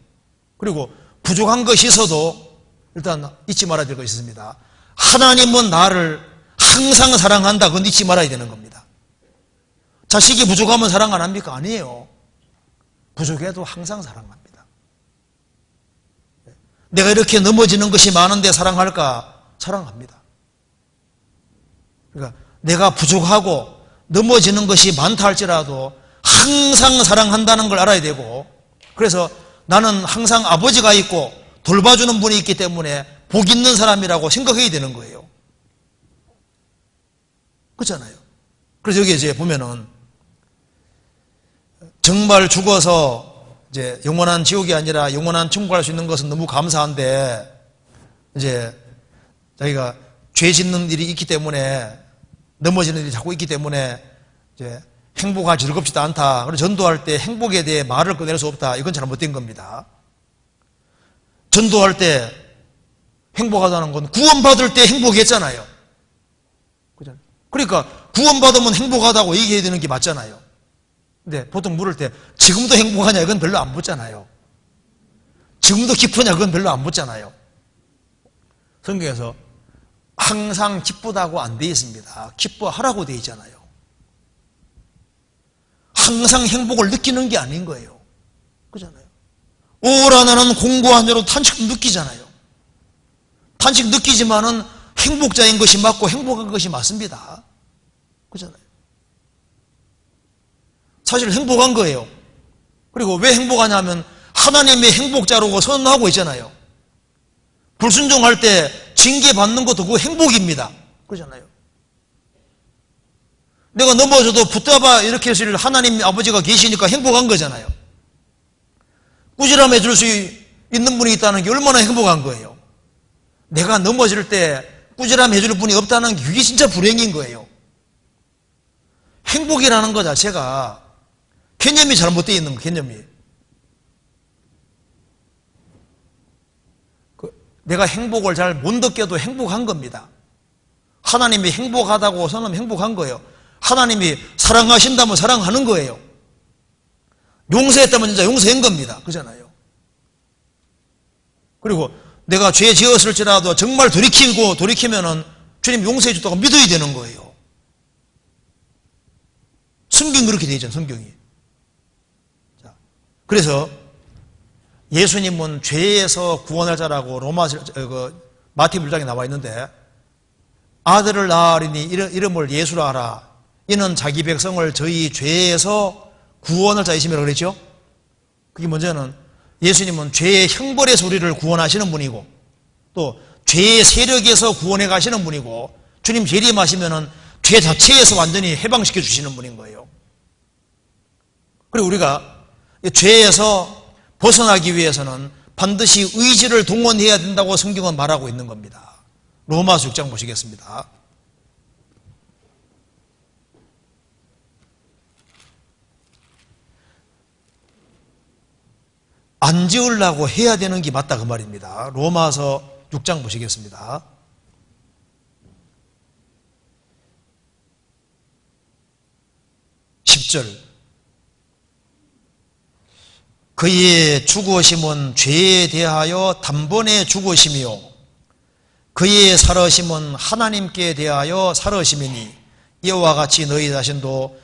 그리고 부족한 것이 있어도 일단 잊지 말아야 될 것이 있습니다. 하나님은 나를 항상 사랑한다. 그건 잊지 말아야 되는 겁니다. 자식이 부족하면 사랑 안 합니까? 아니에요. 부족해도 항상 사랑합니다. 내가 이렇게 넘어지는 것이 많은데 사랑할까? 사랑합니다. 그러니까 내가 부족하고 넘어지는 것이 많다 할지라도 항상 사랑한다는 걸 알아야 되고, 그래서 나는 항상 아버지가 있고 돌봐주는 분이 있기 때문에 복 있는 사람이라고 생각해야 되는 거예요. 그렇잖아요. 그래서 여기 이제 보면은 정말 죽어서 이제 영원한 지옥이 아니라 영원한 천국 갈 수 있는 것은 너무 감사한데, 이제 자기가 죄 짓는 일이 있기 때문에, 넘어지는 일이 자꾸 있기 때문에 이제 행복하지 즐겁지도 않다. 그리고 전도할 때 행복에 대해 말을 꺼낼 수 없다. 이건 잘못된 겁니다. 전도할 때 행복하다는 건 구원받을 때 행복했잖아요. 그러니까 구원받으면 행복하다고 얘기해야 되는 게 맞잖아요. 근데 보통 물을 때 지금도 행복하냐, 이건 별로 안 묻잖아요. 지금도 기쁘냐, 그건 별로 안 묻잖아요. 성경에서 항상 기쁘다고 안 되어 있습니다. 기뻐하라고 되어 있잖아요. 항상 행복을 느끼는 게 아닌 거예요. 그렇잖아요. 오라 나는 공고한 자로 탄식도 느끼잖아요. 탄식 느끼지만은 행복자인 것이 맞고 행복한 것이 맞습니다. 그렇잖아요. 사실 행복한 거예요. 그리고 왜 행복하냐면 하나님의 행복자라고 선언하고 있잖아요. 불순종할 때 징계받는 것도 그 행복입니다. 그러잖아요. 내가 넘어져도 붙잡아 일으키실 하나님 아버지가 계시니까 행복한 거잖아요. 꾸지람해 줄 수 있는 분이 있다는 게 얼마나 행복한 거예요. 내가 넘어질 때 꾸지람해 줄 분이 없다는 게 그게 진짜 불행인 거예요. 행복이라는 것 자체가 개념이 잘못되어 있는 거, 개념이. 내가 행복을 잘 못 느껴도 행복한 겁니다. 하나님이 행복하다고 선언하면 행복한 거예요. 하나님이 사랑하신다면 사랑하는 거예요. 용서했다면 진짜 용서한 겁니다. 그잖아요. 그리고 내가 죄 지었을지라도 정말 돌이키면은 주님 용서해 줬다고 믿어야 되는 거예요. 성경이 그렇게 되어 있잖아요. 성경이. 자, 그래서 예수님은 죄에서 구원할 자라고 마태복음 1장에 나와 있는데, 아들을 낳으리니 이름을 예수라 하라. 이는 자기 백성을 저희 죄에서 구원을 자이심이라고 그랬죠. 그게 먼저는 예수님은 죄의 형벌에서 우리를 구원하시는 분이고 또 죄의 세력에서 구원해 가시는 분이고 주님 재림하시면은 죄 자체에서 완전히 해방시켜 주시는 분인 거예요. 그리고 우리가 죄에서 벗어나기 위해서는 반드시 의지를 동원해야 된다고 성경은 말하고 있는 겁니다. 로마서 6장 보시겠습니다. 안 지으려고 해야 되는 게 맞다 그 말입니다. 로마서 6장 보시겠습니다. 10절 그의 죽으심은 죄에 대하여 단번에 죽으심이요 그의 살으심은 하나님께 대하여 살으심이니 이와 같이 너희 자신도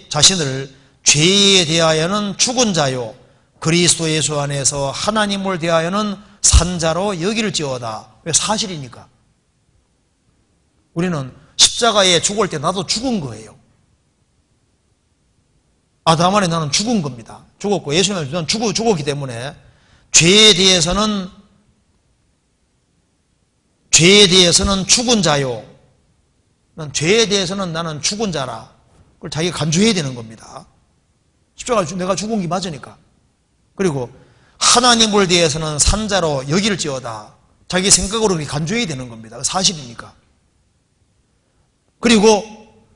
자신을 죄에 대하여는 죽은 자요 그리스도 예수 안에서 하나님을 대하여는 산 자로 여길지어다. 왜? 사실이니까. 우리는 십자가에 죽을 때 나도 죽은 거예요. 아담 안에 나는 죽은 겁니다. 죽었고 예수님은 죽었기 때문에 죄에 대해서는 죽은 자요. 죄에 대해서는 나는 죽은 자라. 그걸 자기가 간주해야 되는 겁니다. 십자가 내가 죽은 게 맞으니까. 그리고 하나님을 대해서는 산 자로 여길지어다. 자기 생각으로 간주해야 되는 겁니다. 사실이니까. 그리고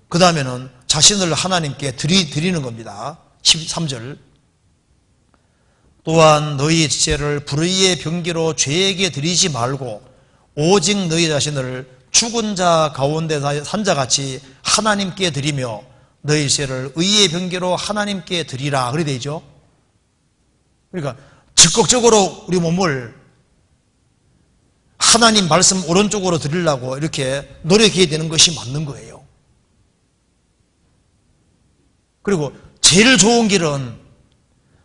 그 다음에는 자신을 하나님께 드리는 겁니다. 13절 또한 너희 죄를 불의의 병기로 죄에게 드리지 말고 오직 너희 자신을 죽은 자 가운데 산 자같이 하나님께 드리며 너희 죄를 의의 병기로 하나님께 드리라. 그래 되죠. 그러니까 적극적으로 우리 몸을 하나님 말씀 오른쪽으로 드리려고 이렇게 노력해야 되는 것이 맞는 거예요. 그리고 제일 좋은 길은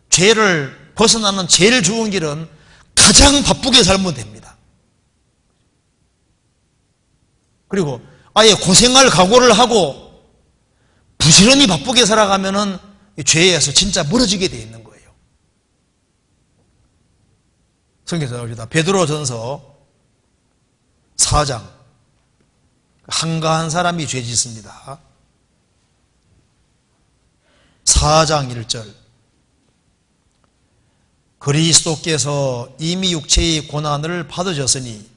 죄를 벗어나는 제일 좋은 길은 가장 바쁘게 살면 됩니다. 그리고 아예 고생할 각오를 하고 부지런히 바쁘게 살아가면은 죄에서 진짜 멀어지게 되어 있는 거예요. 성경에서 나옵니다. 베드로전서 4장 한가한 사람이 죄 짓습니다. 4장 1절 그리스도께서 이미 육체의 고난을 받으셨으니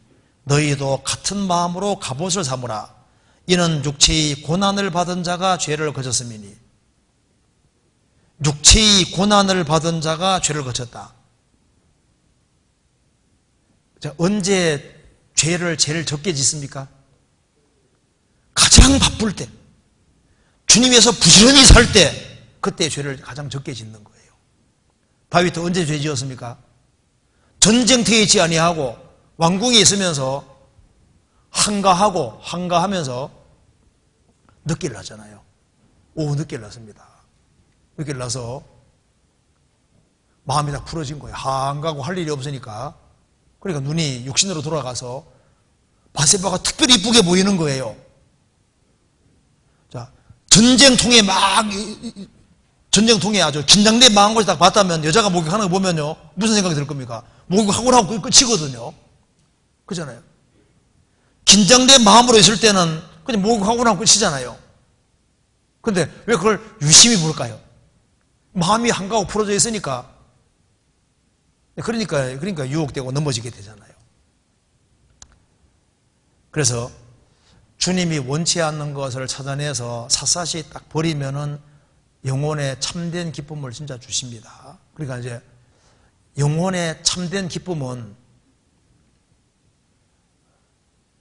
너희도 같은 마음으로 갑옷을 삼으라. 이는 육체의 고난을 받은 자가 죄를 거쳤음이니. 육체의 고난을 받은 자가 죄를 거쳤다. 자, 언제 죄를 제일 적게 짓습니까? 가장 바쁠 때, 주님에서 부지런히 살 때, 그때 죄를 가장 적게 짓는 거예요. 다윗도 언제 죄 지었습니까? 전쟁터에 있지 아니하고 왕궁에 있으면서 한가하면서 늦게를 났잖아요. 오후 늦게를 났습니다. 늦게를 나서 마음이 다 풀어진 거예요. 한가하고 할 일이 없으니까. 그러니까 눈이 육신으로 돌아가서 바세바가 특별히 이쁘게 보이는 거예요. 자, 전쟁통에 아주 긴장된 마음을 딱 봤다면 여자가 목욕하는 거 보면요. 무슨 생각이 들 겁니까? 목욕하고 나고 끝이거든요. 그잖아요. 긴장된 마음으로 있을 때는 그냥 목욕하고 나면 끝이잖아요. 근데 왜 그걸 유심히 볼까요? 마음이 한가하고 풀어져 있으니까. 그러니까 유혹되고 넘어지게 되잖아요. 그래서 주님이 원치 않는 것을 찾아내서 샅샅이 딱 버리면은 영혼의 참된 기쁨을 진짜 주십니다. 그러니까 이제 영혼의 참된 기쁨은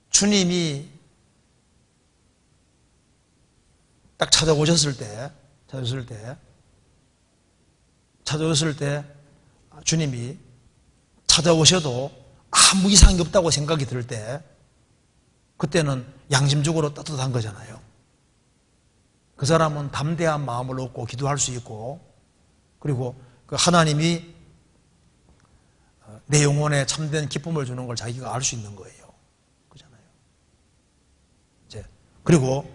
주님이 딱 찾아오셨을 때 주님이 찾아오셔도 아무 이상이 없다고 생각이 들 때 그때는 양심적으로 따뜻한 거잖아요. 그 사람은 담대한 마음을 얻고 기도할 수 있고 그리고 그 하나님이 내 영혼에 참된 기쁨을 주는 걸 자기가 알 수 있는 거예요. 그렇잖아요. 이제 그리고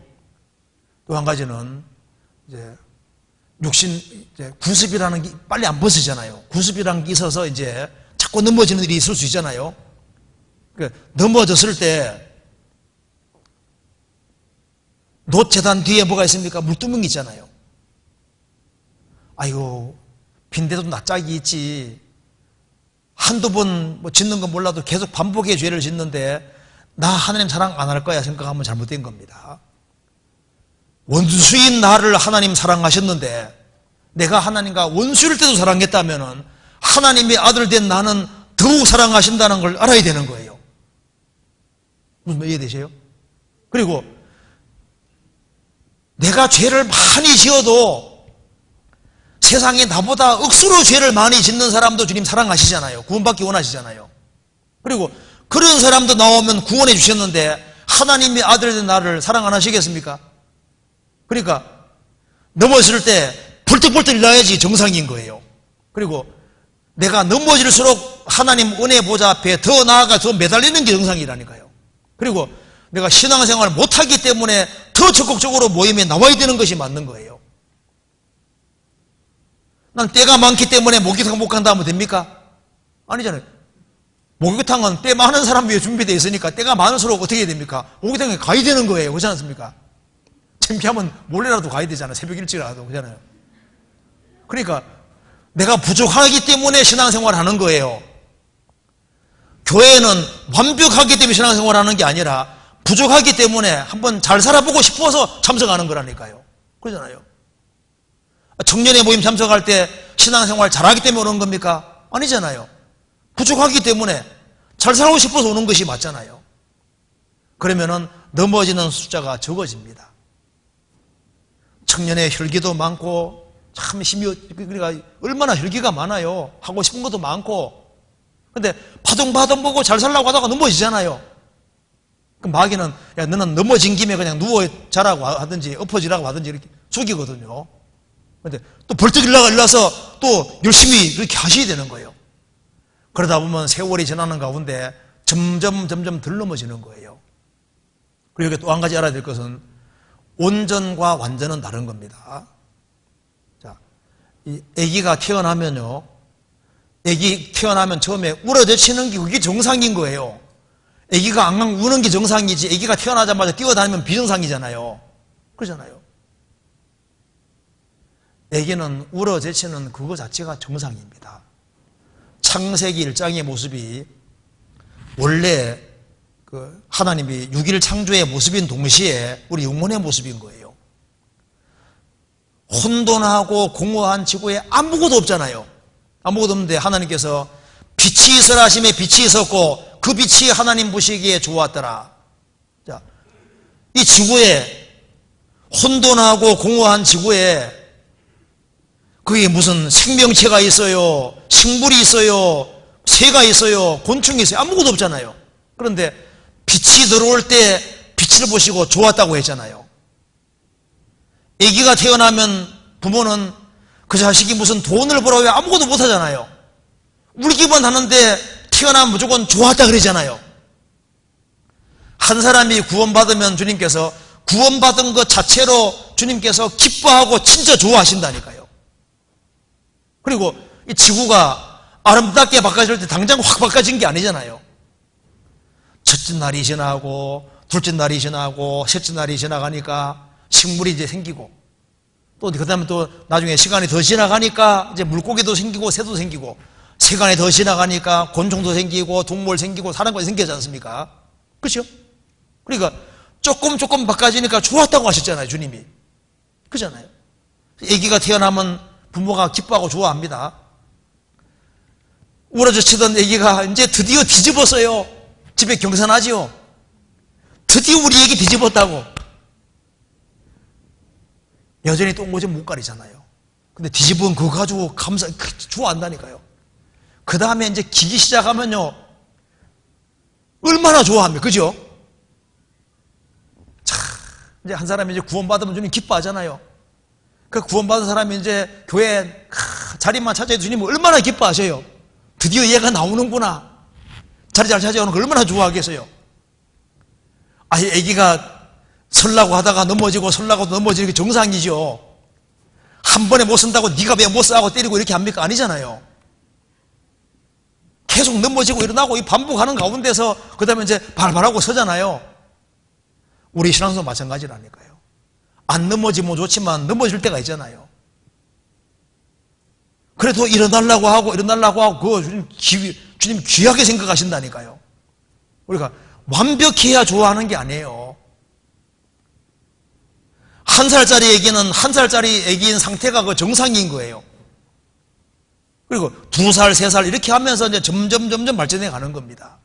또 한 가지는 이제 이제 구습이라는 게 빨리 안 벗어지잖아요. 구습이라는 게 있어서 이제 자꾸 넘어지는 일이 있을 수 있잖아요. 넘어졌을 때 노재단 뒤에 뭐가 있습니까? 물두멍이 있잖아요. 아이고, 빈대도 낯짝이 있지. 한두 번 뭐 짓는 건 몰라도 계속 반복의 죄를 짓는데 나 하나님 사랑 안 할 거야 생각하면 잘못된 겁니다. 원수인 나를 하나님 사랑하셨는데 내가 하나님과 원수일 때도 사랑했다면 하나님의 아들 된 나는 더욱 사랑하신다는 걸 알아야 되는 거예요. 무슨 말 이해되세요? 그리고 내가 죄를 많이 지어도 세상에 나보다 억수로 죄를 많이 짓는 사람도 주님 사랑하시잖아요. 구원받기 원하시잖아요. 그리고 그런 사람도 나오면 구원해 주셨는데 하나님의 아들 된 나를 사랑 안 하시겠습니까? 그러니까 넘어질 때 벌떡벌떡 일어나야지 정상인 거예요. 그리고 내가 넘어질수록 하나님 은혜 보좌 앞에 더 나아가 더 매달리는 게 정상이라니까요. 그리고 내가 신앙생활을 못하기 때문에 더 적극적으로 모임에 나와야 되는 것이 맞는 거예요. 난 때가 많기 때문에 목욕탕 못 간다 하면 됩니까? 아니잖아요. 목욕탕은 때 많은 사람 위해 준비되어 있으니까 때가 많을수록 어떻게 해야 됩니까? 목욕탕에 가야 되는 거예요. 그렇지 않습니까? 창피하면 몰래라도 가야 되잖아요. 새벽 일찍이라도. 그렇잖아요. 그러니까 내가 부족하기 때문에 신앙생활을 하는 거예요. 교회는 완벽하기 때문에 신앙생활을 하는 게 아니라 부족하기 때문에 한번 잘 살아보고 싶어서 참석하는 거라니까요. 그러잖아요. 청년의 모임 참석할 때 신앙생활 잘하기 때문에 오는 겁니까? 아니잖아요. 부족하기 때문에 잘 살고 싶어서 오는 것이 맞잖아요. 그러면은 넘어지는 숫자가 적어집니다. 청년의 혈기도 많고 참 힘이, 그러니까 얼마나 혈기가 많아요. 하고 싶은 것도 많고. 근데 바둥바둥 보고 잘 살라고 하다가 넘어지잖아요. 그럼 마귀는 야 너는 넘어진 김에 그냥 누워 자라고 하든지 엎어지라고 하든지 이렇게 죽이거든요. 근데 또 벌떡 일어나서 또 열심히 그렇게 하셔야 되는 거예요. 그러다 보면 세월이 지나는 가운데 점점 덜 넘어지는 거예요. 그리고 여기 또 한 가지 알아야 될 것은 온전과 완전은 다른 겁니다. 자, 이 아기가 태어나면요, 아기 태어나면 처음에 울어젖히는 게 그게 정상인 거예요. 아기가 앙앙 우는 게 정상이지 아기가 태어나자마자 뛰어다니면 비정상이잖아요. 그러잖아요. 아기는 울어젖히는 그거 자체가 정상입니다. 창세기 1장의 모습이 원래 그 하나님이 6일 창조의 모습인 동시에 우리 영혼의 모습인 거예요. 혼돈하고 공허한 지구에 아무것도 없잖아요. 아무것도 없는데 하나님께서 빛이 있으라 하심에 빛이 있었고 그 빛이 하나님 보시기에 좋았더라. 자, 이 지구에 혼돈하고 공허한 지구에 거기에 무슨 생명체가 있어요, 식물이 있어요, 새가 있어요, 곤충이 있어요. 아무것도 없잖아요. 그런데 빛이 들어올 때 빛을 보시고 좋았다고 했잖아요. 아기가 태어나면 부모는 그 자식이 무슨 돈을 벌어야 아무것도 못하잖아요. 울기만 하는데 태어나면 무조건 좋았다 그러잖아요. 한 사람이 구원받으면 주님께서 구원받은 것 자체로 주님께서 기뻐하고 진짜 좋아하신다니까요. 그리고 이 지구가 아름답게 바꿔질 때 당장 확 바꿔진 게 아니잖아요. 첫째 날이 지나고 둘째 날이 지나고 셋째 날이 지나가니까 식물이 이제 생기고 또 그 다음에 또 나중에 시간이 더 지나가니까 이제 물고기도 생기고 새도 생기고 시간이 더 지나가니까 곤충도 생기고 동물 생기고 사람까지 생기지 않습니까? 그렇죠? 그러니까 조금 바꿔지니까 좋았다고 하셨잖아요, 주님이. 그렇잖아요. 아기가 태어나면 부모가 기뻐하고 좋아합니다. 울어젖히던 아기가 이제 드디어 뒤집었어요. 집에 경산하지요. 드디어 우리 애기 뒤집었다고. 여전히 똥오줌 못 가리잖아요. 근데 뒤집은 그거 가지고 좋아한다니까요. 그 다음에 이제 기기 시작하면요, 얼마나 좋아합니까? 그죠? 자, 이제 한 사람이 이제 구원받으면 주님 기뻐하잖아요. 그 구원받은 사람이 이제 교회 자리만 찾아도 주님은 얼마나 기뻐하셔요. 드디어 얘가 나오는구나. 자리 잘 찾아오는 걸 얼마나 좋아하겠어요. 아기 애기가 설라고 하다가 넘어지고 설라고 넘어지는 게 정상이죠. 한 번에 못 쓴다고 네가 왜 못 써 하고 때리고 이렇게 합니까? 아니잖아요. 계속 넘어지고 일어나고 이 반복하는 가운데서 그 다음에 이제 발발하고 서잖아요. 우리 신앙도 마찬가지라니까요. 안 넘어지면 좋지만 넘어질 때가 있잖아요. 그래도 일어나려고 하고 그거 주님 귀하게 생각하신다니까요. 우리가 완벽해야 좋아하는 게 아니에요. 1살짜리 애기는 1살짜리 애기인 상태가 그 정상인 거예요. 그리고 2살, 3살 이렇게 하면서 이제 점점 발전해 가는 겁니다.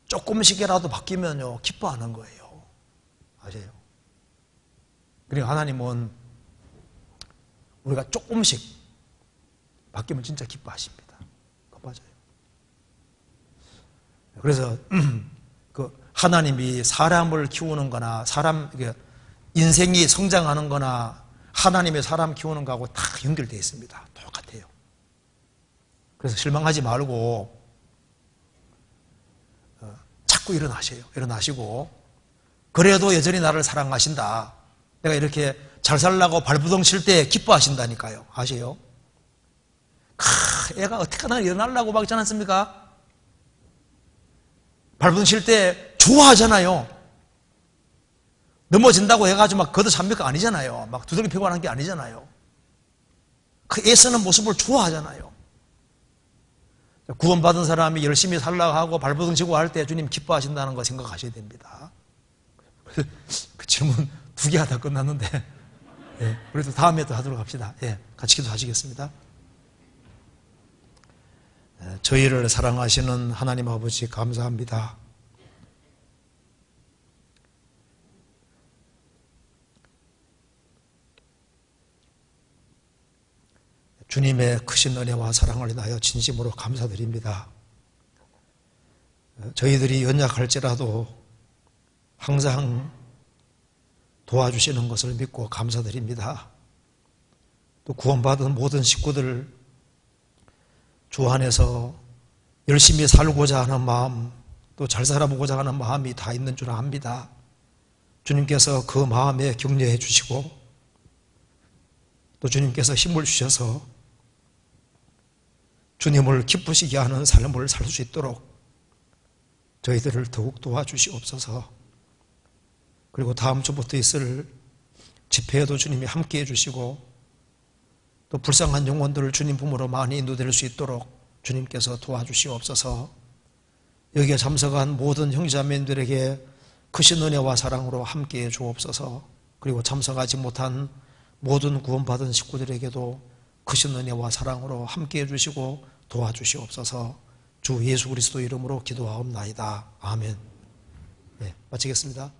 조금씩이라도 바뀌면요, 기뻐하는 거예요. 아세요? 그러니까 하나님은 우리가 조금씩 바뀌면 진짜 기뻐하십니다. 맞아요. 그래서 그 하나님이 사람을 키우는 거나 인생이 성장하는 거나 하나님의 사람 키우는 거하고 다 연결되어 있습니다. 똑같아요. 그래서 실망하지 말고 자꾸 일어나시고 그래도 여전히 나를 사랑하신다. 내가 이렇게 잘 살라고 발부둥 칠 때 기뻐하신다니까요. 아세요? 애가 어떻게 하나 일어나려고 막 있지 않습니까? 발부둥 칠 때 좋아하잖아요. 넘어진다고 해가지고 막 걷어찹니까? 아니잖아요. 막 두들겨 패고 하는 게 아니잖아요. 그 애쓰는 모습을 좋아하잖아요. 구원받은 사람이 열심히 살라고 하고 발버둥 치고 할 때 주님 기뻐하신다는 거 생각하셔야 됩니다. 그 질문 2개 하다 끝났는데, 예, 우리도 다음에 또 하도록 합시다. 예, 같이 기도하시겠습니다. 저희를 사랑하시는 하나님 아버지 감사합니다. 주님의 크신 은혜와 사랑을 인하여 진심으로 감사드립니다. 저희들이 연약할지라도 항상 도와주시는 것을 믿고 감사드립니다. 또 구원받은 모든 식구들 주 안에서 열심히 살고자 하는 마음, 또 잘 살아보고자 하는 마음이 다 있는 줄 압니다. 주님께서 그 마음에 격려해 주시고 또 주님께서 힘을 주셔서 주님을 기쁘시게 하는 삶을 살 수 있도록 저희들을 더욱 도와주시옵소서. 그리고 다음 주부터 있을 집회에도 주님이 함께해 주시고 또 불쌍한 영혼들을 주님 품으로 많이 인도될 수 있도록 주님께서 도와주시옵소서. 여기에 참석한 모든 형제자매들에게 크신 은혜와 사랑으로 함께해 주옵소서. 그리고 참석하지 못한 모든 구원받은 식구들에게도 크신 은혜와 사랑으로 함께해 주시고 도와주시옵소서. 주 예수 그리스도 이름으로 기도하옵나이다. 아멘. 네, 마치겠습니다.